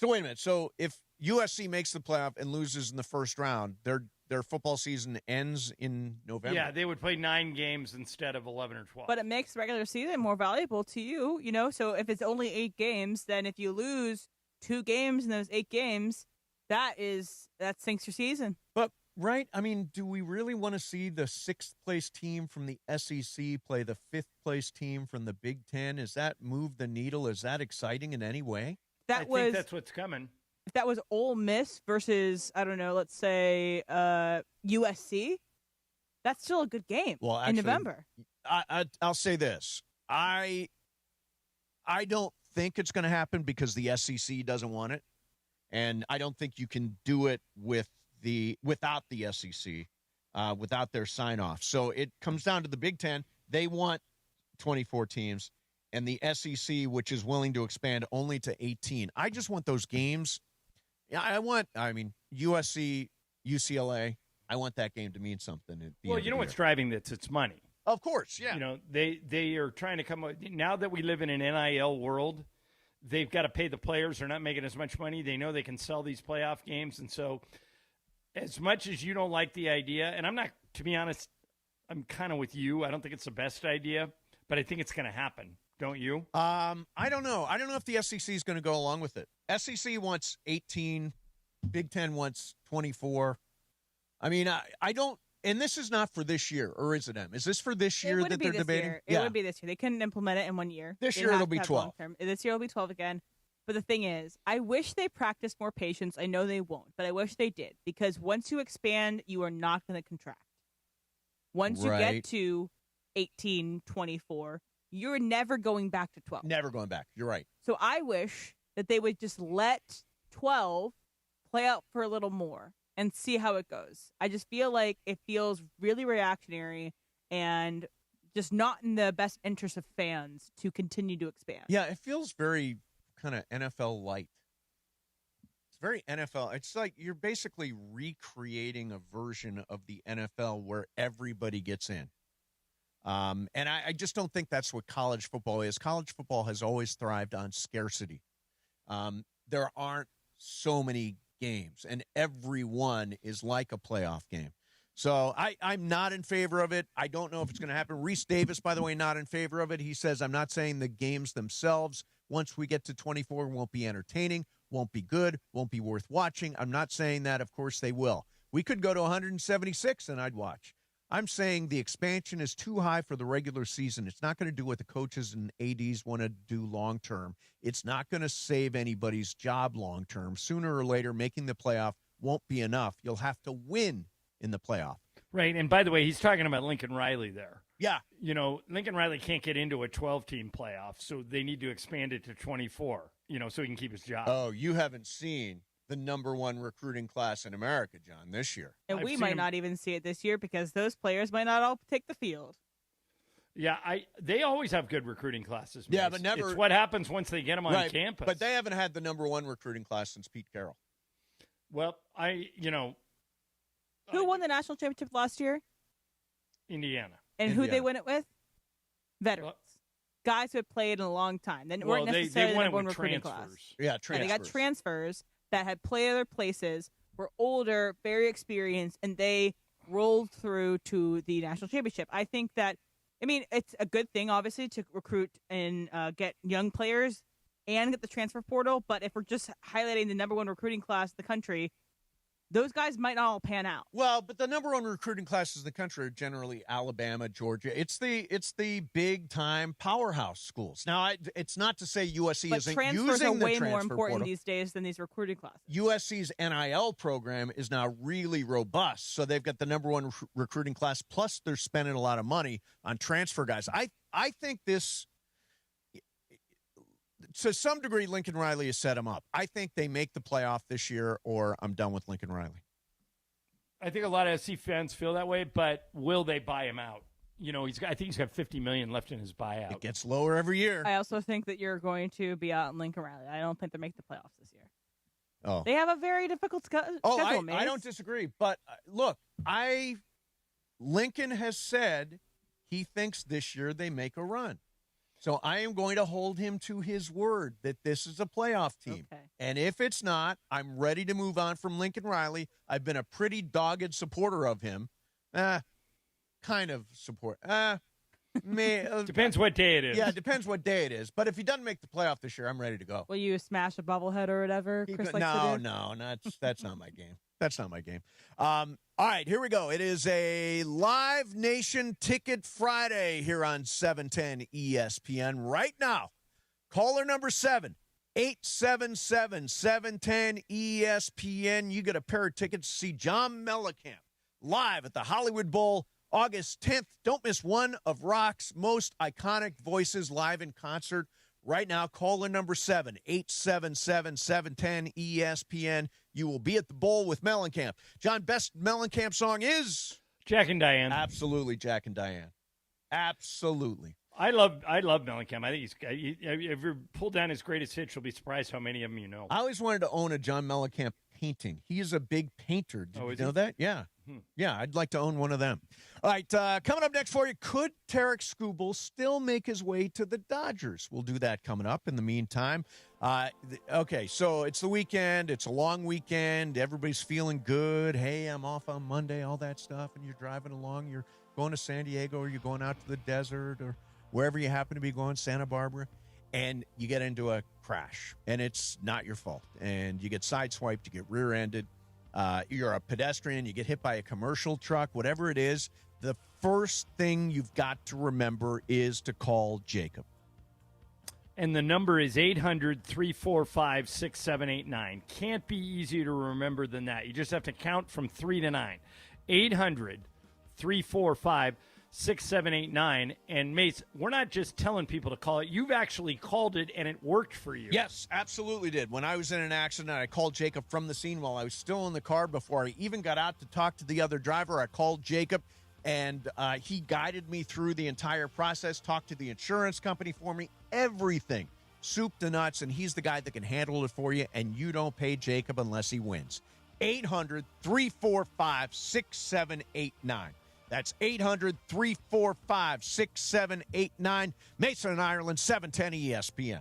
wait a minute. So if USC makes the playoff and loses in the first round, their football season ends in November. Yeah, they would play 9 games instead of 11 or 12. But it makes regular season more valuable to you, So if it's only 8 games, then if you lose 2 games in those 8 games, that sinks your season. But right, I mean, do we really want to see the 6th place team from the SEC play the 5th place team from the Big Ten? Is that move the needle? Is that exciting in any way? I think that's what's coming. If that was Ole Miss versus, I don't know, let's say USC, that's still a good game in November. I'll say this. I don't think it's going to happen because the SEC doesn't want it. And I don't think you can do it without the SEC, without their sign-off. So it comes down to the Big Ten. They want 24 teams. And the SEC, which is willing to expand only to 18. I just want those games. USC, UCLA, I want that game to mean something. Well, you know what's driving this? It's money. Of course, yeah. They are trying to come – now that we live in an NIL world, they've got to pay the players. They're not making as much money. They know they can sell these playoff games. And so as much as you don't like the idea, and I'm not – to be honest, I'm kind of with you. I don't think it's the best idea, but I think it's going to happen. Don't you? I don't know. I don't know if the SEC is going to go along with it. SEC wants 18. Big Ten wants 24. I mean, I don't – and this is not for this year, or is it, Em? Is this for this year that they're debating? It would be this year. They couldn't implement it in 1 year. This year it'll be 12. This year it'll be 12 again. But the thing is, I wish they practiced more patience. I know they won't, but I wish they did. Because once you expand, you are not going to contract. Once you get to 18, 24 – you're never going back to 12. Never going back. You're right. So I wish that they would just let 12 play out for a little more and see how it goes. I just feel like it feels really reactionary and just not in the best interest of fans to continue to expand. Yeah, it feels very kind of NFL light. It's very NFL. It's like you're basically recreating a version of the NFL where everybody gets in. And I just don't think that's what college football is. College football has always thrived on scarcity. There aren't so many games, and every one is like a playoff game. So I'm not in favor of it. I don't know if it's going to happen. Reese Davis, by the way, not in favor of it. He says, I'm not saying the games themselves, once we get to 24, won't be entertaining, won't be good, won't be worth watching. I'm not saying that. Of course they will. We could go to 176 and I'd watch. I'm saying the expansion is too high for the regular season. It's not going to do what the coaches and ADs want to do long term. It's not going to save anybody's job long term. Sooner or later, making the playoff won't be enough. You'll have to win in the playoff. Right, and by the way, he's talking about Lincoln Riley there. Yeah. You know, Lincoln Riley can't get into a 12-team playoff, so they need to expand it to 24, so he can keep his job. Oh, you haven't seen the number one recruiting class in America, John, this year. And we might not even see it this year because those players might not all take the field. Yeah, they always have good recruiting classes. Yeah, Mace. but never. It's what happens once they get them on campus. But they haven't had the number one recruiting class since Pete Carroll. Well, Who won the national championship last year? Indiana. And who they win it with? Veterans. Guys who had played in a long time. They weren't necessarily the number one recruiting class. Yeah, transfers. And they got transfers that had played other places, were older, very experienced, and they rolled through to the national championship. I think that, it's a good thing, obviously, to recruit and get young players and get the transfer portal. But if we're just highlighting the number one recruiting class in the country, those guys might not all pan out. Well, but the number one recruiting classes in the country are generally Alabama, Georgia. It's the big time powerhouse schools. Now, it's not to say USC isn't using the transfer portal. Transfers are way more important these days than these recruiting classes. USC's NIL program is now really robust, so they've got the number one recruiting class. Plus, they're spending a lot of money on transfer guys. I think this. To some degree, Lincoln Riley has set him up. I think they make the playoff this year, or I'm done with Lincoln Riley. I think a lot of SC fans feel that way, but will they buy him out? I think he's got $50 million left in his buyout. It gets lower every year. I also think that you're going to be out in Lincoln Riley. I don't think they make the playoffs this year. Oh, they have a very difficult schedule. I don't disagree, but look, Lincoln has said he thinks this year they make a run. So I am going to hold him to his word that this is a playoff team. Okay. And if it's not, I'm ready to move on from Lincoln Riley. I've been a pretty dogged supporter of him. Kind of support. Depends what day it is. Yeah, it depends what day it is. But if he doesn't make the playoff this year, I'm ready to go. Will you smash a bubblehead or whatever? Chris likes to do? No, that's not my game. That's not my game. All right, here we go. It is a Live Nation Ticket Friday here on 710 ESPN. Right now, caller number 7, 877-710 ESPN. You get a pair of tickets to see John Mellencamp live at the Hollywood Bowl August 10th. Don't miss one of rock's most iconic voices live in concert. Right now, caller number 7, 877-710 ESPN. You will be at the bowl with Mellencamp. John, best Mellencamp song is? Jack and Diane. Absolutely, Jack and Diane. Absolutely. I love Mellencamp. I think if you pull down his greatest hits, you'll be surprised how many of them you know. I always wanted to own a John Mellencamp painting. He is a big painter. Did you know that? Yeah. Yeah, I'd like to own one of them. All right, coming up next for you, could Tarik Skubal still make his way to the Dodgers? We'll do that coming up. In the meantime, okay, so it's the weekend. It's a long weekend. Everybody's feeling good. Hey, I'm off on Monday, all that stuff, and you're driving along. You're going to San Diego, or you're going out to the desert, or wherever you happen to be going, Santa Barbara, and you get into a crash, and it's not your fault, and you get sideswiped, you get rear-ended. You're a pedestrian, you get hit by a commercial truck, whatever it is, the first thing you've got to remember is to call Jacob. And the number is 800-345-6789. Can't be easier to remember than that. You just have to count from 3 to 9. 800-345-6789. And, Mace, we're not just telling people to call it. You've actually called it, and it worked for you. Yes, absolutely did. When I was in an accident, I called Jacob from the scene while I was still in the car. Before I even got out to talk to the other driver, I called Jacob, and he guided me through the entire process, talked to the insurance company for me, everything soup to nuts, and he's the guy that can handle it for you, and you don't pay Jacob unless he wins. 800-345-6789. That's 800-345-6789. Mason and Ireland, 710 ESPN.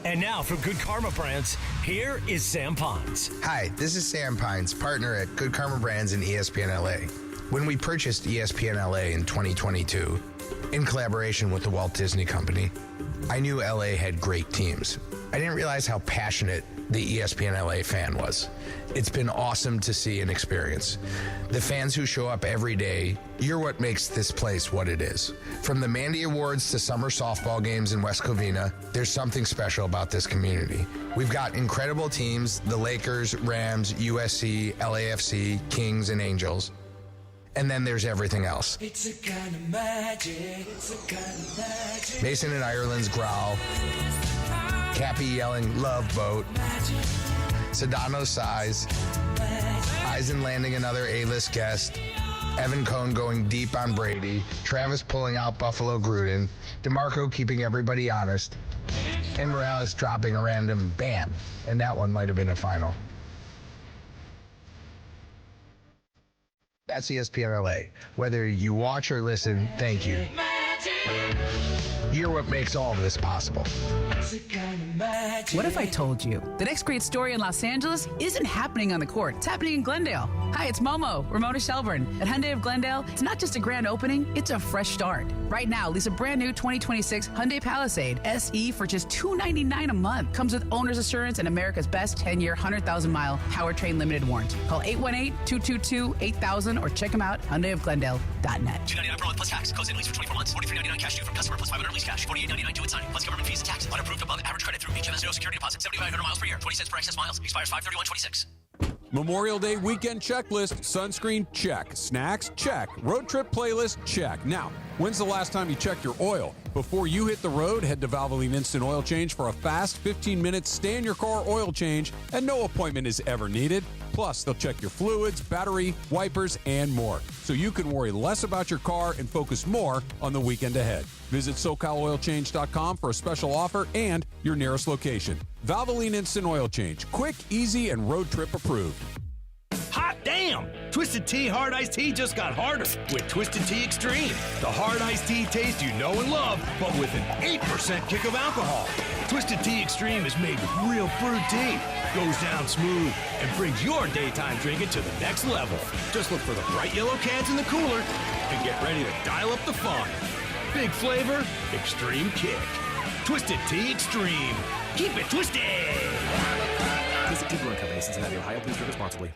And now for Good Karma Brands, here is Sam Pines. Hi, this is Sam Pines, partner at Good Karma Brands and ESPN LA. When we purchased ESPN LA in 2022, in collaboration with the Walt Disney Company, I knew LA had great teams. I didn't realize how passionate the ESPN LA fan was. It's been awesome to see and experience. The fans who show up every day, you're what makes this place what it is. From the Mandy Awards to summer softball games in West Covina, there's something special about this community. We've got incredible teams, the Lakers, Rams, USC, LAFC, Kings, and Angels. And then there's everything else. It's a kind of magic. It's a kind of magic. Mason and Ireland's growl. Cappy yelling, "Love Boat." Sedano's sighs. Eisen landing another A-list guest. Evan Cohn going deep on Brady. Travis pulling out Buffalo Gruden. DeMarco keeping everybody honest. And Morales dropping a random bam. And that one might have been a final. That's ESPN LA. Whether you watch or listen, thank you. You're what makes all of this possible. What if I told you the next great story in Los Angeles isn't happening on the court, it's happening in Glendale? Hi, it's Momo, Ramona Shelburne. At Hyundai of Glendale, it's not just a grand opening, it's a fresh start. Right now, lease a brand new 2026 Hyundai Palisade SE for just $299 a month. Comes with owner's assurance and America's best 10-year, 100,000-mile powertrain limited warranty. Call 818-222-8000 or check them out, HyundaiofGlendale.net. $299 per month plus tax. Close in lease for 24 months. $43.99 cash due from customer plus $500 lease cash. $48.99 due at signing plus government fees and tax. Unapproved above average credit through HMS. No security deposit. 7,500 miles per year. 20 cents per excess miles. Expires 5/31/26. Memorial Day weekend checklist. Sunscreen, check. Snacks, check. Road trip playlist, check. Now, when's the last time you checked your oil? Before you hit the road, head to Valvoline Instant Oil Change for a fast 15-minute stay-in-your-car oil change, and no appointment is ever needed. Plus, they'll check your fluids, battery, wipers, and more, so you can worry less about your car and focus more on the weekend ahead. Visit SoCalOilChange.com for a special offer and your nearest location. Valvoline Instant Oil Change. Quick, easy, and road trip approved. Hot damn! Twisted Tea Hard Iced Tea just got harder with Twisted Tea Extreme. The hard iced tea taste you know and love, but with an 8% kick of alcohol. Twisted Tea Extreme is made with real brewed tea, goes down smooth, and brings your daytime drinking to the next level. Just look for the bright yellow cans in the cooler and get ready to dial up the fun. Big flavor, extreme kick. Twisted Tea Extreme. Keep it twisted! Visit Tea Brewing Company, Cincinnati, Ohio. Please drink responsibly.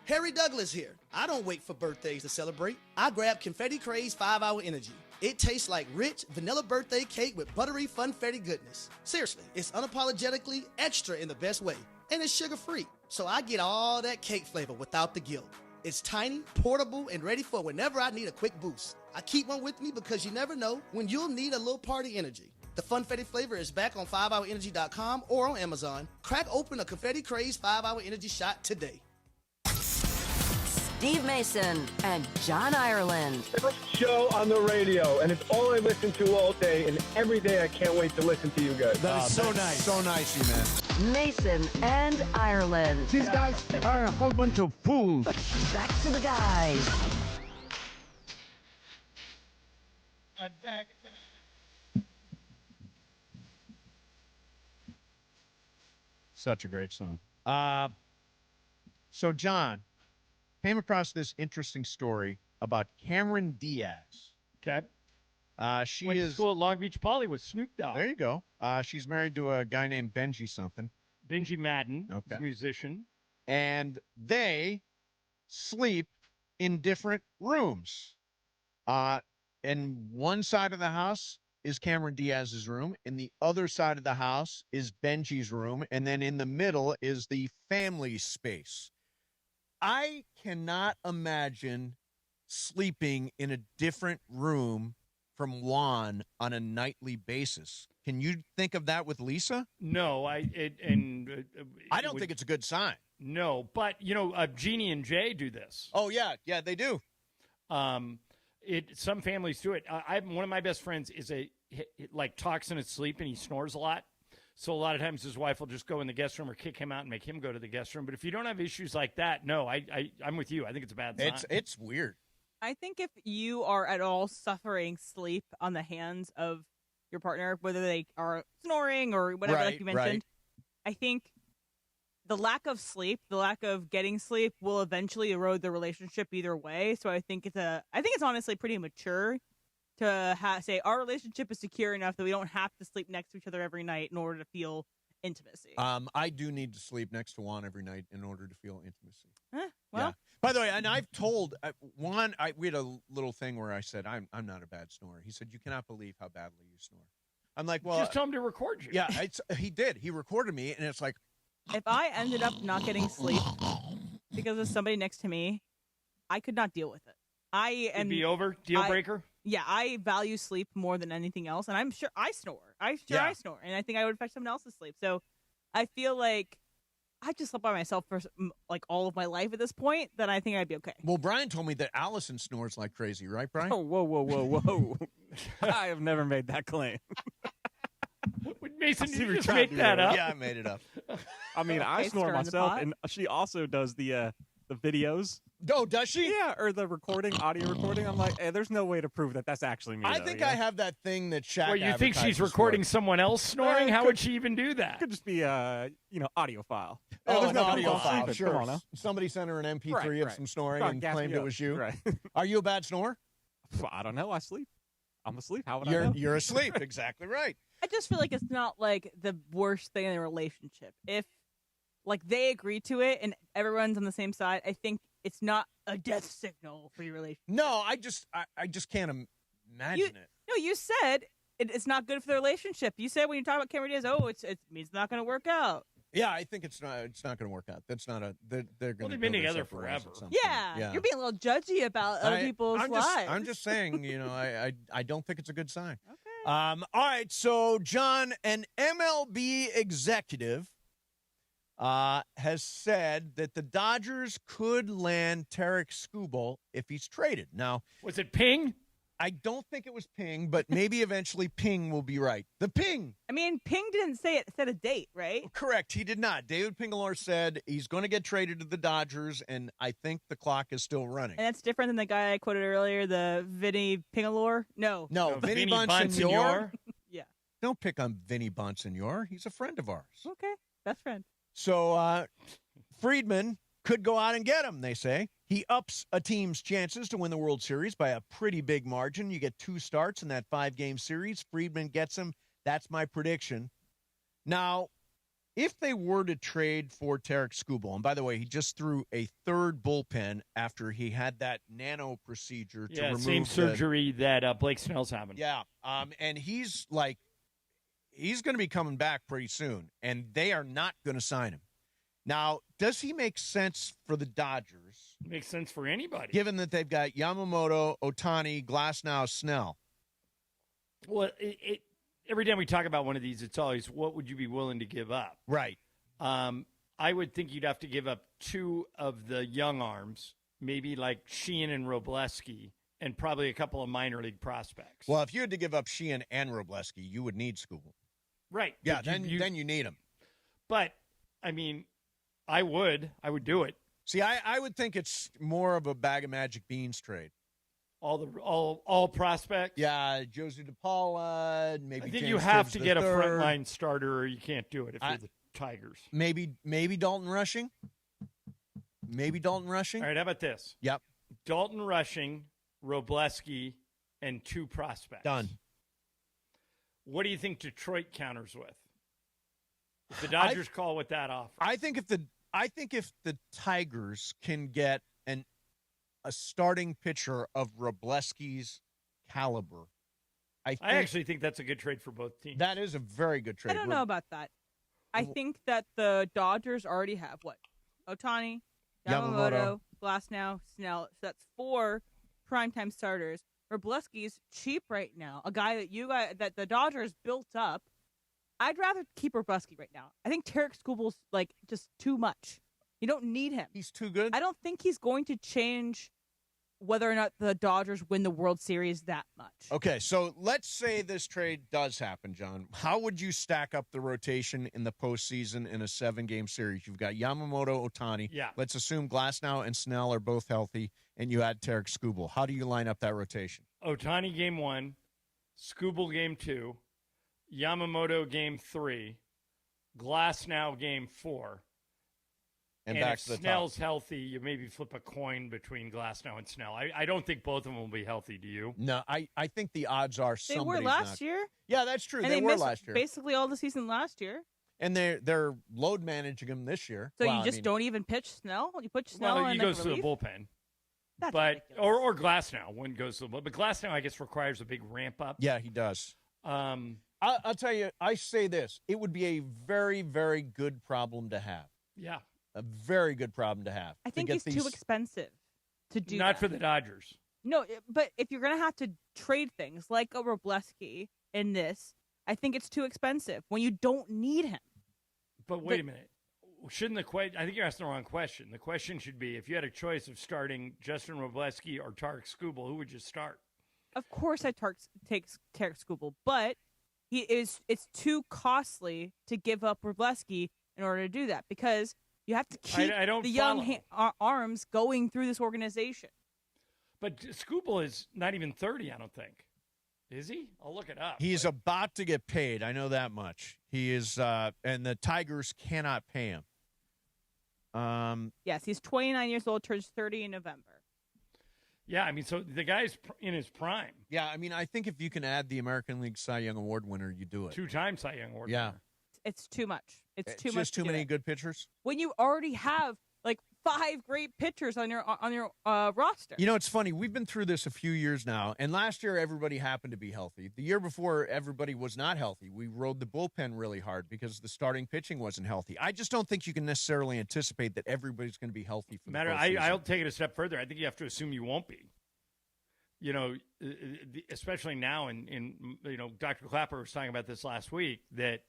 Harry Douglas here. I don't wait for birthdays to celebrate. I grab Confetti Craze 5-Hour Energy. It tastes like rich vanilla birthday cake with buttery funfetti goodness. Seriously, it's unapologetically extra in the best way. And it's sugar-free, so I get all that cake flavor without the guilt. It's tiny, portable, and ready for whenever I need a quick boost. I keep one with me because you never know when you'll need a little party energy. The Funfetti flavor is back on 5hourenergy.com or on Amazon. Crack open a Confetti Craze 5-Hour Energy shot today. Steve Mason and John Ireland. First show on the radio, and it's all I listen to all day, and every day I can't wait to listen to you guys. That is so nice. So nice, you man. Mason and Ireland. These guys are a whole bunch of fools. Back to the guys. Such a great song. So, John, came across this interesting story about Cameron Diaz. Okay. She Went to is school at Long Beach Poly with Snoop Dogg. There you go. She's married to a guy named Benji something. Benji Madden, Okay. musician. And they sleep in different rooms. And one side of the house is Cameron Diaz's room, and the other side of the house is Benji's room, and then in the middle is the family space. I cannot imagine sleeping in a different room from Juan on a nightly basis. Can you think of that with Lisa? No, I don't think it's a good sign. No, but Jeannie and Jay do this. Oh yeah, they do. Some families do it. One of my best friends is talks in his sleep and he snores a lot. So a lot of times his wife will just go in the guest room or kick him out and make him go to the guest room. But if you don't have issues like that, no, I'm with you. I think it's a bad sign. It's weird. I think if you are at all suffering sleep on the hands of your partner, whether they are snoring or whatever, like you mentioned, I think the lack of sleep, the lack of getting sleep, will eventually erode the relationship either way. So I think it's honestly pretty mature to say our relationship is secure enough that we don't have to sleep next to each other every night in order to feel intimacy. I do need to sleep next to Juan every night in order to feel intimacy. Well, yeah. By the way, and I've told Juan, we had a little thing where I said, I'm not a bad snorer. He said, you cannot believe how badly you snore. I'm like, well, just tell him to record you. Yeah, he did. He recorded me, and it's like, if I ended up not getting sleep because of somebody next to me, I could not deal with it. It'd be over? Deal breaker? Yeah, I value sleep more than anything else, and I'm sure I snore. I snore, and I think I would affect someone else's sleep. So I feel like I just slept by myself for like all of my life at this point, then I think I'd be okay. Well, Brian told me that Allison snores like crazy, right, Brian? Oh, whoa. I have never made that claim. Mason, did you just make that up? Yeah, I made it up. I mean, I snore myself, and she also does the videos. Oh, does she? Yeah, or the audio recording. I'm like, hey, there's no way to prove that that's actually me. I think I have that thing that Shaq. Well, you think she's recording someone else snoring? How would she even do that? It could just be audio file. Oh, an audio file. Sure. Come on now. Somebody sent her an MP3 of some snoring and claimed it was you. Right. Are you a bad snorer? I don't know. I sleep. I'm asleep. How would I know? You're asleep. Exactly right. I just feel like it's not like the worst thing in a relationship. If like they agree to it and everyone's on the same side, I think it's not a death signal for your relationship. No, I just can't imagine it. No, you said it's not good for the relationship. You said when you talk about Cameron Diaz, it means it's not going to work out. Yeah, I think it's not going to work out. That's not they're going to. Well, they've been together forever. Yeah, you're being a little judgy about other people's lives. I'm just saying, I don't think it's a good sign. Okay. All right, so John, an MLB executive has said that the Dodgers could land Tarik Skubal if he's traded. Now, was it Ping? I don't think it was Ping, but maybe eventually Ping will be right. The Ping. I mean, Ping didn't set a date, right? Correct. He did not. David Pingalore said he's going to get traded to the Dodgers, and I think the clock is still running. And that's different than the guy I quoted earlier, the Vinny Pingalore? No, Vinny Bonsignore. Yeah. Don't pick on Vinny Bonsignore. He's a friend of ours. Okay. Best friend. So Friedman could go out and get him, they say. He ups a team's chances to win the World Series by a pretty big margin. You get 2 starts in that 5-game series. Friedman gets him. That's my prediction. Now, if they were to trade for Tarik Skubal, and by the way, he just threw a 3rd bullpen after he had that nano procedure to remove same surgery that Blake Snell's having. Yeah, and he's going to be coming back pretty soon, and they are not going to sign him. Now, does he make sense for the Dodgers? Makes sense for anybody. Given that they've got Yamamoto, Ohtani, Glasnow, Snell. Well, every time we talk about one of these, it's always, what would you be willing to give up? Right. I would think you'd have to give up 2 of the young arms, maybe like Sheehan and Robleski, and probably a couple of minor league prospects. Well, if you had to give up Sheehan and Robleski, you would need Skubal. Right. Yeah, then you need him. But, I mean, I would do it. See, I would think it's more of a bag of magic beans trade. All prospects? Yeah, Josie DePaula, maybe I think James you have Gibbs to get a III. frontline starter or you can't do it if you're the Tigers. Maybe Dalton Rushing? Maybe Dalton Rushing? All right, how about this? Yep. Dalton Rushing, Robleski, and 2 prospects. Done. What do you think Detroit counters with? If the Dodgers call with that offer. I think if the Tigers can get a starting pitcher of Robleski's caliber, I actually think that's a good trade for both teams. That is a very good trade. I don't know about that. I think that the Dodgers already have Ohtani, Yamamoto, Glasnow, Snell. So that's 4 primetime starters. Robleski's cheap right now. A guy that the Dodgers built up. I'd rather keep Robleski right now. I think Tarik Skubal's just too much. You don't need him. He's too good? I don't think he's going to change whether or not the Dodgers win the World Series that much. Okay, so let's say this trade does happen, John. How would you stack up the rotation in the postseason in a 7-game series? You've got Yamamoto, Ohtani. Yeah. Let's assume Glasnow and Snell are both healthy, and you add Tarik Skubal. How do you line up that rotation? Ohtani game 1, Skubal game 2, Yamamoto game 3, Glasnow game 4. And And back if to the Snell's top. healthy, you maybe flip a coin between Glasnow and Snell. I don't think both of them will be healthy. Do you? No, I think the odds are They were somebody's last not. year. Yeah, that's true. And They were missed last year. basically all the season last year. And they're load managing them this year. So Well, you I just mean, don't even pitch Snell? You put Snell Well, in he like goes to the relief? bullpen. That's but or Glasnow. One goes to the bullpen. But Glasnow, I guess, requires a big ramp up. Yeah, he does. Um, I'll tell you, I say this. It would be a very, very good problem to have. yeah. A very good problem to have. I to think get he's these... too expensive to do Not that. for the Dodgers. No, but if you're going to have to trade things like a Wrobleski in this, I think it's too expensive when you don't need him. But wait a minute. Shouldn't the question? I think you're asking the wrong question. The question should be: if you had a choice of starting Justin Wrobleski or Tarik Skubal, who would you start? Of course, I take Tarik Skubal, but it's too costly to give up Wrobleski in order to do that because you have to keep I don't the young follow. arms going through this organization. But Skubal is not even 30, I don't think. Is he? I'll look it up. He's about to get paid. I know that much. He is, and the Tigers cannot pay him. Yes, he's 29 years old, turns 30 in November. Yeah, I mean, so the guy's in his prime. Yeah, I mean, I think if you can add the American League Cy Young Award winner, you do it. 2-time Cy Young Award Yeah. winner. It's too much. It's too Just much. too to do many it. good pitchers. When you already have like 5 great pitchers on your roster. You know, it's funny. We've been through this a few years now, and last year everybody happened to be healthy. The year before, everybody was not healthy. We rode the bullpen really hard because the starting pitching wasn't healthy. I just don't think you can necessarily anticipate that everybody's going to be healthy for the postseason. I'll take it a step further. I think you have to assume you won't be. You know, especially now, in you know, Dr. Clapper was talking about this last week, that,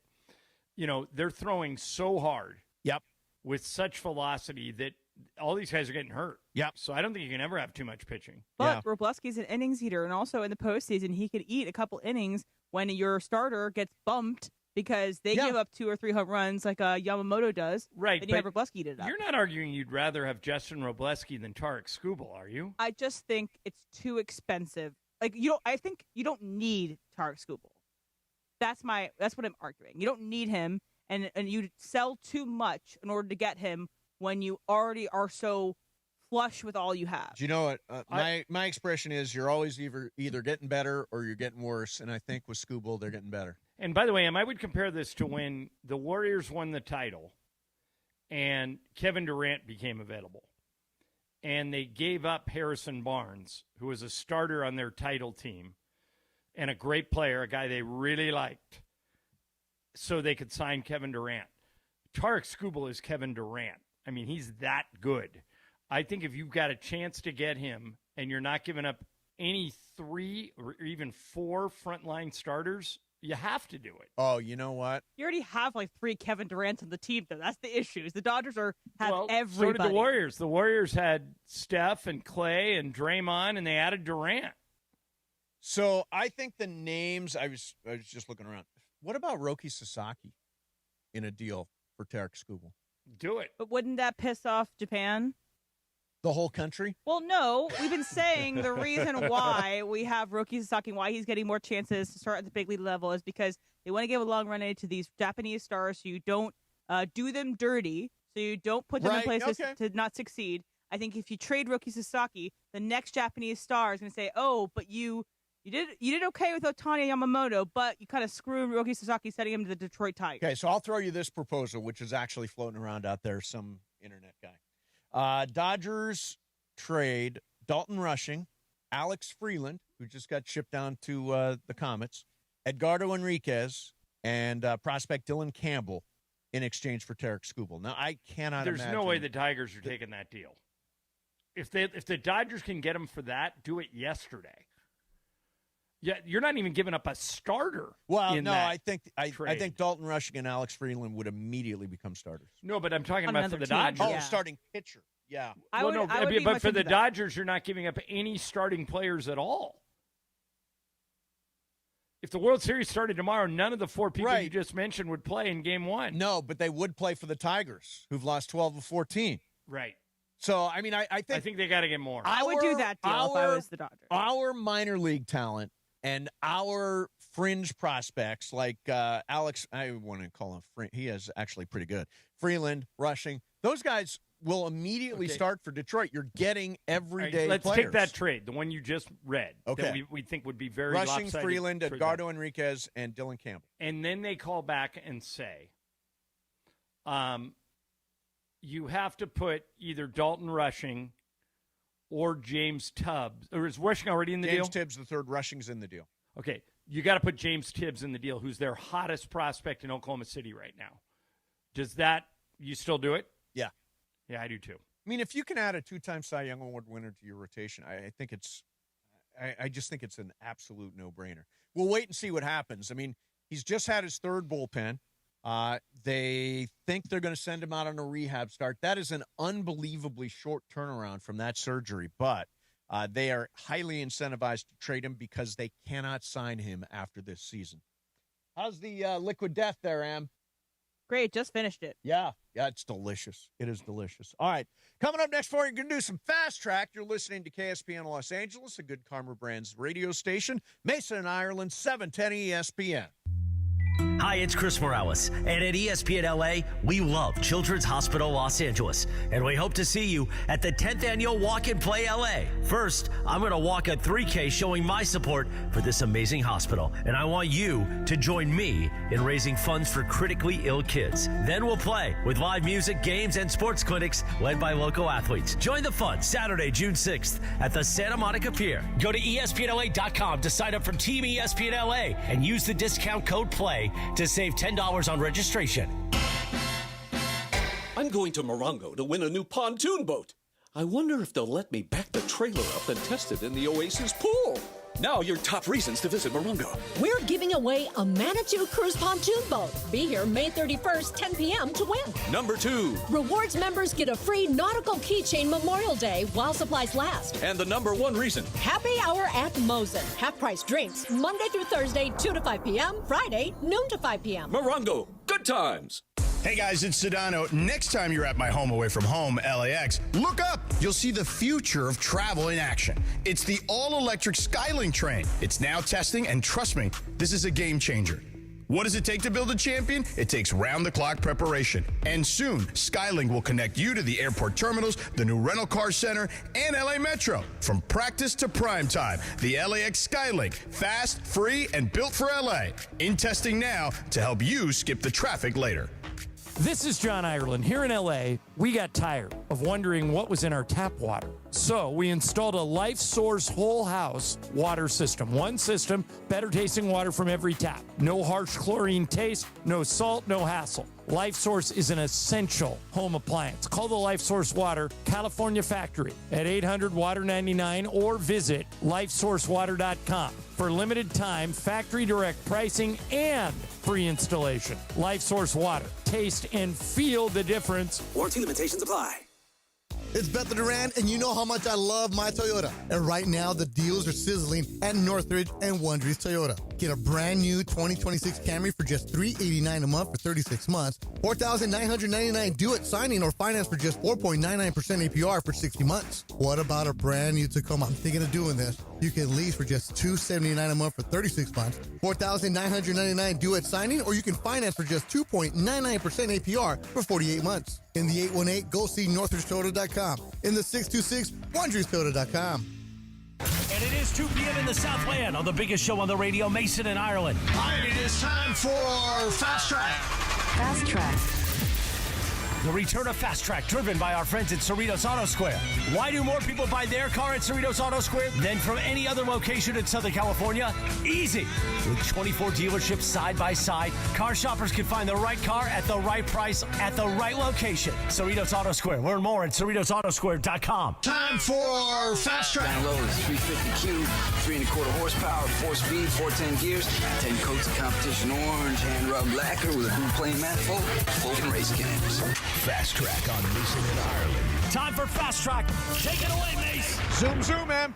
you know, they're throwing so hard. Yep. With such velocity that all these guys are getting hurt. Yep. So I don't think you can ever have too much pitching. But Wrobleski's an innings eater, and also in the postseason, he could eat a couple innings when your starter gets bumped because they give up 2 or 3 home runs like Yamamoto does. Right. Then you have Wrobleski eat it up. You're not arguing you'd rather have Justin Wrobleski than Tarik Skubal, are you? I just think it's too expensive. Like I think you don't need Tarik Skubal. That's what I'm arguing. You don't need him, and you sell too much in order to get him when you already are so flush with all you have. Do you know what? My expression is you're always either getting better or you're getting worse, and I think with Skubal, they're getting better. And by the way, I would compare this to when the Warriors won the title and Kevin Durant became available. And they gave up Harrison Barnes, who was a starter on their title team and a great player, a guy they really liked, so they could sign Kevin Durant. Tarik Skubal is Kevin Durant. I mean, he's that good. I think if you've got a chance to get him and you're not giving up any 3 or even 4 frontline starters, you have to do it. Oh, you know what? You already have like 3 Kevin Durants on the team, though. That's the issue. Is the Dodgers have everybody. So did the Warriors. The Warriors had Steph and Clay and Draymond, and they added Durant. So I think the names, I was just looking around. What about Roki Sasaki in a deal for Tarik Skubal? Do it. But wouldn't that piss off Japan? The whole country? Well, no. We've been saying the reason why we have Roki Sasaki, why he's getting more chances to start at the big league level is because they want to give a long runway to these Japanese stars so you don't do them dirty, so you don't put them in places to not succeed. I think if you trade Roki Sasaki, the next Japanese star is going to say, oh, but you did okay with Ohtani Yamamoto, but you kind of screwed Roki Sasaki, sending him to the Detroit Tigers. Okay, so I'll throw you this proposal, which is actually floating around out there, some internet guy. Dodgers trade Dalton Rushing, Alex Freeland, who just got shipped down to the Comets, Edgardo Enriquez, and prospect Dylan Campbell in exchange for Tarik Skubal. Now, I cannot There's imagine. no way the Tigers are taking that deal. If the Dodgers can get him for that, do it yesterday. Yeah, you're not even giving up a starter. Well, in no, that I trade. think Dalton Rushing and Alex Freeland would immediately become starters. No, but I'm talking On about for another the team, Dodgers. Oh, starting pitcher. Yeah. But for the Dodgers, you're not giving up any starting players at all. If the World Series started tomorrow, none of the four people you just mentioned would play in Game 1. No, but they would play for the Tigers, who've lost 12 of 14. Right. So, I mean, I think they got to get more. I would do that deal if I was the Dodgers. Our minor league talent and our fringe prospects like Alex, I want to call him fringe. He is actually pretty good. Freeland, Rushing, those guys will immediately start for Detroit. You're getting everyday Let's players. take that trade, the one you just read, that we think would be very Rushing, lopsided. Freeland, Edgardo Enriquez, and Dylan Campbell. And then they call back and say, you have to put either Dalton Rushing or James Tubbs. Or is Rushing already in the deal? James Tibbs, the third. Rushing's in the deal. Okay. You got to put James Tibbs in the deal, who's their hottest prospect in Oklahoma City right now. Does that, you still do it? Yeah. Yeah, I do too. I mean, if you can add a two-time Cy Young Award winner to your rotation, I think I just think it's an absolute no-brainer. We'll wait and see what happens. I mean, he's just had his third bullpen. They think they're going to send him out on a rehab start. That is an unbelievably short turnaround from that surgery, but they are highly incentivized to trade him because they cannot sign him after this season. How's the liquid death there, Am? Great, just finished it. Yeah, it's delicious. It is delicious. All right, coming up next for you, you're going to do some Fast Track. You're listening to KSPN Los Angeles, a Good Karma Brands radio station. Mason and Ireland, 710 ESPN. Hi, it's Chris Morales, and at ESPN LA, we love Children's Hospital Los Angeles, and we hope to see you at the 10th Annual Walk and Play LA. First, I'm going to walk a 3K showing my support for this amazing hospital, and I want you to join me in raising funds for critically ill kids. Then we'll play with live music, games, and sports clinics led by local athletes. Join the fun Saturday, June 6th at the Santa Monica Pier. Go to ESPNLA.com to sign up for Team ESPN LA and use the discount code PLAY to save $10 on registration. I'm going to Morongo to win a new pontoon boat. I wonder if they'll let me back the trailer up and test it in the Oasis pool. Now your top reasons to visit Morongo. We're giving away a Manitou Cruise pontoon boat. Be here May 31st, 10 p.m. to win. Number 2. Rewards members get a free nautical keychain Memorial Day while supplies last. And the number 1 reason. Happy hour at Mosen. Half-price drinks, Monday through Thursday, 2 to 5 p.m., Friday, noon to 5 p.m. Morongo. Good times. Hey guys, it's Sedano. Next time you're at my home away from home, LAX, look up. You'll see the future of travel in action. It's the all-electric Skylink train. It's now testing, and trust me, this is a game changer. What does it take to build a champion? It takes round-the-clock preparation. And soon, Skylink will connect you to the airport terminals, the new rental car center, and LA Metro. From practice to prime time, the LAX Skylink. Fast, free, and built for LA. In testing now to help you skip the traffic later. This is John Ireland. Here in LA, we got tired of wondering what was in our tap water. So we installed a Life Source whole house water system. One system, better tasting water from every tap. No harsh chlorine taste, no salt, no hassle. Life Source is an essential home appliance. Call the Life Source Water California factory at 800-WATER-99 or visit lifesourcewater.com. For limited time, factory direct pricing and free installation. Life Source Water. Taste and feel the difference. Warranty limitations apply. It's Bethel Duran, and you know how much I love my Toyota. And right now, the deals are sizzling at Northridge and Wondre's Toyota. Get a brand new 2026 Camry for just $389 a month for 36 months, $4,999 due at signing, or finance for just 4.99% APR for 60 months. What about a brand new Tacoma? I'm thinking of doing this. You can lease for just $279 a month for 36 months, $4,999 due at signing, or you can finance for just 2.99% APR for 48 months. In the 818, go see NorthridgeToyota.com. In the 626, WondrersToyota.com. And it is 2 p.m. in the Southland on the biggest show on the radio, Mason and Ireland. All right, it is time for Fast Track. Fast Track. The return of Fast Track, driven by our friends at Cerritos Auto Square. Why do more people buy their car at Cerritos Auto Square than from any other location in Southern California? Easy. With 24 dealerships side by side, car shoppers can find the right car at the right price at the right location. Cerritos Auto Square. Learn more at CerritosAutoSquare.com. Time for Fast Track. Down low is 350Q, 3.25 horsepower, 4-speed, 410 gears, 10 coats of competition orange, hand rubbed lacquer with a blue plain manifold, full race cams. Fast Track on Mason in Ireland. Time for Fast Track. Take it away, Mace. Zoom, man.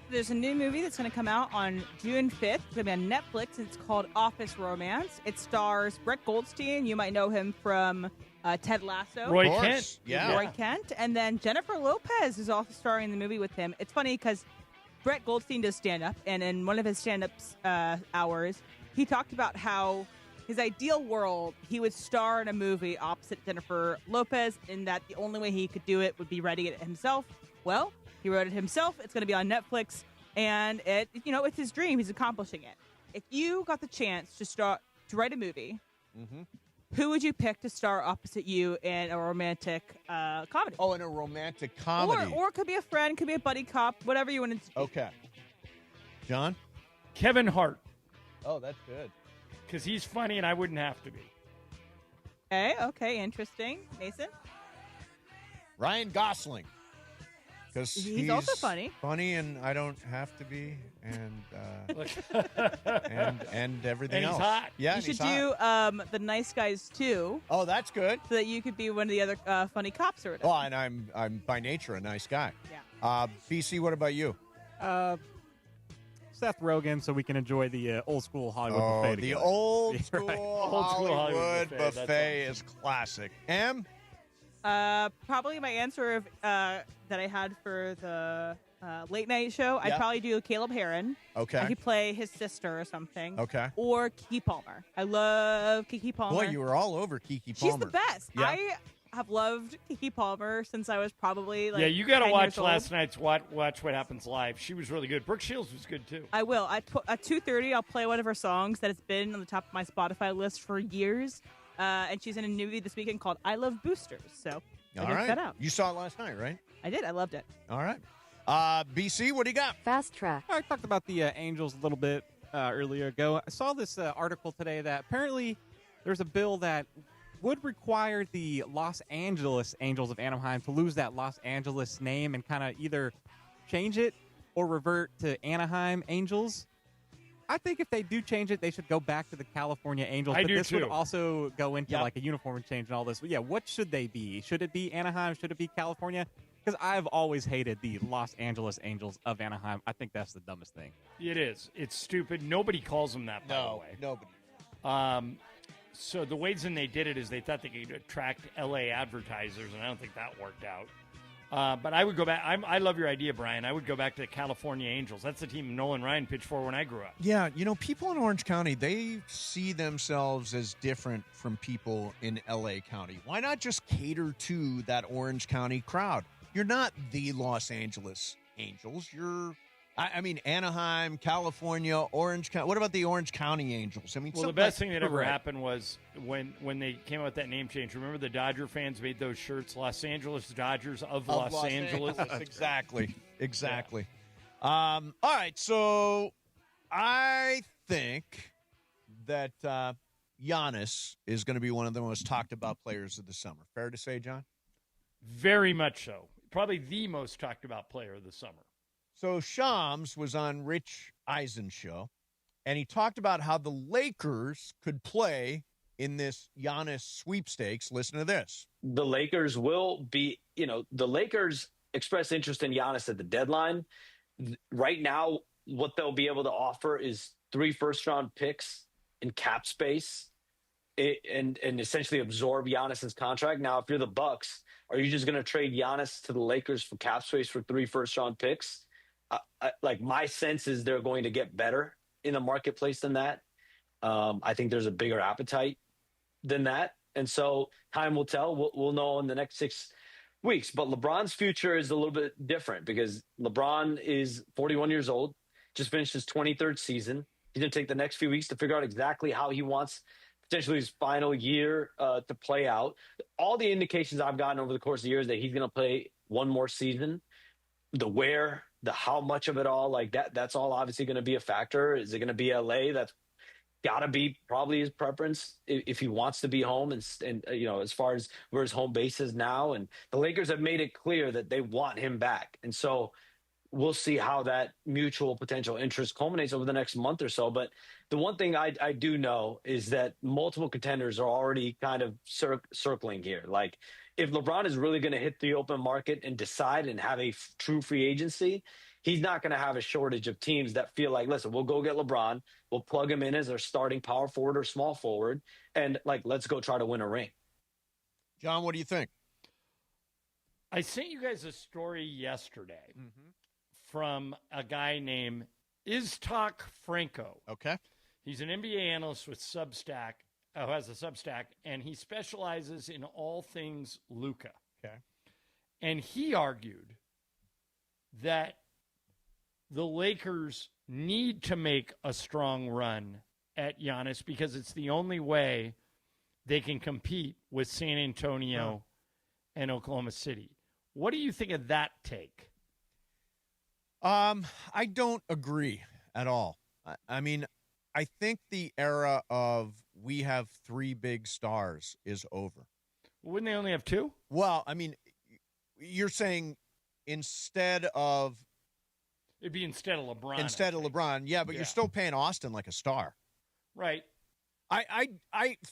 There's a new movie that's going to come out on June 5th. It's going to be on Netflix, and it's called Office Romance. It stars Brett Goldstein. You might know him from Ted Lasso. Roy Kent. Yeah. Roy Kent. And then Jennifer Lopez is also starring in the movie with him. It's funny because Brett Goldstein does stand-up, and in one of his stand-up hours, he talked about how his ideal world, he would star in a movie opposite Jennifer Lopez, in that the only way he could do it would be writing it himself. Well, he wrote it himself. It's going to be on Netflix, and it's his dream. He's accomplishing it. If you got the chance to write a movie, who would you pick to star opposite you in a romantic comedy? Oh, in a romantic comedy. Or it could be a friend, could be a buddy cop, whatever you want to do. Okay. John? Kevin Hart. Oh, that's good. Because he's funny and I wouldn't have to be. Okay, interesting. Mason? Ryan Gosling. Because he's also funny. Funny, and I don't have to be, and and everything and he's else. Hot. Yeah, you should he's hot. do The Nice Guys too. Oh, that's good. So that you could be one of the other funny cops or whatever. Oh, and I'm by nature a nice guy. Yeah. BC, what about you? Seth Rogen, so we can enjoy the old school Hollywood buffet The together. old school, Right. Hollywood buffet is classic. Em? Probably my answer that I had for the late night show, I'd Yeah. probably do Caleb Heron. Okay. I could play his sister or something. Okay. Or Keke Palmer. I love Keke Palmer. Boy, you were all over Keke Palmer. She's the best. Yeah. I have loved Keke Palmer since I was probably yeah, you got to 10 watch years old. last night's Watch What Happens Live. She was really good. Brooke Shields was good, too. I will. At 2:30, I'll play one of her songs that has been on the top of my Spotify list for years. And she's in a new movie this weekend called I Love Boosters. So All check right. that out. You saw it last night, right? I did. I loved it. All right. BC, what do you got? Fast Track. I talked about the Angels a little bit earlier ago. I saw this article today that apparently there's a bill that would require the Los Angeles Angels of Anaheim to lose that Los Angeles name and kind of either change it or revert to Anaheim Angels. I think if they do change it, they should go back to the California Angels. I but do this would too. also go into Yep. like a uniform change and all this. But yeah, what should they be? Should it be Anaheim? Should it be California? Because I've always hated the Los Angeles Angels of Anaheim. I think that's the dumbest thing. It is. It's stupid. Nobody calls them that, by the way. Nobody. So the reason they did it is they thought they could attract L.A. advertisers, and I don't think that worked out. But I would go back. I love your idea, Brian. I would go back to the California Angels. That's the team Nolan Ryan pitched for when I grew up. Yeah, people in Orange County, they see themselves as different from people in L.A. County. Why not just cater to that Orange County crowd? You're not the Los Angeles Angels. You're, Anaheim, California, Orange County. What about the Orange County Angels? I mean, Well, the best thing that ever happened was when they came out with that name change. Remember the Dodger fans made those shirts, Los Angeles Dodgers of Los Angeles. Exactly. All right, so I think that Giannis is going to be one of the most talked about players of the summer. Fair to say, John? Very much so. Probably the most talked about player of the summer. So Shams was on Rich Eisen's show, and he talked about how the Lakers could play in this Giannis sweepstakes. Listen to this. The Lakers will be, the Lakers expressed interest in Giannis at the deadline. Right now, what they'll be able to offer is 3 first-round picks in cap space and essentially absorb Giannis's contract. Now, if you're the Bucks, are you just going to trade Giannis to the Lakers for cap space for 3 first-round picks? My sense is they're going to get better in the marketplace than that. I think there's a bigger appetite than that. And so time will tell. We'll know in the next 6 weeks. But LeBron's future is a little bit different because LeBron is 41 years old, just finished his 23rd season. He's going to take the next few weeks to figure out exactly how he wants potentially his final year to play out. All the indications I've gotten over the course of the year is that he's going to play one more season. The where, the how much of it all, like that's all obviously going to be a factor. Is it going to be LA? That's got to be probably his preference if he wants to be home and as far as where his home base is now. And the Lakers have made it clear that they want him back. And so we'll see how that mutual potential interest culminates over the next month or so. But the one thing I do know is that multiple contenders are already kind of circling here. Like, if LeBron is really going to hit the open market and decide and have a true free agency, he's not going to have a shortage of teams that feel like, listen, we'll go get LeBron, we'll plug him in as our starting power forward or small forward, and like, let's go try to win a ring. John, what do you think? I sent you guys a story yesterday from a guy named Iztok Franco. Okay. He's an NBA analyst with Substack, who has a Substack, and he specializes in all things Luka. Okay. And he argued that the Lakers need to make a strong run at Giannis because it's the only way they can compete with San Antonio and Oklahoma City. What do you think of that take? I don't agree at all. I mean, I think the era of we have three big stars is over. Wouldn't they only have two? Well, I mean, you're saying instead of... It'd be instead of LeBron. Instead of LeBron, yeah, but you're still paying Austin like a star. Right.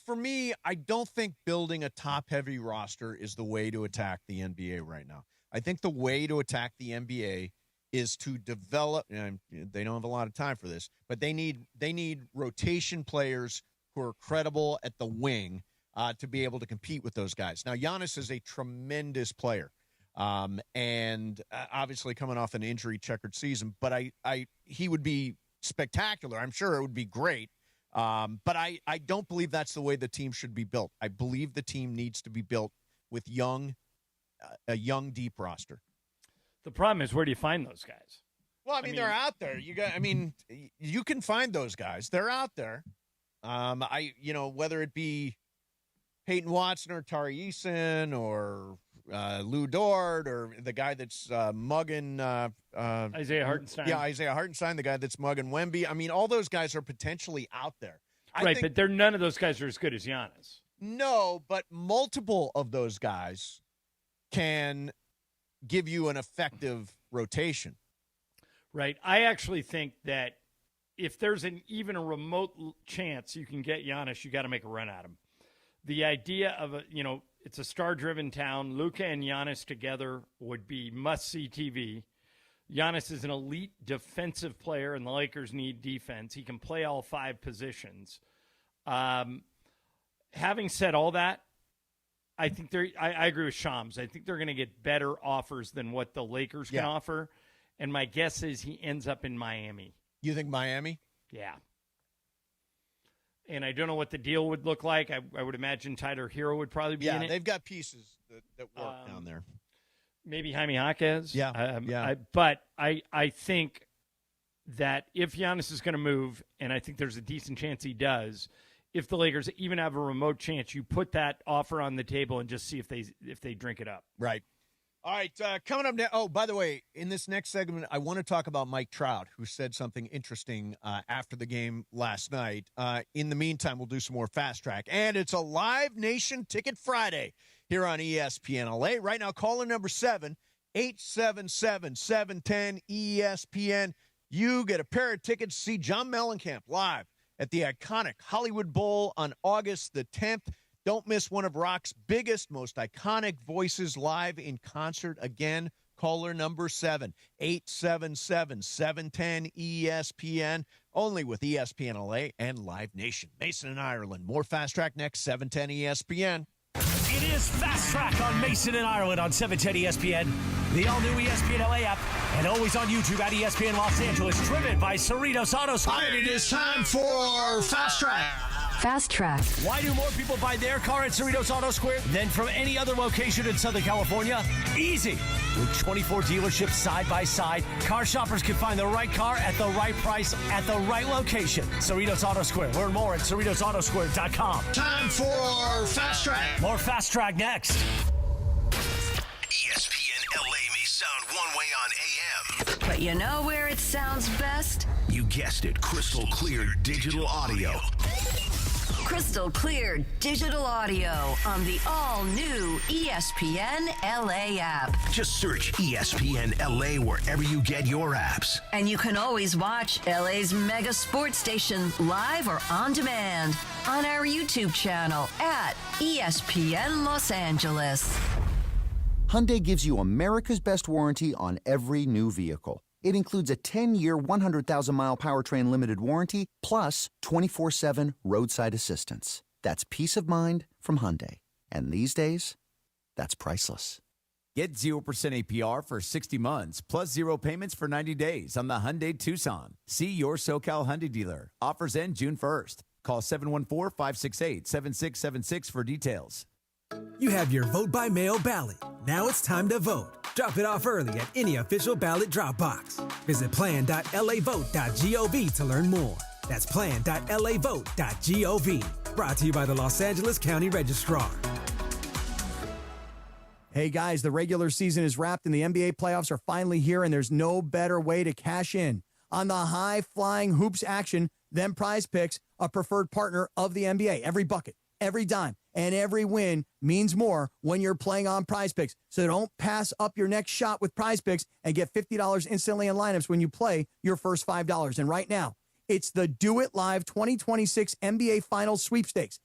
For me, I don't think building a top-heavy roster is the way to attack the NBA right now. I think the way to attack the NBA is to develop, and they don't have a lot of time for this, but they need rotation players who are credible at the wing to be able to compete with those guys. Now, Giannis is a tremendous player, and obviously coming off an injury-checkered season, but he would be spectacular. I'm sure it would be great. But I don't believe that's the way the team should be built. I believe the team needs to be built with a young, deep roster. The problem is, where do you find those guys? Well, I mean they're out there. You can find those guys. They're out there. Whether it be Peyton Watson or Tari Eason or Lou Dort or the guy that's mugging Isaiah Hartenstein. Yeah, Isaiah Hartenstein, the guy that's mugging Wemby. I mean, all those guys are potentially out there. But none of those guys are as good as Giannis. No, but multiple of those guys can give you an effective rotation. Right. I actually think that if there's even a remote chance you can get Giannis, you got to make a run at him. The idea of it's a star-driven town. Luka and Giannis together would be must-see TV. Giannis is an elite defensive player, and the Lakers need defense. He can play all five positions. Having said all that, I think I agree with Shams. I think they're going to get better offers than what the Lakers can offer, and my guess is he ends up in Miami. You think Miami? Yeah. And I don't know what the deal would look like. I would imagine Tyler Hero would probably be in it. Yeah, they've got pieces that work down there. Maybe Jaime Jaquez. Yeah. But I think that if Giannis is going to move, and I think there's a decent chance he does, if the Lakers even have a remote chance, you put that offer on the table and just see if they drink it up. Right. All right, coming up now. Oh, by the way, in this next segment, I want to talk about Mike Trout, who said something interesting after the game last night. In the meantime, we'll do some more Fast Track. And it's a Live Nation Ticket Friday here on ESPN LA. Right now, caller number 7-877-710-ESPN. You get a pair of tickets to see John Mellencamp live at the iconic Hollywood Bowl on August the 10th. Don't miss one of rock's biggest, most iconic voices live in concert again. Caller number 7-877-710-ESPN. Only with ESPN LA and Live Nation. Mason and Ireland. More Fast Track next, 710 ESPN. It is Fast Track on Mason and Ireland on 710 ESPN, the all-new ESPN LA app, and always on YouTube at ESPN Los Angeles, driven by Cerritos Auto Square. All right, it is time for Fast Track. Fast Track. Why do more people buy their car at Cerritos Auto Square than from any other location in Southern California? Easy. With 24 dealerships side by side, car shoppers can find the right car at the right price at the right location. Cerritos Auto Square. Learn more at CerritosAutoSquare.com. Time for Fast Track. More Fast Track next. ESPN LA may sound one way on AM. But you know where it sounds best? You guessed it, crystal clear digital audio. Crystal clear digital audio on the all-new ESPN LA app. Just search ESPN LA wherever you get your apps. And you can always watch LA's mega sports station live or on demand on our YouTube channel at ESPN Los Angeles. Hyundai gives you America's best warranty on every new vehicle. It includes a 10-year, 100,000-mile powertrain limited warranty, plus 24/7 roadside assistance. That's peace of mind from Hyundai. And these days, that's priceless. Get 0% APR for 60 months, plus 0 payments for 90 days on the Hyundai Tucson. See your SoCal Hyundai dealer. Offers end June 1st. Call 714-568-7676 for details. You have your vote by mail ballot. Now it's time to vote. Drop it off early at any official ballot drop box. Visit plan.lavote.gov to learn more. That's plan.lavote.gov. Brought to you by the Los Angeles County Registrar. Hey guys, the regular season is wrapped and the NBA playoffs are finally here, and there's no better way to cash in on the high-flying hoops action than Prize Picks, a preferred partner of the NBA. Every bucket, every dime, and every win means more when you're playing on Prize Picks. So don't pass up your next shot with Prize Picks and get $50 instantly in lineups when you play your first $5. And right now, it's the Do It Live 2026 NBA Finals Sweepstakes.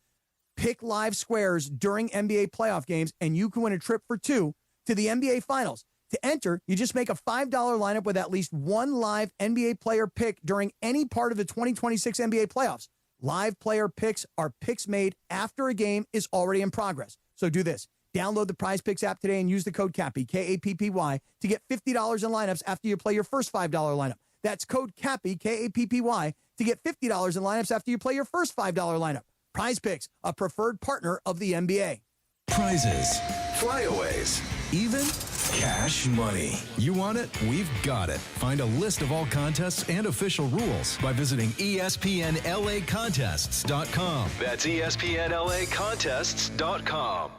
Pick live squares during NBA playoff games, and you can win a trip for two to the NBA Finals. To enter, you just make a $5 lineup with at least one live NBA player pick during any part of the 2026 NBA playoffs. Live player picks are picks made after a game is already in progress. So do this. Download the Prize Picks app today and use the code CAPPY, K-A-P-P-Y, to get $50 in lineups after you play your first $5 lineup. That's code CAPPY, K-A-P-P-Y, to get $50 in lineups after you play your first $5 lineup. Prize Picks, a preferred partner of the NBA. Prizes, flyaways, even cash money. You want it? We've got it. Find a list of all contests and official rules by visiting ESPNLAcontests.com. That's ESPNLAcontests.com.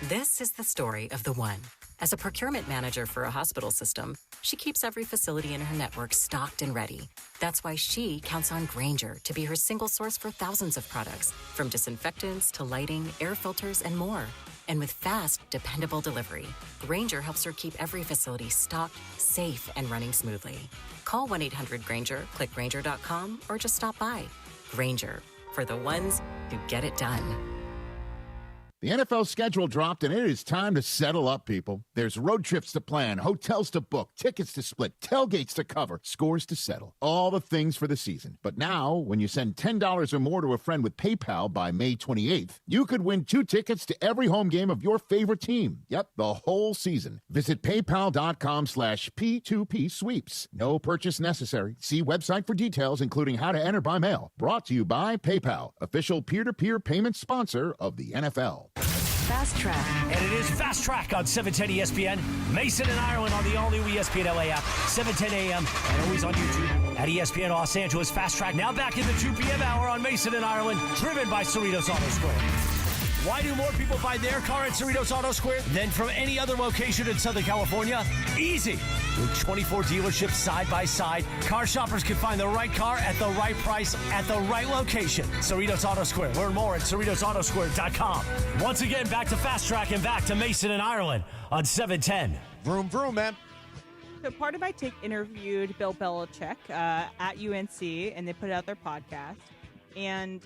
This is the story of the one. As a procurement manager for a hospital system, she keeps every facility in her network stocked and ready. That's why she counts on Grainger to be her single source for thousands of products, from disinfectants to lighting, air filters, and more. And with fast, dependable delivery, Grainger helps her keep every facility stocked, safe, and running smoothly. Call 1-800-GRAINGER, click Grainger.com, or just stop by. Grainger, for the ones who get it done. The NFL schedule dropped, and it is time to settle up, people. There's road trips to plan, hotels to book, tickets to split, tailgates to cover, scores to settle. All the things for the season. But now, when you send $10 or more to a friend with PayPal by May 28th, you could win 2 tickets to every home game of your favorite team. Yep, the whole season. Visit paypal.com/P2P sweeps. No purchase necessary. See website for details, including how to enter by mail. Brought to you by PayPal, official peer-to-peer payment sponsor of the NFL. Fast Track. And it is Fast Track on 710 ESPN. Mason and Ireland on the all-new ESPN LA app, 7:10 a.m. and always on YouTube at ESPN Los Angeles. Fast Track now back in the 2 p.m. hour on Mason and Ireland, driven by Cerritos Auto Square. Why do more people buy their car at Cerritos Auto Square than from any other location in Southern California? Easy. With 24 dealerships side by side, car shoppers can find the right car at the right price at the right location. Cerritos Auto Square. Learn more at CerritosAutoSquare.com. Once again, back to Fast Track and back to Mason and Ireland on 710. Vroom, vroom, man. So Part of My Take interviewed Bill Belichick at UNC, and they put out their podcast. And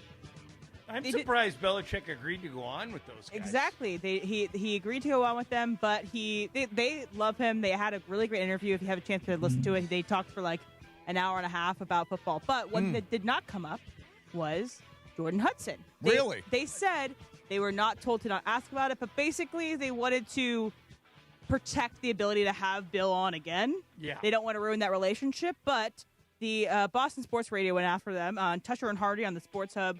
I'm surprised Belichick agreed to go on with those guys. Exactly. He agreed to go on with them, but they love him. They had a really great interview. If you have a chance to listen to it, they talked for like an hour and a half about football. But what that did not come up was Jordan Hudson. Really? They said they were not told to not ask about it, but basically they wanted to protect the ability to have Bill on again. Yeah. They don't want to ruin that relationship, but the Boston Sports Radio went after them. Tusher and Hardy on the Sports Hub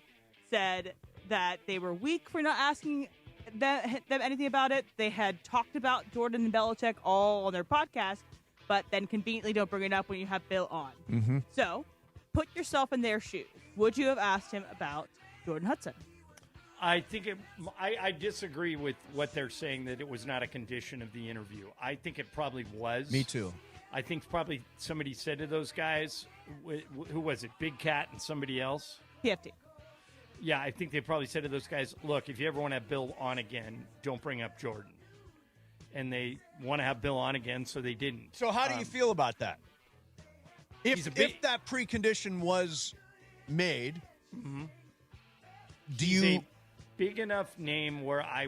said that they were weak for not asking them anything about it. They had talked about Jordan and Belichick all on their podcast, but then conveniently don't bring it up when you have Bill on. Mm-hmm. So, put yourself in their shoes. Would you have asked him about Jordan Hudson? I think I disagree with what they're saying, that it was not a condition of the interview. I think it probably was. Me too. I think probably somebody said to those guys, who was it, Big Cat and somebody else? PFT. Yeah, I think they probably said to those guys, look, if you ever want to have Bill on again, don't bring up Jordan. And they want to have Bill on again, so they didn't. So how do you feel about that? If that precondition was made, do he's you... a big enough name where I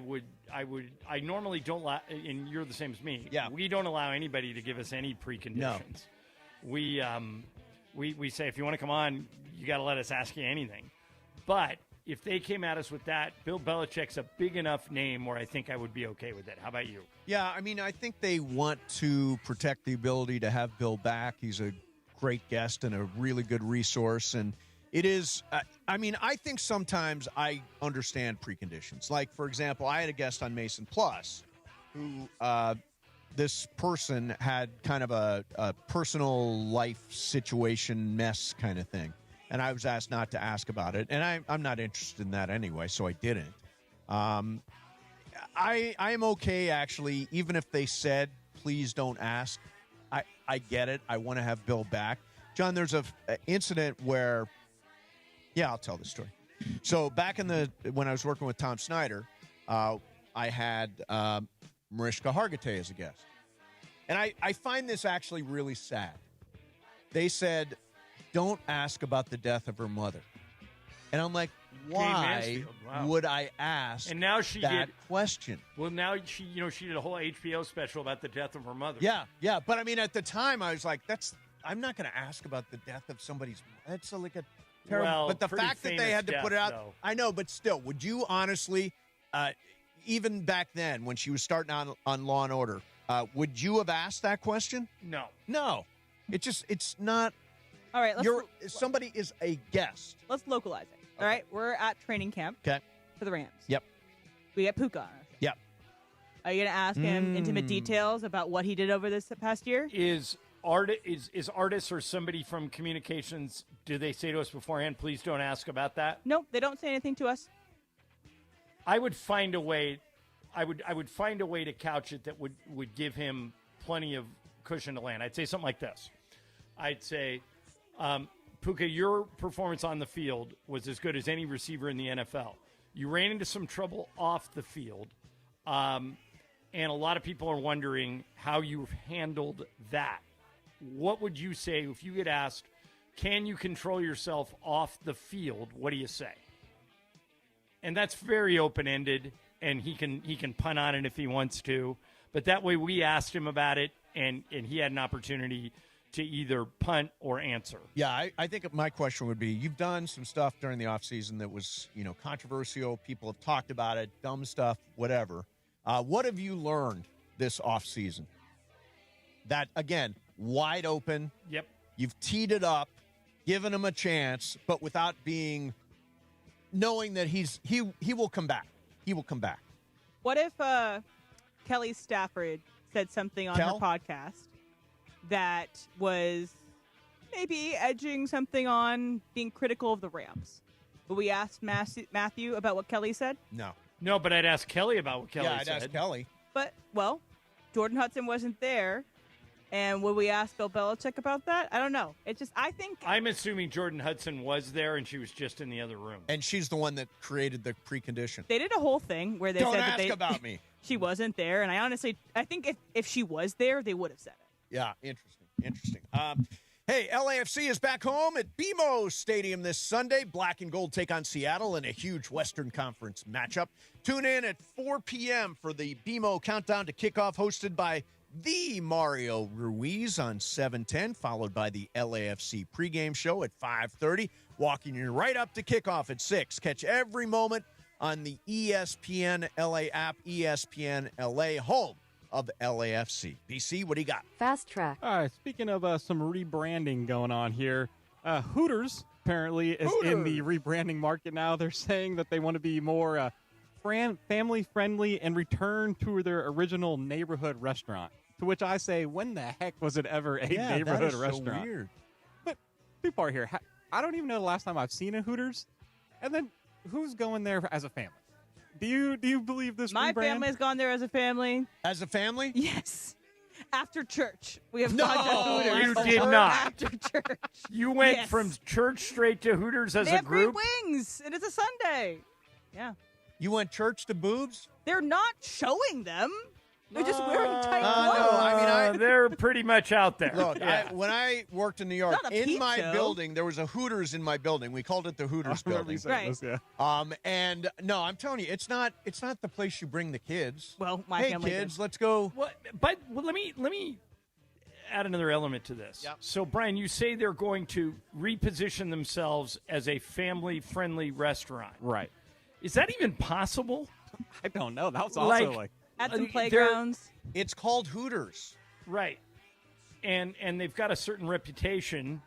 normally don't allow, and you're the same as me. Yeah. We don't allow anybody to give us any preconditions. No. We say, if you want to come on, you got to let us ask you anything. But if they came at us with that, Bill Belichick's a big enough name where I think I would be okay with it. How about you? Yeah, I mean, I think they want to protect the ability to have Bill back. He's a great guest and a really good resource. And it is, I think sometimes I understand preconditions. Like, for example, I had a guest on Mason Plus who this person had kind of a personal life situation mess kind of thing. And I was asked not to ask about it. And I'm not interested in that anyway, so I didn't. I am okay, actually, even if they said, please don't ask. I get it. I want to have Bill back. John, there's a incident where, I'll tell the story. So back when I was working with Tom Snyder, I had Mariska Hargitay as a guest. And I find this actually really sad. They said, don't ask about the death of her mother. And I'm like, why would I ask and now that question? Well, now she did a whole HBO special about the death of her mother. Yeah. But I mean, at the time, I was like, I'm not going to ask about the death of somebody's. That's like a terrible. Well, but the fact that they had to put it out, though. I know. But still, would you honestly, even back then when she was starting on Law and Order, would you have asked that question? No. It's not. All right, somebody is a guest. Let's localize it. All right, we're at training camp for the Rams. Yep. We get Puka on us. Yep. Are you going to ask him intimate details about what he did over this past year? Is artists or somebody from communications, do they say to us beforehand, please don't ask about that? Nope, they don't say anything to us. I would find a way. I would find a way to couch it that would give him plenty of cushion to land. I'd say something like this. I'd say, Puka, your performance on the field was as good as any receiver in the NFL. You ran into some trouble off the field, and a lot of people are wondering how you handled that. What would you say if you get asked, can you control yourself off the field? What do you say? And that's very open-ended, and he can punt on it if he wants to. But that way we asked him about it, and he had an opportunity to either punt or answer. Yeah, I think my question would be, you've done some stuff during the offseason that was, controversial. People have talked about it, dumb stuff, whatever. What have you learned this offseason? That, again, wide open. Yep. You've teed it up, given him a chance, but without knowing that he will come back. He will come back. What if Kelly Stafford said something on her podcast that was maybe edging something on being critical of the Rams? But we asked Matthew about what Kelly said? No, but I'd ask Kelly about what Kelly said. Yeah, I'd ask Kelly. But, Jordan Hudson wasn't there. And would we ask Bill Belichick about that? I don't know. It's just, I'm assuming Jordan Hudson was there and she was just in the other room. And she's the one that created the precondition. They did a whole thing where they Don't said ask that about me. She wasn't there. And I think if she was there, they would have said it. Yeah, interesting. Hey, LAFC is back home at BMO Stadium this Sunday. Black and gold take on Seattle in a huge Western Conference matchup. Tune in at 4 p.m. for the BMO Countdown to Kickoff, hosted by the Mario Ruiz on 710, followed by the LAFC pregame show at 5:30, walking you right up to kickoff at 6. Catch every moment on the ESPN LA app, ESPN LA, home of LAFC. BC, what do you got? Fast track. All right, speaking of some rebranding going on here, Hooters apparently is in the rebranding market now. They're saying that they want to be more family-friendly and return to their original neighborhood restaurant. To which I say, when the heck was it ever a neighborhood restaurant? So weird. But people are here. I don't even know the last time I've seen a Hooters. And then who's going there as a family? Do you believe this My rebrand? family's gone there as a family. As a family? Yes. after church. We have No, gone to Hooters. you did not. After church. You went Yes. from church straight to Hooters as They a have group? great wings, and it's a Sunday. Yeah. You went church to boobs? They're not showing them. They're just wearing tight no, clothes. I mean, they're pretty much out there. Look, Yeah. when I worked in New York, Not a in peep my show. building, there was a Hooters in my building. We called it the Hooters building. Right. And no, I'm telling you, it's not the place you bring the kids. Well, my hey, family kids, did. let's go. But let me add another element to this. Yep. So, Brian, you say they're going to reposition themselves as a family-friendly restaurant. Right. Is that even possible? I don't know. That was also like At some they're- playgrounds. It's called Hooters. Right. And they've got a certain reputation,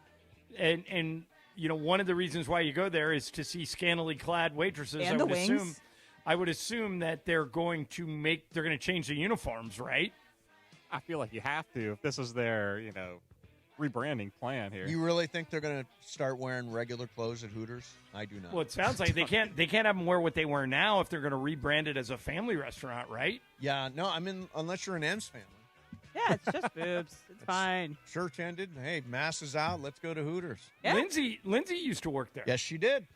and you know, one of the reasons why you go there is to see scantily clad waitresses. And the wings. I would assume that they're going to change the uniforms, right? I feel like you have to if this is their, rebranding plan here. You really think they're going to start wearing regular clothes at Hooters? I do not. Well, it sounds like they can't have them wear what they wear now if they're going to rebrand it as a family restaurant, right? Yeah, no, I mean, unless you're an M's family. Yeah, it's just boobs. It's fine. Church ended. Hey, mass is out. Let's go to Hooters. Yeah. Lindsay used to work there. Yes, she did.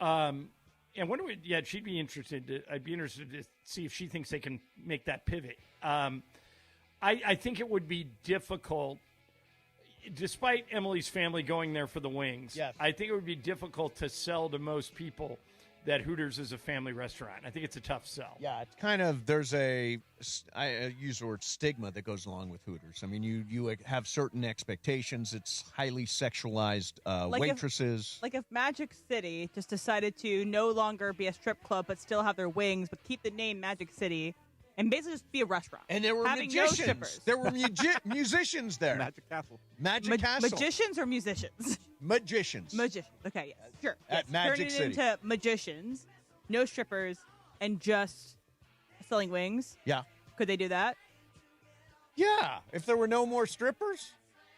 And when she'd be interested. I'd be interested to see if she thinks they can make that pivot. I think it would be difficult, despite Emily's family going there for the wings. Yes. I think it would be difficult to sell to most people that Hooters is a family restaurant. I think it's a tough sell. Yeah, it's kind of, there's I use the word stigma that goes along with Hooters. I mean, you have certain expectations. It's highly sexualized waitresses. Like if Magic City just decided to no longer be a strip club but still have their wings but keep the name Magic City and basically just be a restaurant. And there were having no magicians. strippers. There were musicians there. Magic Castle. Magic Castle. Magicians or musicians? Magicians. Magicians. Okay, yes. Sure. At yes. Magic Turn it City. into magicians, no strippers, and just selling wings. Yeah. Could they do that? Yeah. If there were no more strippers?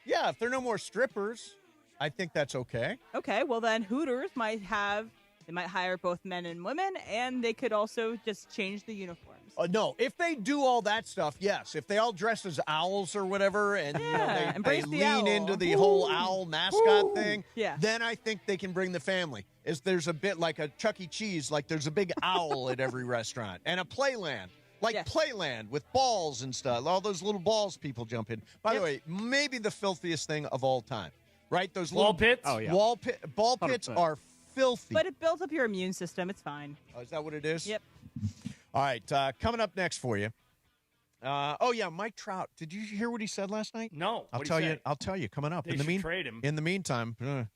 Yeah, if there are no more strippers, I think that's okay. Okay, well then Hooters might hire both men and women, and they could also just change the uniforms. No, if they do all that stuff, yes. If they all dress as owls or whatever, and they embrace the lean owl. into the whole owl mascot thing, Yeah. then I think they can bring the family. There's a bit like a Chuck E. Cheese, like there's a big owl at every restaurant, and a Playland. Like Playland with balls and stuff. All those little balls people jump in. By the way, maybe the filthiest thing of all time, right? Those Ball little pits? Oh, yeah. Ball pits 100%. are filthy. But it builds up your immune system. It's fine. Oh, is that what it is? Yep. All right, coming up next for you. Mike Trout. Did you hear what he said last night? No. I'll tell you coming up. They should trade him. In the meantime, the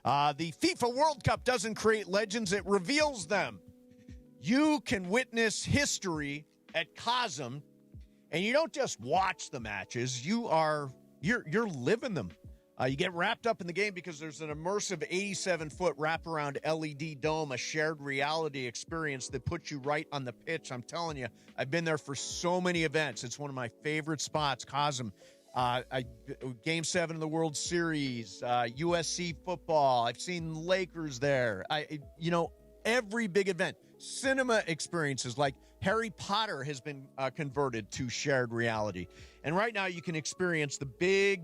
FIFA World Cup doesn't create legends, it reveals them. You can witness history at Cosm, and you don't just watch the matches, you're living them. You get wrapped up in the game because there's an immersive 87-foot wraparound LED dome, a shared reality experience that puts you right on the pitch. I'm telling you, I've been there for so many events. It's one of my favorite spots, Cosm. Game 7 of the World Series, USC football. I've seen Lakers there. Every big event. Cinema experiences like Harry Potter has been converted to shared reality. And right now you can experience the big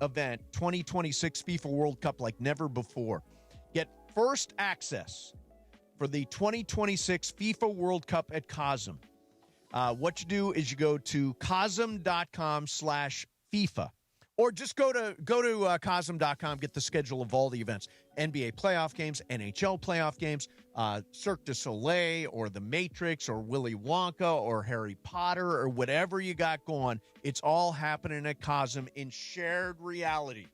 event, 2026 FIFA World Cup like never before. Get first access for the 2026 FIFA World Cup at Cosm. What you do is you go to cosm.com/FIFA. Or just go to Cosm.com, get the schedule of all the events. NBA playoff games, NHL playoff games, Cirque du Soleil or The Matrix or Willy Wonka or Harry Potter or whatever you got going. It's all happening at Cosm in shared reality.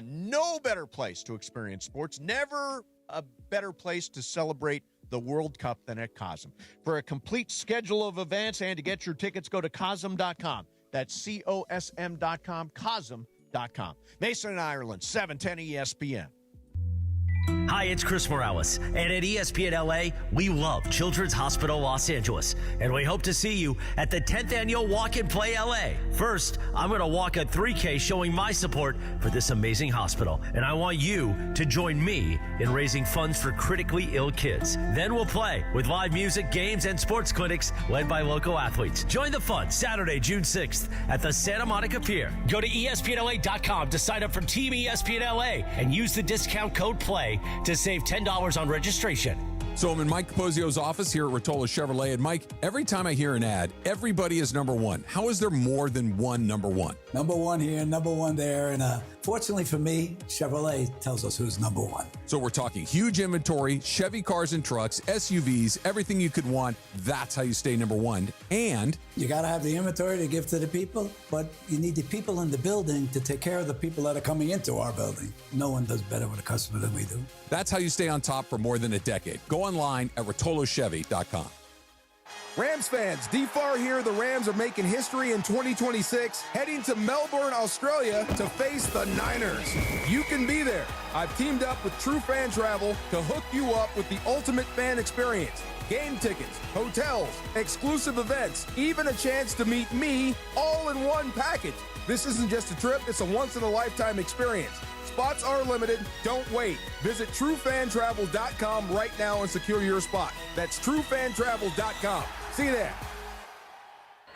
No better place to experience sports. Never a better place to celebrate the World Cup than at Cosm. For a complete schedule of events and to get your tickets, go to Cosm.com. That's COSM.com, Cosm.com. Mason and Ireland, 710 ESPN. Hi, it's Chris Morales, and at ESPN LA, we love Children's Hospital Los Angeles, and we hope to see you at the 10th Annual Walk and Play LA. First, I'm going to walk a 3K showing my support for this amazing hospital, and I want you to join me in raising funds for critically ill kids. Then we'll play with live music, games, and sports clinics led by local athletes. Join the fun Saturday, June 6th at the Santa Monica Pier. Go to ESPNLA.com to sign up for Team ESPN LA and use the discount code PLAY to save $10 on registration. So I'm in Mike Capozio's office here at Rotolo Chevrolet. And Mike, every time I hear an ad, everybody is number one. How is there more than one number one? Number one here, number one there. And fortunately for me, Chevrolet tells us who's number one. So we're talking huge inventory, Chevy cars and trucks, SUVs, everything you could want. That's how you stay number one. And you got to have the inventory to give to the people, but you need the people in the building to take care of the people that are coming into our building. No one does better with a customer than we do. That's how you stay on top for more than a decade. Go online at rotolochevy.com. Rams fans, DFAR here. The Rams are making history in 2026, heading to Melbourne, Australia to face the Niners. You can be there. I've teamed up with True Fan Travel to hook you up with the ultimate fan experience. Game tickets, hotels, exclusive events, even a chance to meet me all in one package. This isn't just a trip, it's a once-in-a-lifetime experience. Spots are limited. Don't wait. Visit TrueFanTravel.com right now and secure your spot. That's TrueFanTravel.com. See you there.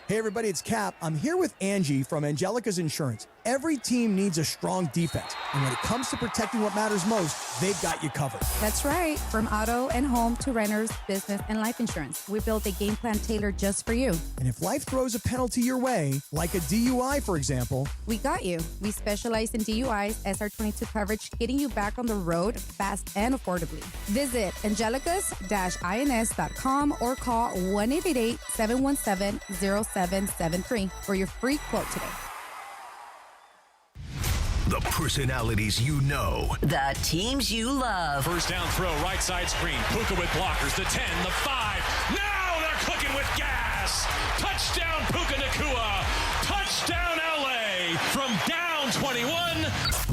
Hey, everybody, it's Cap. I'm here with Angie from Angelica's Insurance. Every team needs a strong defense, and when it comes to protecting what matters most, they've got you covered. That's right. From auto and home to renters, business, and life insurance, we built a game plan tailored just for you. And if life throws a penalty your way, like a DUI, for example, we got you. We specialize in DUIs, SR22 coverage, getting you back on the road fast and affordably. Visit angelicas-ins.com or call 1-888-717-0773 for your free quote today. The personalities you know. The teams you love. First down throw, right side screen. Puka with blockers. The 10, the 5. Now they're cooking with gas. Touchdown Puka Nacua. Touchdown LA from down 21.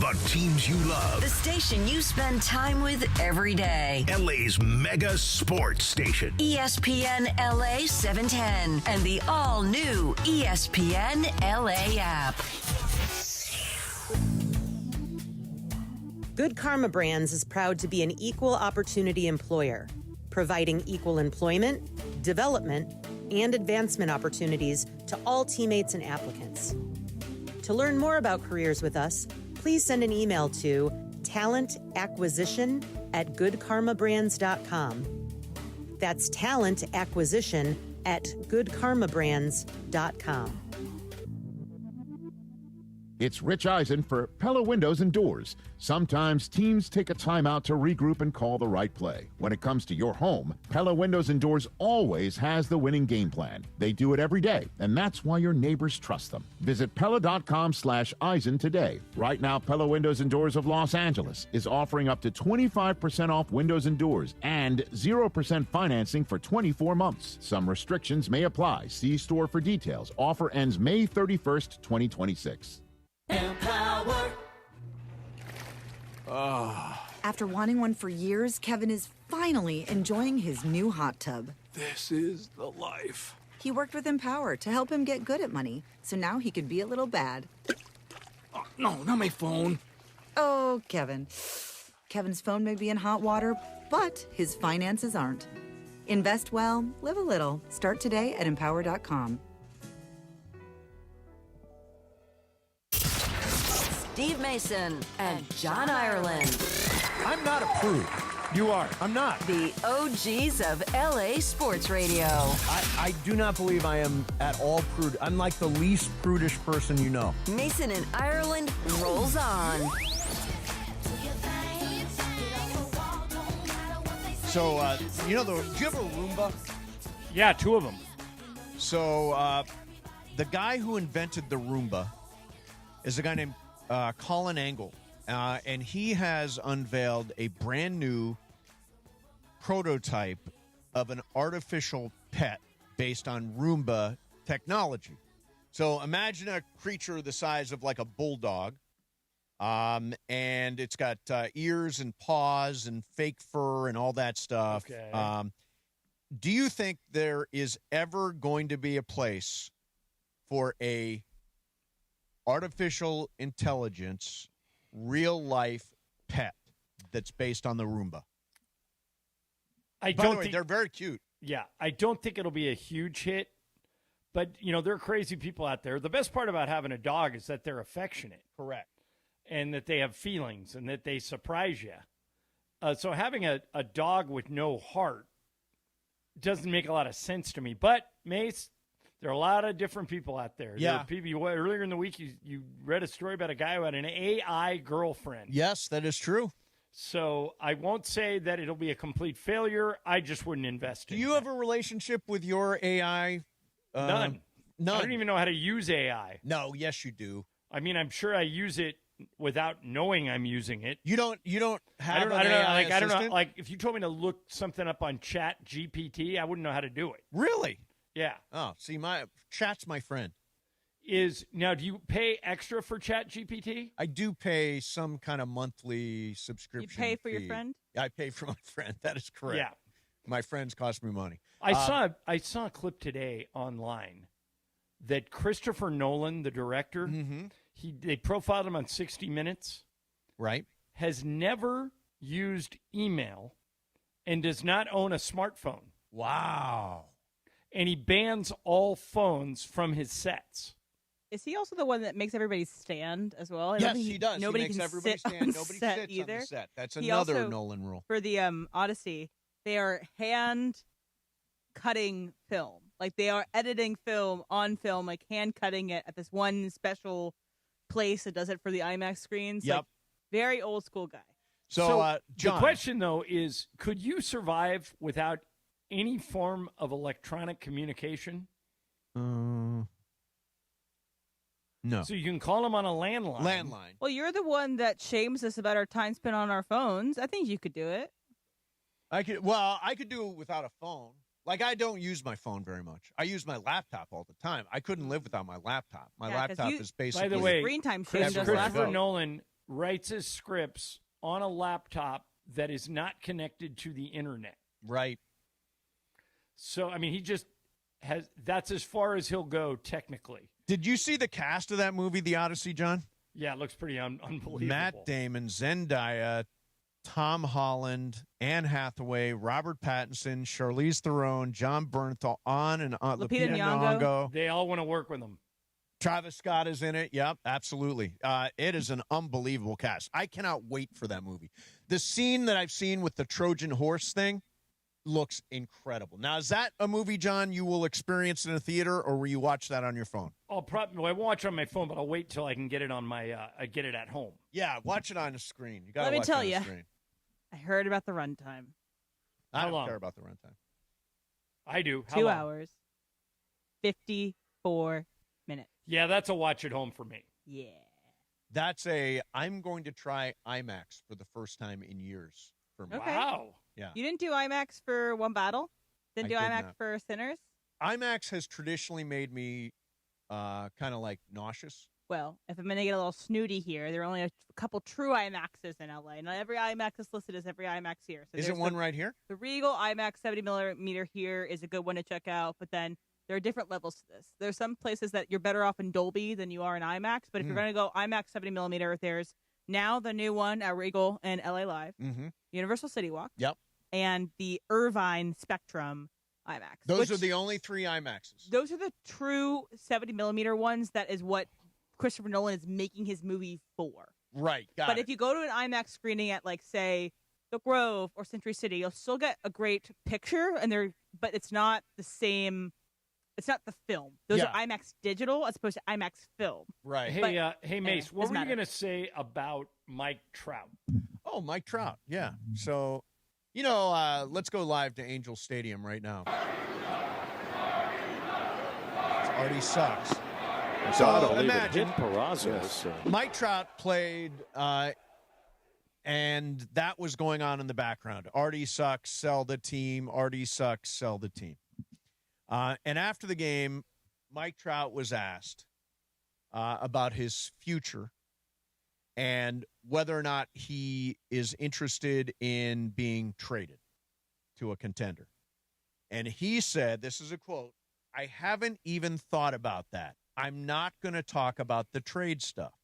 The teams you love. The station you spend time with every day. LA's mega sports station. ESPN LA 710 and the all-new ESPN LA app. Good Karma Brands is proud to be an equal opportunity employer, providing equal employment, development, and advancement opportunities to all teammates and applicants. To learn more about careers with us, please send an email to talentacquisition@goodkarmabrands.com. That's talentacquisition@goodkarmabrands.com. It's Rich Eisen for Pella Windows and Doors. Sometimes teams take a timeout to regroup and call the right play. When it comes to your home, Pella Windows and Doors always has the winning game plan. They do it every day, and that's why your neighbors trust them. Visit Pella.com/Eisen today. Right now, Pella Windows and Doors of Los Angeles is offering up to 25% off windows and doors and 0% financing for 24 months. Some restrictions may apply. See store for details. Offer ends May 31st, 2026. Empower. After wanting one for years, Kevin is finally enjoying his new hot tub. This is the life. He worked with Empower to help him get good at money, so now he can be a little bad. Oh, no, not my phone. Oh, Kevin. Kevin's phone may be in hot water, but his finances aren't. Invest well, live a little. Start today at empower.com. Steve Mason and John Ireland. I'm not a prude. You are. I'm not. The OGs of LA Sports Radio. I do not believe I am at all prude. I'm like the least prudish person you know. Mason and Ireland rolls on. So, do you have a Roomba? Yeah, 2 of them. So, the guy who invented the Roomba is a guy named Colin Angle, and he has unveiled a brand new prototype of an artificial pet based on Roomba technology. So imagine a creature the size of like a bulldog, And it's got ears and paws and fake fur and all that stuff. Okay. Do you think there is ever going to be a place for a artificial intelligence, real-life pet that's based on the Roomba? By the way, they're very cute. Yeah, I don't think it'll be a huge hit. But, there are crazy people out there. The best part about having a dog is that they're affectionate. Correct. And that they have feelings and that they surprise you. So having a dog with no heart doesn't make a lot of sense to me. But, Mace, there are a lot of different people out there. Yeah. There are people, earlier in the week, you read a story about a guy who had an AI girlfriend. Yes, that is true. So I won't say that it'll be a complete failure. I just wouldn't invest in it. Do you have a relationship with your AI? None. None. I don't even know how to use AI. No, yes, you do. I mean, I'm sure I use it without knowing I'm using it. You don't have I don't know. AI I don't know. assistant? Like, if you told me to look something up on Chat GPT, I wouldn't know how to do it. Really? Yeah. Oh, see, Chat's my friend. Now, do you pay extra for Chat GPT? I do pay some kind of monthly subscription. You pay for your fee. friend? I pay for my friend. That is correct. Yeah. My friends cost me money. I saw a clip today online that Christopher Nolan, the director, they profiled him on 60 Minutes. Right. Has never used email and does not own a smartphone. Wow. And he bans all phones from his sets. Is he also the one that makes everybody stand as well? I don't Yes, think he does. Nobody he makes can everybody sit stand. on Nobody set sits either. on the set. That's He another also, Nolan rule. For the Odyssey, they are hand cutting film. Like they are editing film on film, like hand cutting it at this one special place that does it for the IMAX screens. Yep. Like, very old school guy. So John, the question, though, is could you survive without any form of electronic communication? No. So you can call them on a landline. Landline. Well, you're the one that shames us about our time spent on our phones. I think you could do it. I could do it without a phone. Like, I don't use my phone very much. I use my laptop all the time. I couldn't live without my laptop. My laptop is basically... By the way, screen time Christopher Nolan writes his scripts on a laptop that is not connected to the internet. Right. So, I mean, he just has... That's as far as he'll go, technically. Did you see the cast of that movie, The Odyssey, John? Yeah, it looks pretty unbelievable. Matt Damon, Zendaya, Tom Holland, Anne Hathaway, Robert Pattinson, Charlize Theron, John Bernthal, on and on. Lupita Nyong'o. They all want to work with him. Travis Scott is in it. Yep, absolutely. It is an unbelievable cast. I cannot wait for that movie. The scene that I've seen with the Trojan horse thing looks incredible. Now, is that a movie, John, you will experience in a theater, or will you watch that on your phone? I won't watch it on my phone, but I'll wait till I can get it on my get it at home. Yeah, watch it on the screen. You got to Let me watch tell it on you, the screen. I heard about the runtime. I How don't long? care about the runtime. I do. How 2 long? hours, 54 minutes. Yeah, that's a watch at home for me. Yeah. I'm going to try IMAX for the first time in years for me. Okay. Wow. Yeah. You didn't do IMAX for One Battle? Didn't I do did IMAX not. for Sinners? IMAX has traditionally made me kind of like nauseous. Well, if I'm going to get a little snooty here, there are only a couple true IMAXs in LA. Not every IMAX is listed as every IMAX here. So Isn't one right here? The Regal IMAX 70mm here is a good one to check out, but then there are different levels to this. There's some places that you're better off in Dolby than you are in IMAX, but if you're going to go IMAX 70mm, there's now the new one at Regal and LA Live, Universal City Walk, and the Irvine Spectrum IMAX. Those are the only 3 IMAXs. Those are the true 70mm ones. That is what Christopher Nolan is making his movie for. Right, But if you go to an IMAX screening at, like, say, The Grove or Century City, you'll still get a great picture, but it's not the same. It's not the film. Those are IMAX digital as opposed to IMAX film. Right. Hey, Mace, what were you going to say about Mike Trout? Oh, Mike Trout. Yeah. So, let's go live to Angels Stadium right now. It already sucks. So imagine Mike Trout played, and that was going on in the background. Artie sucks, sell the team. Artie sucks, sell the team. And after the game, Mike Trout was asked about his future. and whether or not he is interested in being traded to a contender. And he said, this is a quote, "I haven't even thought about that. I'm not going to talk about the trade stuff."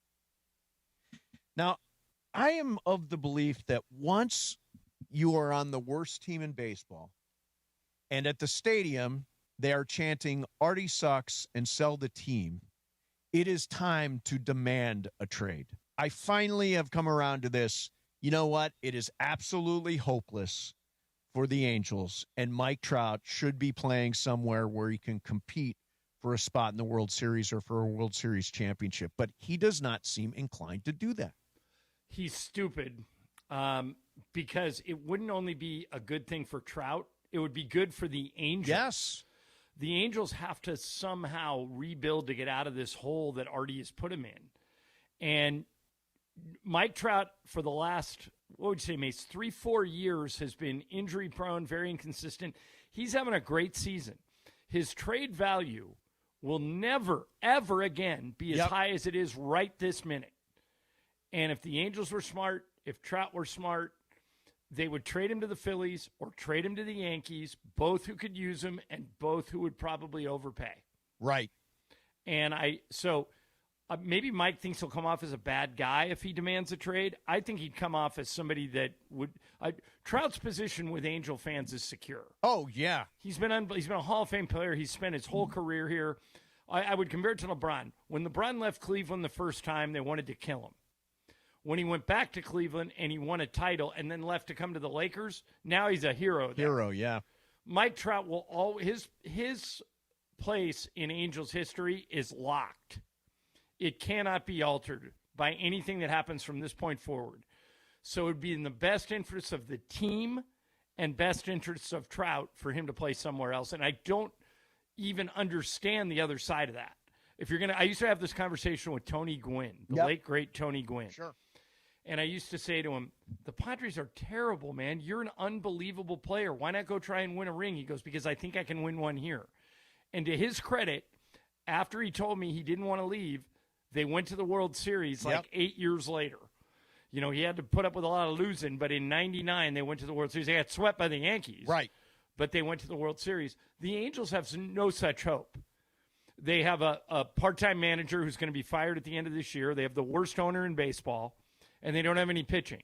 Now, I am of the belief that once you are on the worst team in baseball, and at the stadium they are chanting "Artie sucks" and "sell the team," it is time to demand a trade. I finally have come around to this. You know what? It is absolutely hopeless for the Angels, and Mike Trout should be playing somewhere where he can compete for a spot in the World Series or for a World Series championship. But he does not seem inclined to do that. He's stupid because it wouldn't only be a good thing for Trout, it would be good for the Angels. Yes. The Angels have to somehow rebuild to get out of this hole that Artie has put him in. And Mike Trout, for the last, what would you say, Mace, 3-4 years has been injury-prone, very inconsistent. He's having a great season. His trade value will never, ever again be as high as it is right this minute. And if the Angels were smart, if Trout were smart, they would trade him to the Phillies or trade him to the Yankees, both who could use him and both who would probably overpay. Right. And maybe Mike thinks he'll come off as a bad guy if he demands a trade. I think he'd come off as somebody that would Trout's position with Angel fans is secure. Oh, yeah. He's been a Hall of Fame player. He's spent his whole career here. I would compare it to LeBron. When LeBron left Cleveland the first time, they wanted to kill him. When he went back to Cleveland and he won a title and then left to come to the Lakers, now he's a hero there. Hero, yeah. Mike Trout will always his place in Angels history is locked. It cannot be altered by anything that happens from this point forward. So it would be in the best interests of the team and best interests of Trout for him to play somewhere else. And I don't even understand the other side of that. I used to have this conversation with Tony Gwynn, the late, great Tony Gwynn. Sure. And I used to say to him, the Padres are terrible, man. You're an unbelievable player. Why not go try and win a ring? He goes, because I think I can win one here. And to his credit, after he told me he didn't want to leave, they went to the World Series 8 years later. You know, he had to put up with a lot of losing, but in 99, they went to the World Series. They got swept by the Yankees. Right. But they went to the World Series. The Angels have no such hope. They have a part-time manager who's going to be fired at the end of this year. They have the worst owner in baseball, and they don't have any pitching.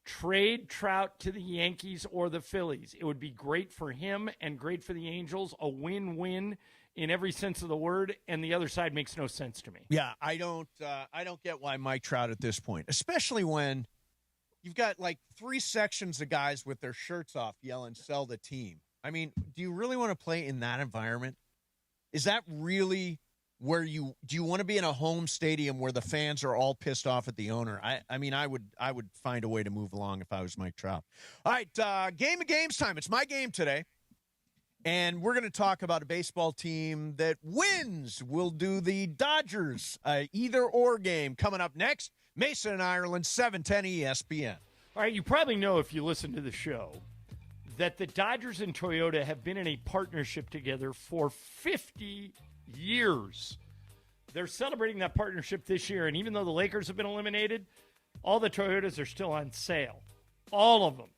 Trade Trout to the Yankees or the Phillies. It would be great for him and great for the Angels, a win-win in every sense of the word, and the other side makes no sense to me. Yeah, I don't get why Mike Trout at this point, especially when you've got like 3 sections of guys with their shirts off yelling, "Sell the team." I mean, do you really want to play in that environment? Is that really where do you want to be in a home stadium where the fans are all pissed off at the owner? I mean, I would find a way to move along if I was Mike Trout. All right, game of games time. It's my game today. And we're going to talk about a baseball team that wins. We'll do the Dodgers either-or game coming up next. Mason and Ireland, 710 ESPN. All right, you probably know if you listen to the show that the Dodgers and Toyota have been in a partnership together for 50 years. They're celebrating that partnership this year, and even though the Lakers have been eliminated, all the Toyotas are still on sale. All of them.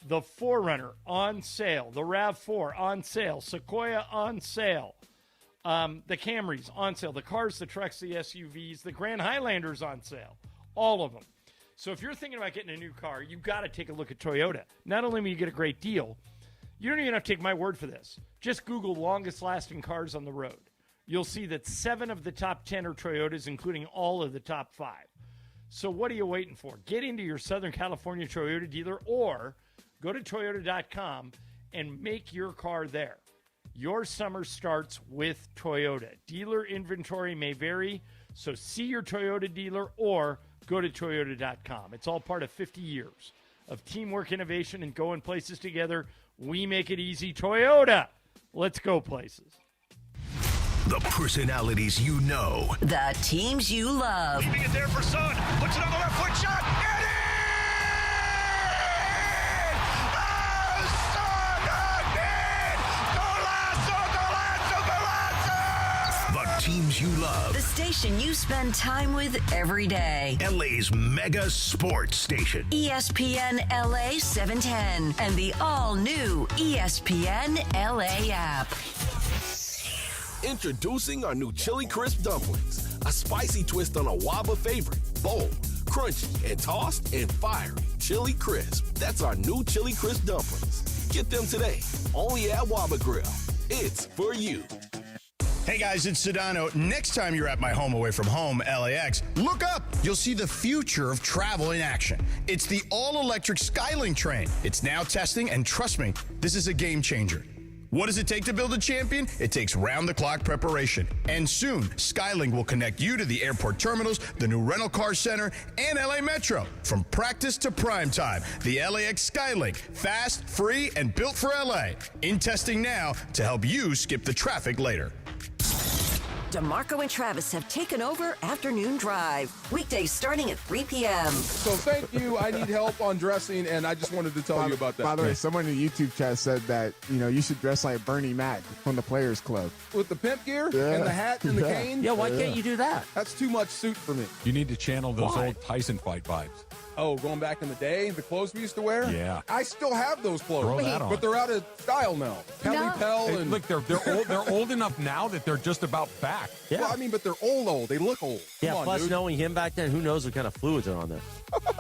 The 4Runner on sale. The RAV4 on sale. Sequoia on sale. The Camrys on sale. The cars, the trucks, the SUVs. The Grand Highlanders on sale. All of them. So if you're thinking about getting a new car, you've got to take a look at Toyota. Not only will you get a great deal, you don't even have to take my word for this. Just Google longest lasting cars on the road. You'll see that 7 of the top 10 are Toyotas, including all of the top 5. So what are you waiting for? Get into your Southern California Toyota dealer or go to Toyota.com and make your car there. Your summer starts with Toyota. Dealer inventory may vary, so see your Toyota dealer or go to Toyota.com. It's all part of 50 years of teamwork, innovation, and going places together. We make it easy. Toyota. Let's go places. The personalities you know. The teams you love. Leaving it there for Son. Puts it on the left foot shot. And in! Oh, Son again! Golazo, golazo, golazo! The teams you love. The station you spend time with every day. LA's mega sports station. ESPN LA 710 and the all-new ESPN LA app. Introducing our new Chili Crisp Dumplings, a spicy twist on a Waba favorite. Bold, crunchy, and tossed and fiery. Chili Crisp. That's our new Chili Crisp Dumplings. Get them today, only at Waba Grill. It's for you. Hey guys, it's Sedano. Next time you're at my home away from home, LAX, look up. You'll see the future of travel in action. It's the all-electric Skylink train. It's now testing, and trust me, this is a game changer. What does it take to build a champion? It takes round-the-clock preparation. And soon, Skylink will connect you to the airport terminals, the new rental car center, and LA Metro. From practice to prime time, the LAX Skylink. Fast, free, and built for LA. In testing now to help you skip the traffic later. DeMarco and Travis have taken over Afternoon Drive. Weekdays starting at 3 p.m. So thank you. I need help on dressing, and I just wanted to tell you about that. By the way, someone in the YouTube chat said that, you should dress like Bernie Mac from the Players Club. With the pimp gear and the hat and the cane? Yeah, why can't you do that? That's too much suit for me. You need to channel those old Tyson fight vibes. Oh, going back in the day, the clothes we used to wear? Yeah. I still have those clothes. Throw that on. But they're out of style now. Pelly Pell and... Look, they're old enough now that they're just about back. Yeah. Well, I mean, but they're old. They look old. Yeah, Come on, plus dude. knowing him back then, who knows what kind of fluids are on there.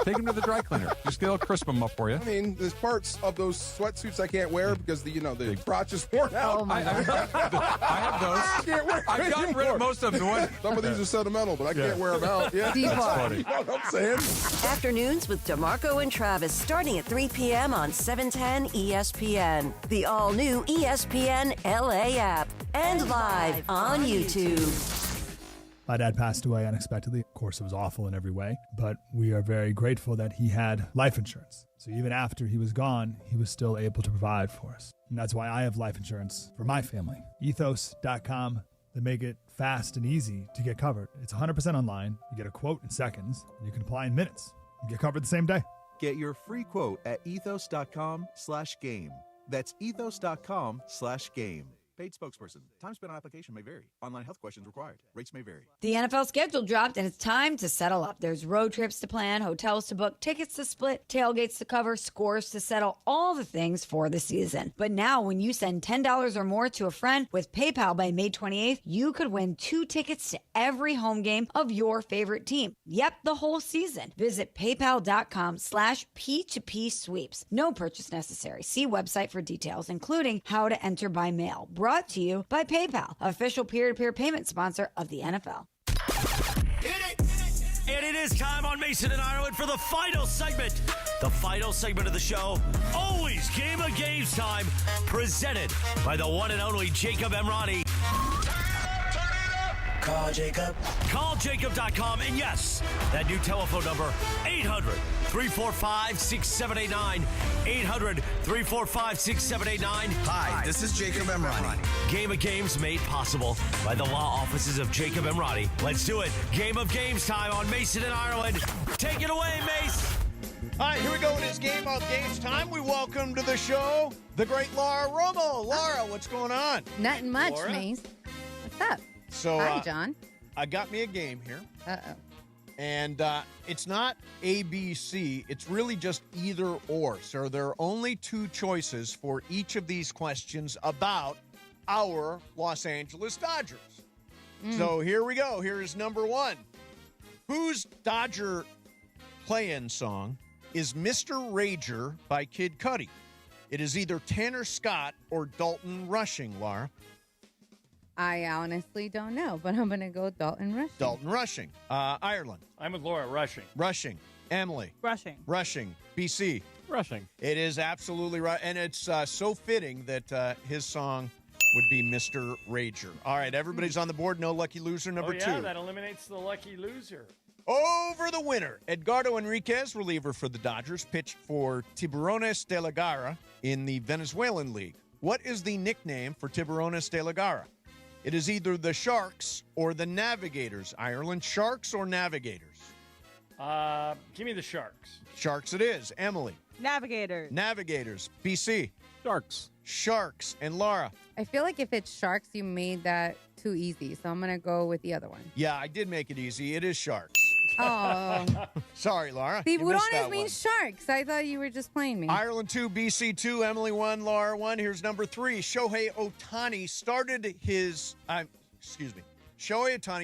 Take them to the dry cleaner. Just they'll crisp them up for you. I mean, there's parts of those sweatsuits I can't wear because the crotch is worn out. Oh, my God. I have those. I can't wear I've gotten rid of most of them. Some of these are sentimental, but I can't wear them out. Yeah, Deep that's part. funny. You know what I'm saying? Afternoons with DeMarco and Travis starting at 3 p.m. on 710 ESPN. The all-new ESPN LA app. And live on YouTube. My dad passed away unexpectedly. Of course, it was awful in every way, but we are very grateful that he had life insurance. So even after he was gone, he was still able to provide for us. And that's why I have life insurance for my family. Ethos.com. They make it fast and easy to get covered. It's 100% online. You get a quote in seconds, and you can apply in minutes. You get covered the same day. Get your free quote at ethos.com/game. That's ethos.com/game. Paid spokesperson. Time spent on application may vary. Online health questions required. Rates may vary. The NFL schedule dropped, and it's time to settle up. There's road trips to plan, hotels to book, tickets to split, tailgates to cover, scores to settle, all the things for the season. But now, when you send $10 or more to a friend with PayPal by May 28th, you could win 2 tickets to every home game of your favorite team. Yep, the whole season. Visit paypal.com/P2P sweeps. No purchase necessary. See website for details, including how to enter by mail. Brought to you by PayPal, official peer-to-peer payment sponsor of the NFL. And it is time on Mason and Ireland for the final segment. The final segment of the show, always Game of Games time, presented by the one and only Jacob Emrani. Call Jacob. CallJacob.com. And yes, that new telephone number, 800-345-6789. 800-345-6789. Hi, this is Jacob Emrani. Game of Games made possible by the law offices of Jacob Emrani. Let's do it. Game of Games time on Mason and Ireland. Take it away, Mace. All right, here we go. It is Game of Games time. We welcome to the show the great Laura Romo. Laura, what's going on? Nothing much, Laura? Mace. What's up? So, Hi, John. I got me a game here. Uh-oh. And it's not A, B, C. It's really just either or. So there are only 2 choices for each of these questions about our Los Angeles Dodgers. So here we go. Here is number 1. Whose Dodger play-in song is Mr. Rager by Kid Cudi? It is either Tanner Scott or Dalton Rushing, Laura. I honestly don't know, but I'm going to go Dalton Rushing. Dalton Rushing. Ireland. I'm with Laura. Rushing. Rushing. Emily. Rushing. Rushing. BC. Rushing. It is absolutely right. And it's so fitting that his song would be Mr. Rager. All right, everybody's on the board. No lucky loser, number 2. That eliminates the lucky loser. Over the winner, Edgardo Enriquez, reliever for the Dodgers, pitched for Tiburones de la Garra in the Venezuelan League. What is the nickname for Tiburones de la Garra? It is either the Sharks or the Navigators. Ireland, Sharks or Navigators? Give me the Sharks. Sharks it is. Emily. Navigators. Navigators. BC. Sharks. Sharks. And Laura. I feel like if it's Sharks, you made that too easy. So I'm going to go with the other one. Yeah, I did make it easy. It is Sharks. Oh. Sorry, Laura. See, You missed Budones that means Sharks. I thought you were just playing me. Ireland 2, BC 2, Emily 1, Laura 1. Here's number 3. Shohei Ohtani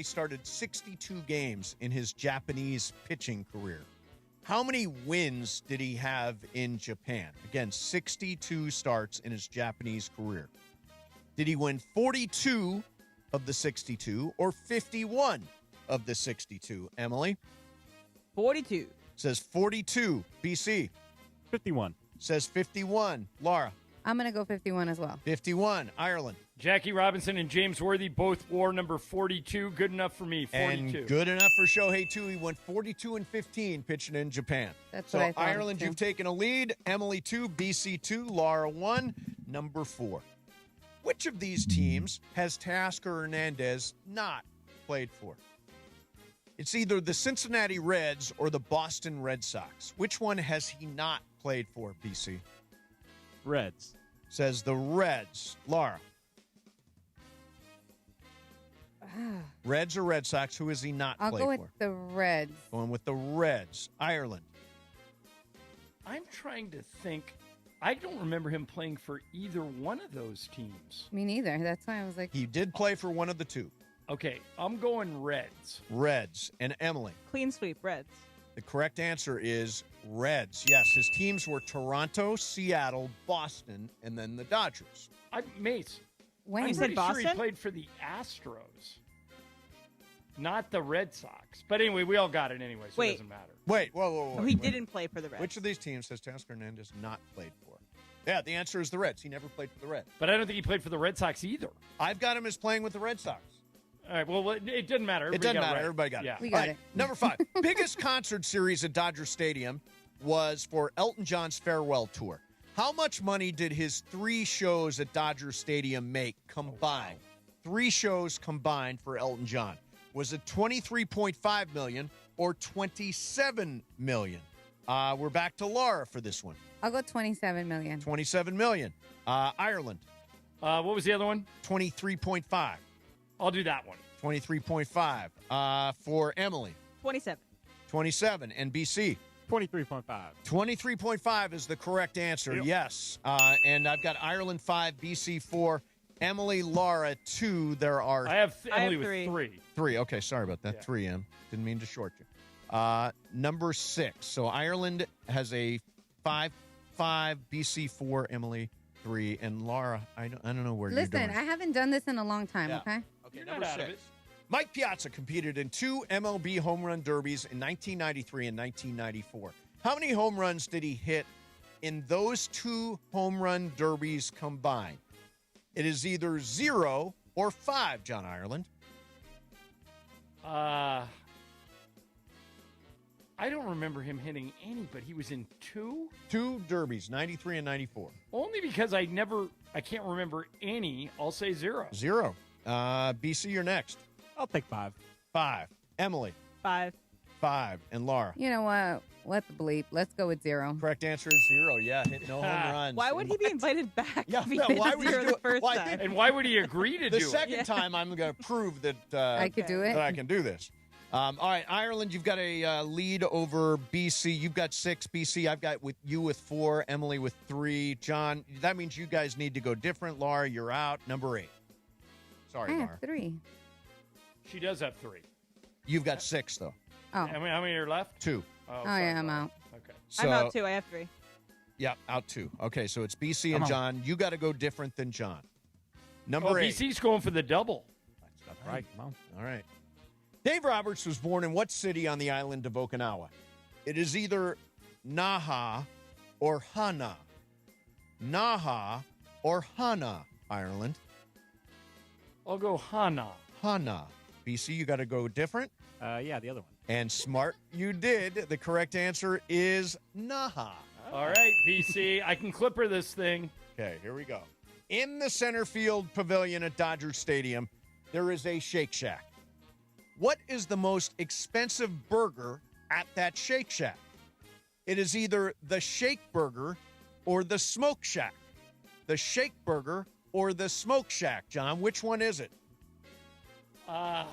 started 62 games in his Japanese pitching career. How many wins did he have in Japan? Again, 62 starts in his Japanese career. Did he win 42 of the 62 or 51 of the 62? Emily? 42. Says 42. BC? 51. Says 51. Laura? I'm going to go 51 as well. 51. Ireland? Jackie Robinson and James Worthy both wore number 42. Good enough for me, 42. And good enough for Shohei, too. He went 42 and 15 pitching in Japan. That's so what I thought, Ireland, too. you've taken a lead. Emily 2, BC 2, Laura 1, number 4. Which of these teams has Teoscar Hernandez not played for? It's either the Cincinnati Reds or the Boston Red Sox. Which one has he not played for, BC? Reds. Says the Reds. Laura? Reds or Red Sox, who has he not I'll played go with for? the Reds. Going with the Reds. Ireland. I'm trying to think. I don't remember him playing for either one of those teams. Me neither. That's why I was like, He did play for one of the two. Okay, I'm going Reds. Reds. And Emily. Clean sweep, Reds. The correct answer is Reds. Yes, his teams were Toronto, Seattle, Boston, and then the Dodgers. Mace. when? I'm You said pretty sure Boston? he played for the Astros, not the Red Sox. But anyway, we all got it anyway, so Wait. it doesn't matter. Wait, whoa. No, he didn't play for the Reds. Which of these teams has Teoscar Hernandez not played for? Yeah, the answer is the Reds. He never played for the Reds. But I don't think he played for the Red Sox either. I've got him as playing with the Red Sox. All right, well, it doesn't matter. It doesn't matter. Everybody got it. Yeah. We got All right, it. Number 5. Biggest concert series at Dodger Stadium was for Elton John's farewell tour. How much money did his 3 shows at Dodger Stadium make combined? 3 shows combined for Elton John. Was it $23.5 million or $27 million? We're back to Laura for this one. I'll go 27 million. $27 million. Ireland. What was the other one? 23.5. I'll do that one. 23.5. For Emily. 27. 27. And BC. 23.5. 23.5 is the correct answer. Yep. Yes. And I've got Ireland 5, BC 4, Emily, Laura 2. There are I have I Emily have with 3. 3. Okay, sorry about that. Yeah. 3, Em. Didn't mean to short you. Number 6. So Ireland has a 5, BC 4, Emily 3, and Laura. I don't know where you're Listen, doing. I haven't done this in a long time, Yeah. okay? Okay, You're number not out of 6. it. Mike Piazza competed in 2 MLB home run derbies in 1993 and 1994. How many home runs did he hit in those 2 home run derbies combined? It is either 0 or 5, John Ireland. I don't remember him hitting any, but he was in 2? 2 derbies, 93 and 94. Only because I can't remember any. I'll say 0. 0. BC, you're next. I'll take 5. 5. Emily. 5. 5. And Laura. You know what? What the bleep? Let's go with 0. Correct answer is 0. Yeah, hit no home runs. Why would he be invited back? Yeah, if he no, did why would zero you the do it? first Well, I time? think- And why would he agree to The do second it? time, I'm going to prove that I could do it. that I can do this. All right, Ireland, you've got a lead over BC. You've got 6, BC. I've got you with 4, Emily with 3. John, that means you guys need to go different. Laura, you're out. Number 8. Sorry, I Laura. have 3. She does have 3. You've got 6, though. Oh. How many are left? 2. Oh, yeah, I'm out. Okay. So, I'm out too. I have 3. Yeah, out 2. Okay, so it's BC and Come on. John. You got to go different than John. Number Oh, 8. BC's going for the double. That's right. Come on. All right. Dave Roberts was born in what city on the island of Okinawa? It is either Naha or Hana. Naha or Hana, Ireland. I'll go Hana. Hana. BC, you got to go different. Yeah, the other one. And smart, you did. The correct answer is Naha. All right, BC. I can clipper this thing. Okay, here we go. In the center field pavilion at Dodger Stadium, there is a Shake Shack. What is the most expensive burger at that Shake Shack? It is either the Shake Burger or the Smoke Shack. the Shake Burger, or the Smoke Shack? John, which one is it? I've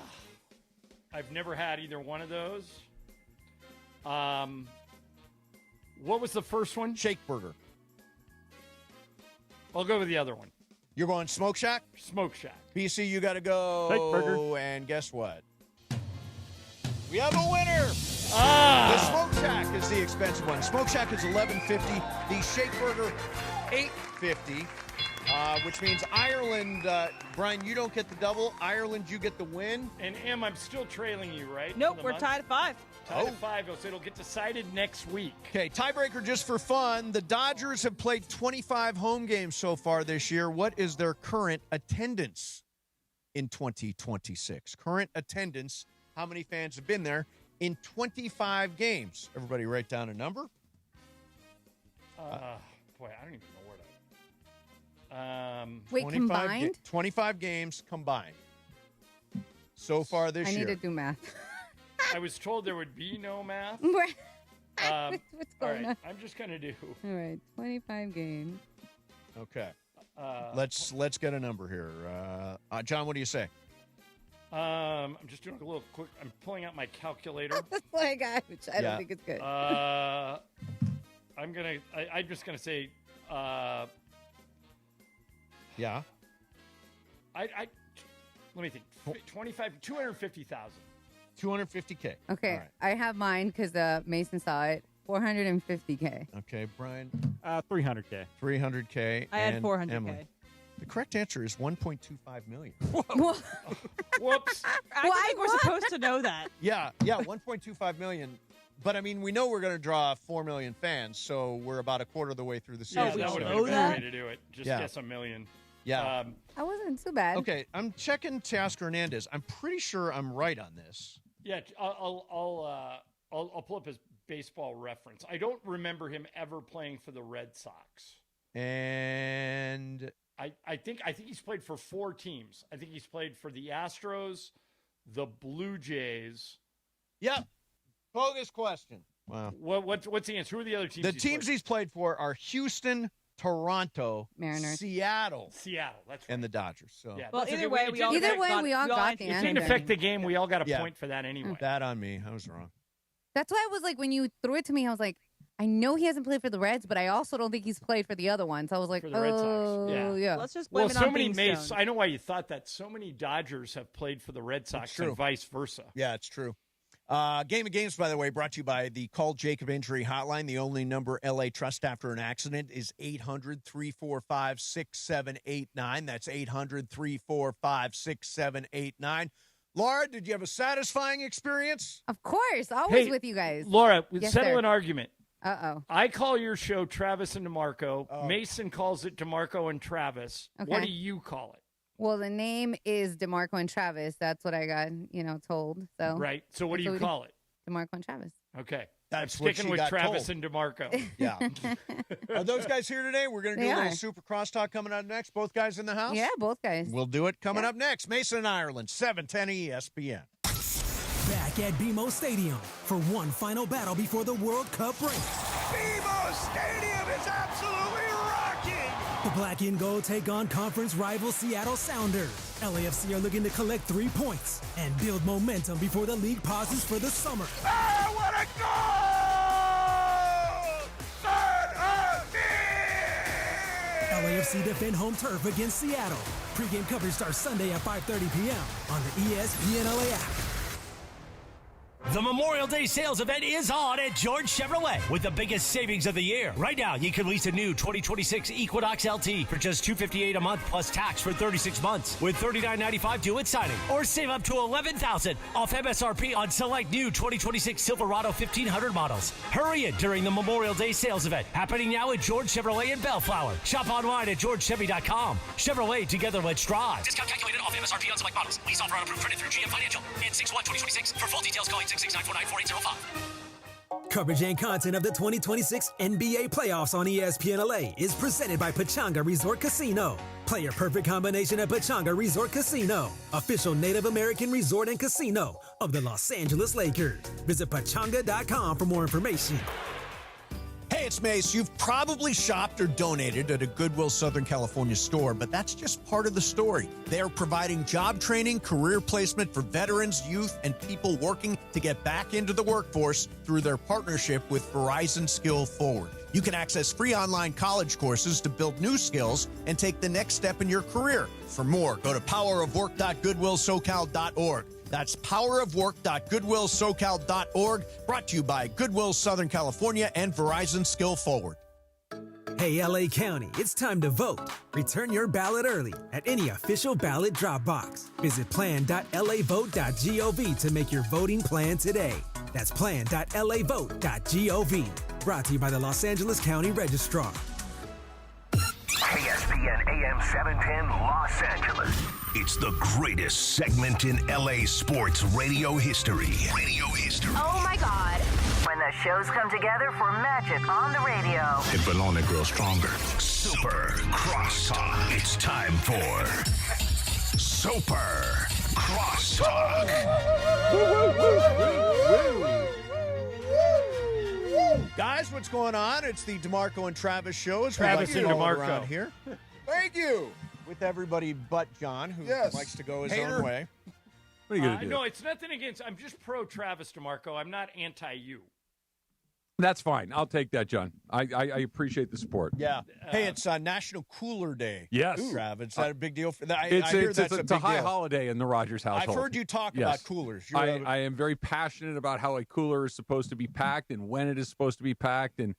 never had either one of those. What was the first one? Shake Burger. I'll go with the other one. You're going Smoke Shack? Smoke Shack. BC, you got to go. Shake Burger. And guess what? We have a winner. Ah! The Smoke Shack is the expensive one. Smoke Shack is $11.50. The Shake Burger, $8.50. Which means Ireland, Brian, you don't get the double. Ireland, you get the win. And Em, I'm still trailing you, right? Nope, we're tied at 5. Tied at 5, so it'll get decided next week. Okay, tiebreaker just for fun. The Dodgers have played 25 home games so far this year. What is their current attendance in 2026? Current attendance, how many fans have been there in 25 games? Everybody write down a number. Boy, I don't even know where to... Wait, combined? 25 games combined so far this year. I need to do math. I was told there would be no math. What's All going right, on? I'm just going to do... All right, 25 games. Okay. Let's get a number here. John, what do you say? I'm just doing a little quick... I'm pulling out my calculator. That's what I got, which I don't think it's good. I'm just going to say... Yeah. Let me think. 250,000. 250K. Okay, All right. I have mine because Mason saw it. 450K. Okay, Brian. 300K. 300K. I had and 400K. Emily. The correct answer is 1.25 million. Whoops. I think we're supposed to know that. Yeah, 1.25 million. But, I mean, we know we're going to draw 4 million fans, so we're about a quarter of the way through the season. Yeah, that would have been a better way to do it. Just guess a million. Yeah. I wasn't too bad. Okay, I'm checking Teoscar Hernandez. I'm pretty sure I'm right on this. Yeah, I'll pull up his baseball reference. I don't remember him ever playing for the Red Sox. And I think he's played for 4 teams. I think he's played for the Astros, the Blue Jays. Yep. Bogus question. Wow. What's the answer? Who are the other teams? The teams he's played for are Houston, Toronto, Mariners, Seattle, that's right. And the Dodgers. So yeah, well, either way, we all got the It answer. didn't affect the game. We all got a point for that anyway. That on me. I was wrong. That's why I was like, when you threw it to me, I was like, I know he hasn't played for the Reds, but I also don't think he's played for the other ones. I was like, For the Red Sox. Yeah. Let's just blame it so on many being Mays. stoned. I know why you thought that. So many Dodgers have played for the Red Sox and vice versa. Yeah, it's true. Game of Games, by the way, brought to you by the Call Jacob Injury Hotline. The only number LA trust after an accident is 800-345-6789. That's 800-345-6789. Laura, did you have a satisfying experience? Of course. Always Hey, with you guys. Laura, Yes, settle sir. an argument. Uh-oh. I call your show Travis and DeMarco. Mason calls it DeMarco and Travis. Okay. What do you call it? Well, the name is DeMarco and Travis. That's what I got, told. So Right. So what do That's you we call it? DeMarco and Travis. Okay. That's I'm what sticking she with got Travis told. and DeMarco. Yeah. Are those guys here today? We're going to do They a little are. super crosstalk coming up next. Both guys in the house? Yeah, both guys. We'll do it coming up next. Mason and Ireland, 710 ESPN. Back at BMO Stadium for one final battle before the World Cup break. BMO Stadium is absolutely rocking! The black and gold take on conference rival Seattle Sounders. LAFC are looking to collect 3 points and build momentum before the league pauses for the summer. Ah, what a goal! LAFC defend home turf against Seattle. Pre-game coverage starts Sunday at 5:30 p.m. on the ESPN LA app. The Memorial Day sales event is on at George Chevrolet with the biggest savings of the year. Right now, you can lease a new 2026 Equinox LT for just $258 a month plus tax for 36 months with $39.95 due at signing. Or save up to $11,000 off MSRP on select new 2026 Silverado 1500 models. Hurry in during the Memorial Day sales event happening now at George Chevrolet in Bellflower. Shop online at georgechevy.com. Chevrolet, together let's drive. Discount calculated off MSRP on select models. Lease offer on approved credit through GM Financial. And 6/1/2026. For full details, calling 669494805. Coverage and content of the 2026 NBA playoffs on ESPN LA is presented by Pechanga Resort Casino. Play a perfect combination at Pechanga Resort Casino, official Native American resort and casino of the Los Angeles Lakers. Visit pechanga.com for more information. Hey, Hey, it's Mace. You've probably shopped or donated at a Goodwill Southern California store, but that's just part of the story. They are providing job training, career placement for veterans, youth, and people working to get back into the workforce through their partnership with Verizon Skill Forward. You can access free online college courses to build new skills and take the next step in your career. For more, go to powerofwork.goodwillsocal.org. That's powerofwork.goodwillsocal.org, brought to you by Goodwill Southern California and Verizon Skill Forward. Hey, LA County, it's time to vote. Return your ballot early at any official ballot drop box. Visit plan.lavote.gov to make your voting plan today. That's plan.lavote.gov. Brought to you by the Los Angeles County Registrar. ESPN AM 710 Los Angeles. It's the greatest segment in LA sports radio history. Oh my God. When the shows come together for magic on the radio. It will only grow stronger. Super Crosstalk. It's time for Super Crosstalk. Guys, what's going on? It's the DeMarco and Travis show. Travis and DeMarco around here. Thank you. With everybody but John, who likes to go his own way. What are you going to do? No, it's nothing against. I'm just pro Travis DeMarco. I'm not anti you. That's fine. I'll take that, John. I appreciate the support. Yeah. Hey, it's National Cooler Day. Yes. Travis. Is that a big deal for that? I It's hear that's a big high deal. holiday in the Rogers household. I've heard you talk about coolers. I am very passionate about how a cooler is supposed to be packed and when it is supposed to be packed and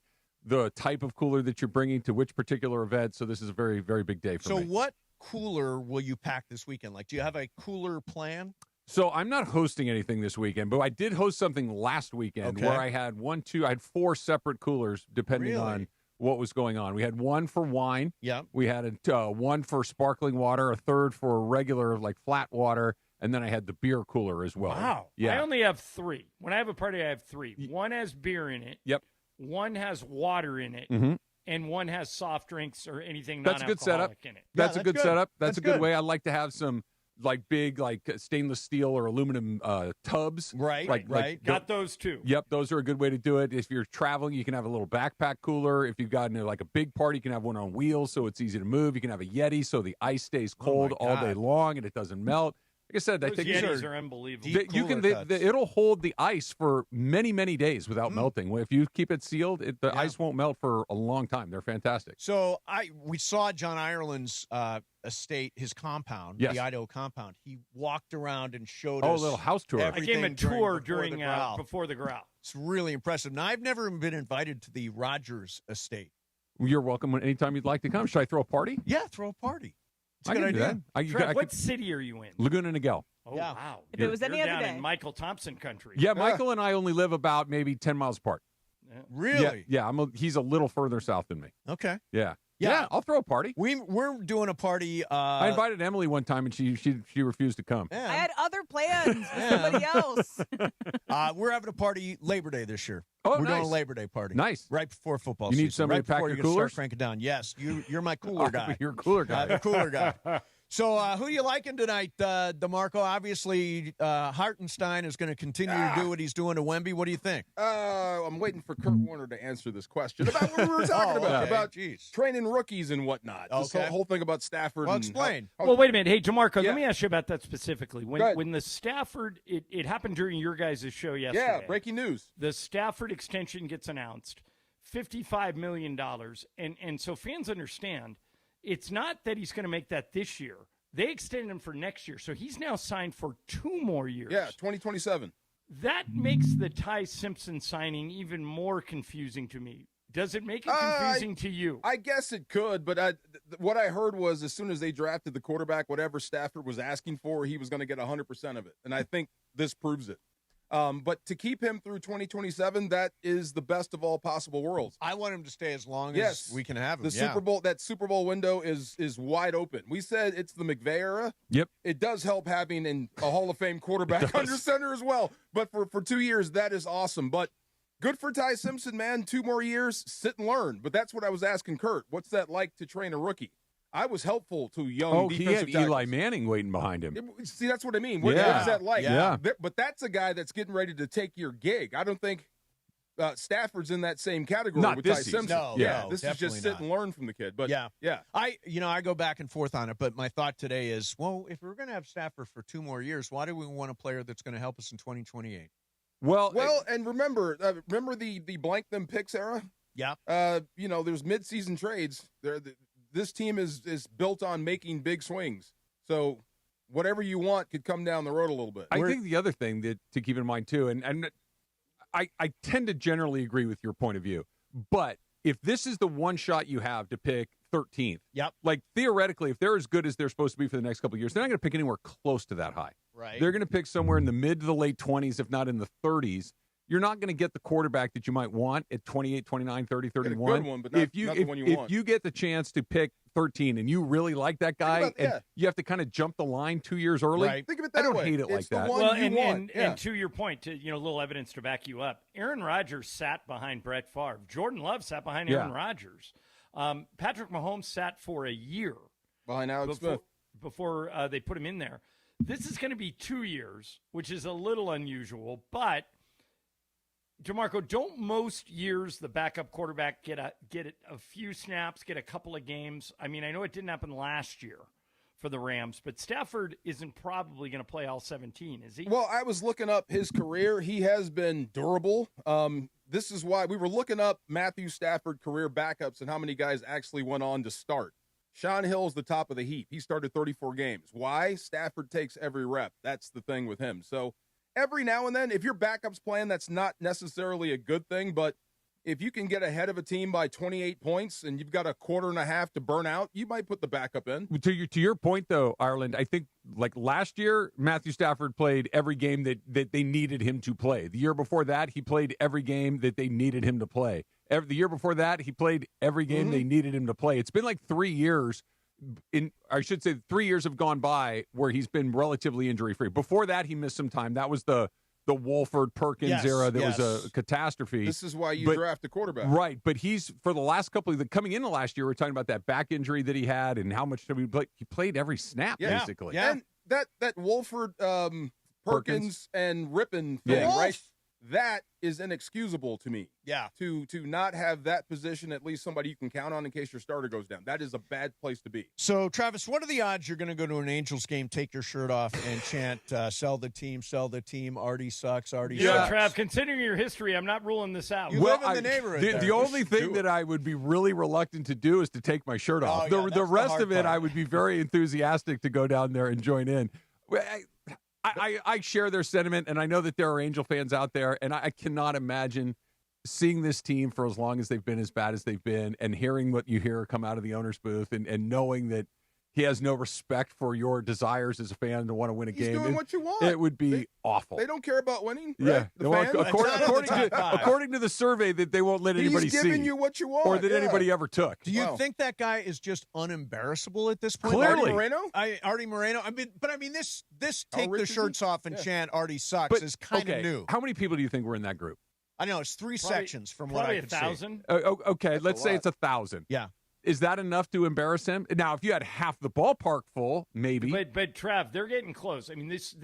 the type of cooler that you're bringing to which particular event. So this is a very, very big day for me. So what cooler will you pack this weekend? Like, do you have a cooler plan? So I'm not hosting anything this weekend, but I did host something last weekend where I had I had 4 separate coolers depending on what was going on. We had one for wine. Yeah. We had one for sparkling water, a third for regular, like flat water, and then I had the beer cooler as well. Wow. Yeah. I only have 3. When I have a party, I have 3. One has beer in it. Yep. One has water in it. Mhm. And one has soft drinks or anything That's a good setup. non-alcoholic in it. That's a good setup. That's a good good. way. I like to have some big stainless steel or aluminum tubs. Right. Got those too. Yep, those are a good way to do it. If you're traveling, you can have a little backpack cooler. If you've got a big party, you can have one on wheels so it's easy to move. You can have a Yeti so the ice stays cold all day long and it doesn't melt. Like I said, Those I think Yetis are unbelievable. It'll hold the ice for many, many days without melting. If you keep it sealed, the ice won't melt for a long time. They're fantastic. So we saw John Ireland's estate, his compound, Yes. the Idaho compound. He walked around and showed us a little house tour. I gave him a everything tour during before the growl. It's really impressive. Now, I've never been invited to the Rogers estate. You're welcome anytime you'd like to come. Should I throw a party? Yeah, throw a party. It's a I good can do idea. that. Trev, what city are you in? Laguna Niguel. Oh, wow. If it was any You're other down day. in Michael Thompson country. Yeah, Michael and I only live about maybe 10 miles apart. Really? Yeah, he's a little further south than me. Okay. Yeah. Yeah. I'll throw a party. We're doing a party. I invited Emily one time, and she refused to come. I had other plans with somebody else. We're having a party Labor Day this year. Oh, we're doing nice. a Labor Day party. Nice. Right before football You season. need somebody right to pack before your you're gonna coolers? start cranking down. Yes, you're my cooler guy. You're a cooler guy. The cooler guy. So who you liking tonight, DeMarco? Obviously, Hartenstein is going to continue to do what he's doing to Wemby. What do you think? I'm waiting for Kurt Warner to answer this question about what we were talking about training rookies and whatnot. This whole thing about Stafford. Well, explain. Well, wait a minute. Hey, DeMarco, Yeah. let me ask you about that specifically. Go ahead. When the Stafford, it happened during your guys' show yesterday. Yeah, breaking news. The Stafford extension gets announced, $55 million. And so fans understand, it's not that he's going to make that this year. They extended him for next year. So he's now signed for 2 more years. Yeah, 2027. That makes the Ty Simpson signing even more confusing to me. Does it make it confusing to you? I guess it could, but what I heard was as soon as they drafted the quarterback, whatever Stafford was asking for, he was going to get 100% of it. And I think this proves it. But to keep him through 2027, that is the best of all possible worlds. I want him to stay as long as we can have him. The Super Bowl window is wide open. We said it's the McVay era. Yep. It does help having a Hall of Fame quarterback under center as well. But for 2 years, that is awesome. But good for Ty Simpson, man. 2 more years, sit and learn. But that's what I was asking Kurt. What's that like to train a rookie? I was helpful to young defensive he had tackles. Eli Manning waiting behind him. See, that's what I mean. What is that like? Yeah. But that's a guy that's getting ready to take your gig. I don't think Stafford's in that same category Not with this Ty season. Simpson. No, this is just sit and learn from the kid. But yeah. yeah. I go back and forth on it, but my thought today is, well, if we're going to have Stafford for 2 more years, why do we want a player that's going to help us in 2028? Well, and remember the blank them picks era? Yeah. There's midseason trades. This team is built on making big swings. So whatever you want could come down the road a little bit. I think the other thing that to keep in mind too, and I tend to generally agree with your point of view, but if this is the one shot you have to pick 13th, like theoretically, if they're as good as they're supposed to be for the next couple of years, they're not going to pick anywhere close to that high. Right. They're going to pick somewhere in the mid to the late 20s, if not in the 30s. You're not going to get the quarterback that you might want at 28, 29, 30, 31. Get a good one, but not the one you want. If you get the chance to pick 13 and you really like that guy, and you have to kind of jump the line 2 years early, Right. Think of it that I don't way. hate it It's like the that. one Well, you want. and to your point, a little evidence to back you up. Aaron Rodgers sat behind Brett Favre. Jordan Love sat behind Aaron Rodgers. Patrick Mahomes sat for a year behind Alex Smith before they put him in there. This is going to be 2 years, which is a little unusual, but DeMarco, don't most years the backup quarterback get a few snaps, get a couple of games? I mean, I know it didn't happen last year for the Rams, but Stafford isn't probably going to play all 17, is he? Well, I was looking up his career. He has been durable. This is why we were looking up Matthew Stafford career backups and how many guys actually went on to start. Sean Hill's the top of the heap. He started 34 games. Why? Stafford takes every rep. That's the thing with him. So every now and then, if your backup's playing, that's not necessarily a good thing, but if you can get ahead of a team by 28 points and you've got a quarter and a half to burn out, you might put the backup in. To your point, though, Ireland, I think like last year, Matthew Stafford played every game that they needed him to play. The year before that, he played every game that they needed him to play. The year before that, he played every game they needed him to play. It's been like 3 years. 3 years have gone by where he's been relatively injury-free. Before that, he missed some time. That was the Wolford-Perkins era that was a catastrophe. This is why you draft a quarterback. Right, but he's, for the last couple of coming into last year, we're talking about that back injury that he had and how much he played. He played every snap, basically. Yeah. And that Wolford, Perkins, and Rippon thing, right? That is inexcusable to me. Yeah. To not have that position, at least somebody you can count on in case your starter goes down. That is a bad place to be. So, Travis, what are the odds you're going to go to an Angels game, take your shirt off, and chant, sell the team, Artie sucks, Artie sucks? Trav, considering your history, I'm not ruling this out. You live in the neighborhood. The only thing that I would be really reluctant to do is to take my shirt off. The rest of it, I would be very enthusiastic to go down there and join in. I share their sentiment, and I know that there are Angel fans out there, and I cannot imagine seeing this team for as long as they've been as bad as they've been and hearing what you hear come out of the owner's booth and knowing that he has no respect for your desires as a fan to want to win a game. He's doing what you want. It would be awful. They don't care about winning, Yeah. right? The fans? According to the survey that they won't let anybody see. He's giving you what you want. Or that anybody ever took. Do you think that guy is just unembarrassable at this point? Clearly. Artie Moreno? This take the shirts off and chant Artie sucks But, is kind of new. How many people do you think were in that group? I know, it's three sections from what I could see. 1,000. Okay, let's say it's 1,000. Yeah. Is that enough to embarrass him? Now, if you had half the ballpark full, maybe. But Trav, they're getting close. I mean, this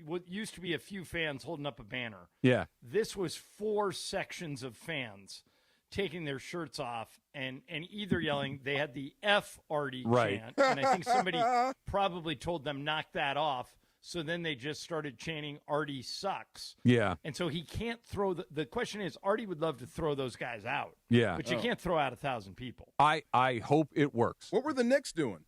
what used to be a few fans holding up a banner. Yeah. This was 4 sections of fans taking their shirts off and either yelling, they had the F Artie chant, and I think somebody probably told them, knock that off. So then they just started chanting, Artie sucks. Yeah. And so he can't throw the question is, Artie would love to throw those guys out. Yeah. But you can't throw out 1,000 people. I hope it works. What were the Knicks doing?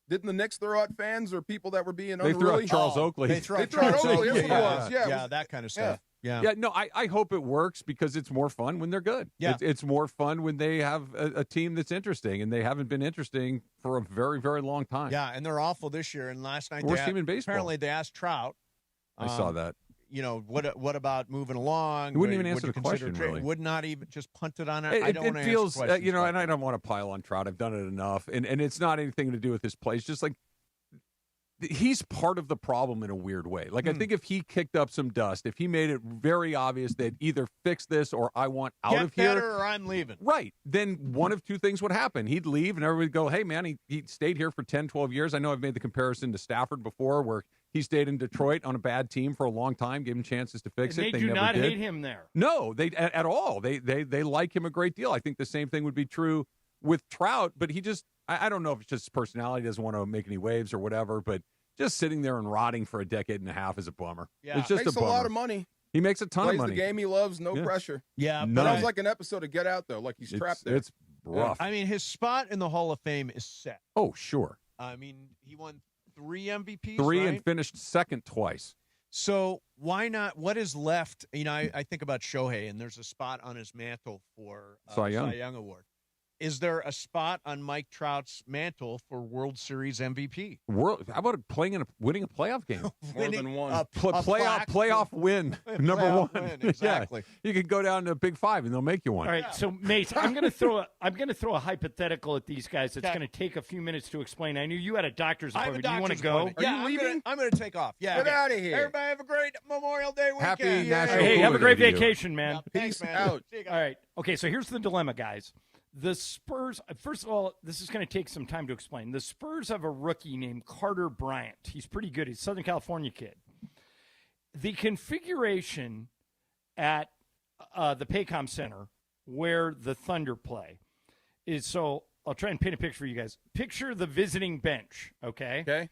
Didn't the Knicks throw out fans or people that were being They threw out Charles Oakley. They threw out Charles Oakley. Yeah, that kind of stuff. Yeah. No, I hope it works because it's more fun when they're good. Yeah. It's more fun when they have a team that's interesting, and they haven't been interesting for a very, very long time. Yeah, and they're awful this year. And last night, Worst team in baseball. Apparently, they asked Trout. I saw that. You know, what about moving along? He wouldn't even Would answer you the consider question, trade? really. Would not even just punt it on it. I don't want to feels, answer questions. and I don't want to pile on Trout. I've done it enough. And it's not anything to do with his play. It's just like he's part of the problem in a weird way. Like, I think if he kicked up some dust, if he made it very obvious that either fix this or I want out Get of here. better or I'm leaving. Right. Then one of two things would happen. He'd leave and everybody would go, hey, man, he stayed here for 10, 12 years. I know I've made the comparison to Stafford before where He stayed in Detroit on a bad team for a long time, gave him chances to fix And it. they do never not did. hate him there. No, they at all. They like him a great deal. I think the same thing would be true with Trout, but he just I don't know if it's just his personality, doesn't want to make any waves or whatever, but just sitting there and rotting for a decade and a half is a bummer. Yeah, it's just makes a bummer. lot of money. He makes a ton Plays of money. the game he loves, no pressure. Yeah, but sounds like an episode of Get Out though, like he's trapped there. It's rough. I mean, his spot in the Hall of Fame is set. Oh, sure. I mean, he won 3 MVPs, Three right? and finished second twice. So why not? What is left? You know, I think about Shohei, and there's a spot on his mantle for Cy Young. Cy Young Award. Is there a spot on Mike Trout's mantle for World Series MVP? How about winning a playoff game? More than one. Playoff win. Number Playoff one. win, exactly. Yeah. You could go down to Big Five and they'll make you one. All right, so Mace, I'm going to throw a hypothetical at these guys. That's going to take a few minutes to explain. I knew you had a doctor's I have a appointment. Do you want to doctor's go? appointment. Yeah, you leaving? I'm going to take off. Yeah, Get out of here. Everybody have a great Memorial Day weekend. Happy Yeah. National Hey, have a Cooler great Day to you. vacation, man. Yeah, thanks, Peace man. out. See you guys. All right. Okay, so here's the dilemma, guys. The Spurs, first of all, this is going to take some time to explain. The Spurs have a rookie named Carter Bryant. He's pretty good. He's a Southern California kid. The configuration at the Paycom Center where the Thunder play is, so I'll try and paint a picture for you guys. Picture the visiting bench, okay? Okay.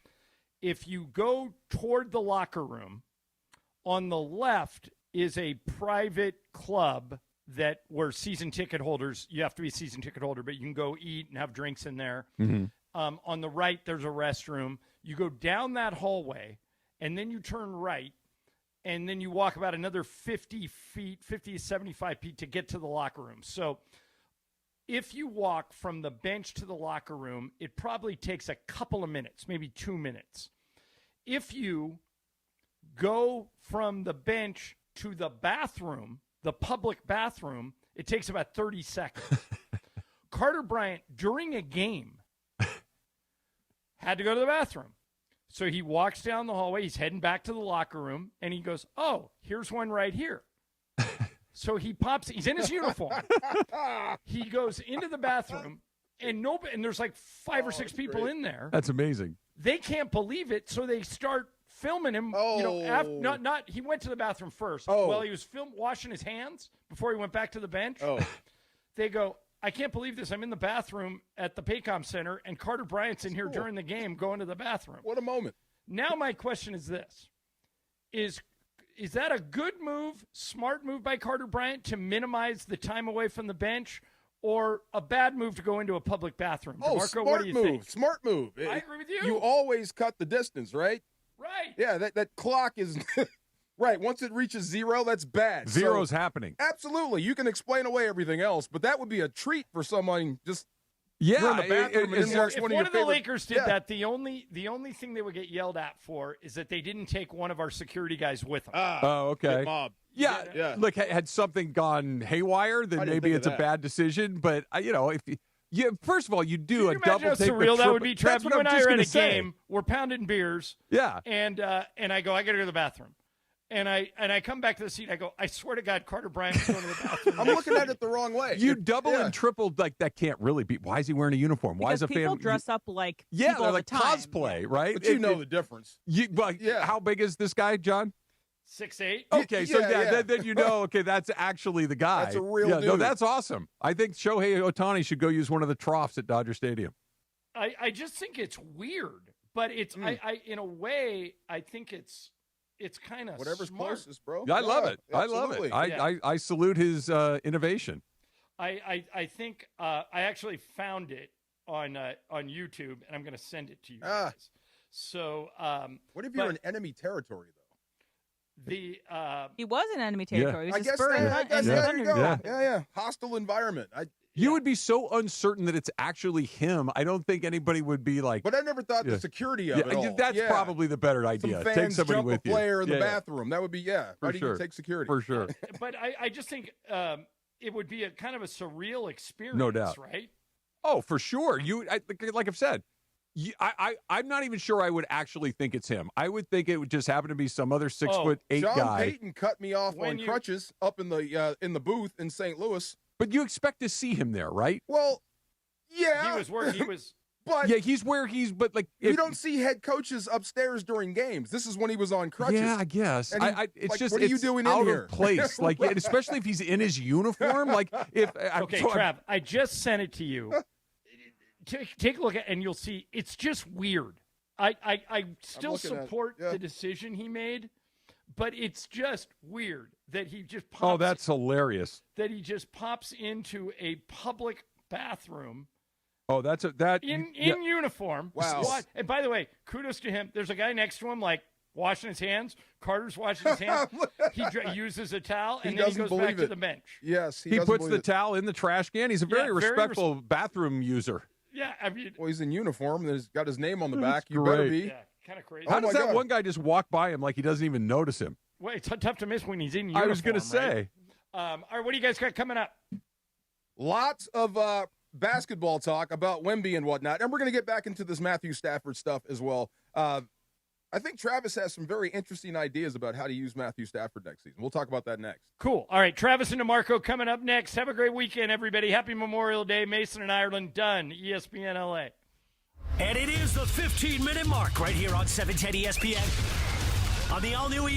If you go toward the locker room, on the left is a private club that where season ticket holders, you have to be a season ticket holder, but you can go eat and have drinks in there. Mm-hmm. On the right, there's a restroom. You go down that hallway, and then you turn right, and then you walk about another 50 to 75 feet to get to the locker room. So if you walk from the bench to the locker room, it probably takes a couple of minutes, maybe 2 minutes. If you go from the bench to the bathroom, the public bathroom, it takes about 30 seconds. Carter Bryant, during a game, had to go to the bathroom. So he walks down the hallway. He's heading back to the locker room, and he goes, oh, here's one right here. So he pops. He's in his uniform. He goes into the bathroom, and there's like 5 or 6 people in there. That's amazing. They can't believe it, so they start filming him. You know, after, he went to the bathroom first. While he was washing his hands before he went back to the bench. They go, I can't believe this. I'm in the bathroom at the Paycom Center, and Carter Bryant's in here during the game going to the bathroom. What a moment. Now my question is this. Is that a good move, smart move by Carter Bryant to minimize the time away from the bench, or a bad move to go into a public bathroom? DeMarco, smart what do you move. think? Smart move. I agree with you. You always cut the distance, right? Right. Yeah, that clock is right. Once it reaches 0, that's bad. Zero's happening. Absolutely. You can explain away everything else, but that would be a treat for someone just Yeah, in the bathroom and then watch If one one of of your the favorite- Lakers did that, the only thing they would get yelled at for is that they didn't take one of our security guys with them. Oh, okay. Mob. Yeah. Look, had something gone haywire, then I didn't maybe think it's of a that. bad decision. But if first of all, you do a Can you double imagine take. how surreal that would be, Trav? That's what You I'm and I just are at gonna a say. game. We're pounding beers. Yeah. And I go, I got to go to the bathroom. And I come back to the seat. I go, I swear to God, Carter Bryant's going to the bathroom. I'm looking at it the wrong way. You double and triple like that can't really be. Why is he wearing a uniform? Why Because is a people fan dress up like Yeah, people they're all like the time. cosplay, right? But you know the difference. How big is this guy, John? 6'8". Okay, so then you know, okay, that's actually the guy. That's a real No, dude. that's awesome. I think Shohei Ohtani should go use one of the troughs at Dodger Stadium. I just think it's weird, but it's I in a way I think it's kind of Whatever's smart. closest, bro. I love it. Absolutely. I love it. I salute his innovation. I think I actually found it on YouTube, and I'm going to send it to you guys. So what if you're in enemy territory though? He was in enemy territory. He was I a guess Spur that, I guess there you go. Yeah. Yeah. Hostile environment. You would be so uncertain that it's actually him. I don't think anybody would be like. But I never thought the security of it all. That's probably the better idea. Some fans Take somebody jump with a you. player in the bathroom. That would be For Why do sure. you take security? For sure. But I just think it would be a kind of a surreal experience, No doubt. right? Oh, for sure. Like I've said, I'm not even sure I would actually think it's him. I would think it would just happen to be some other 6'8" John guy. Payton cut me off on crutches up in the booth in St. Louis. But you expect to see him there, right? Well, yeah. He was working. He was. But yeah, he's where he's. But like, you don't see head coaches upstairs during games. This is when he was on crutches. Yeah, I guess. And he, it's like, just what are you doing out in here? of place. Like, and especially if he's in his uniform. Like, if okay, Trav, I just sent it to you. Take a look at, and you'll see it's just weird. I still support the decision he made, but it's just weird that he just pops. Oh, that's hilarious. That he just pops into a public bathroom. Oh, in uniform. Wow. And by the way, kudos to him. There's a guy next to him, like washing his hands. Carter's washing his hands. He uses a towel, and then he goes back to the bench. Yes, he puts the towel in the trash can. He's a very respectful bathroom user. Yeah, I mean, well, he's in uniform. He's got his name on the back. You great. better be. Yeah, kind of crazy. How does that one guy just walk by him like he doesn't even notice him? Well, it's tough to miss when he's in uniform. I was going to say. All right, what do you guys got coming up? Lots of basketball talk about Wemby and whatnot, and we're going to get back into this Matthew Stafford stuff as well. I think Travis has some very interesting ideas about how to use Matthew Stafford next season. We'll talk about that next. Cool. All right, Travis and DeMarco coming up next. Have a great weekend, everybody. Happy Memorial Day. Mason and Ireland done. ESPN LA. And it is the 15-minute mark right here on 710 ESPN. On the all-new ESPN.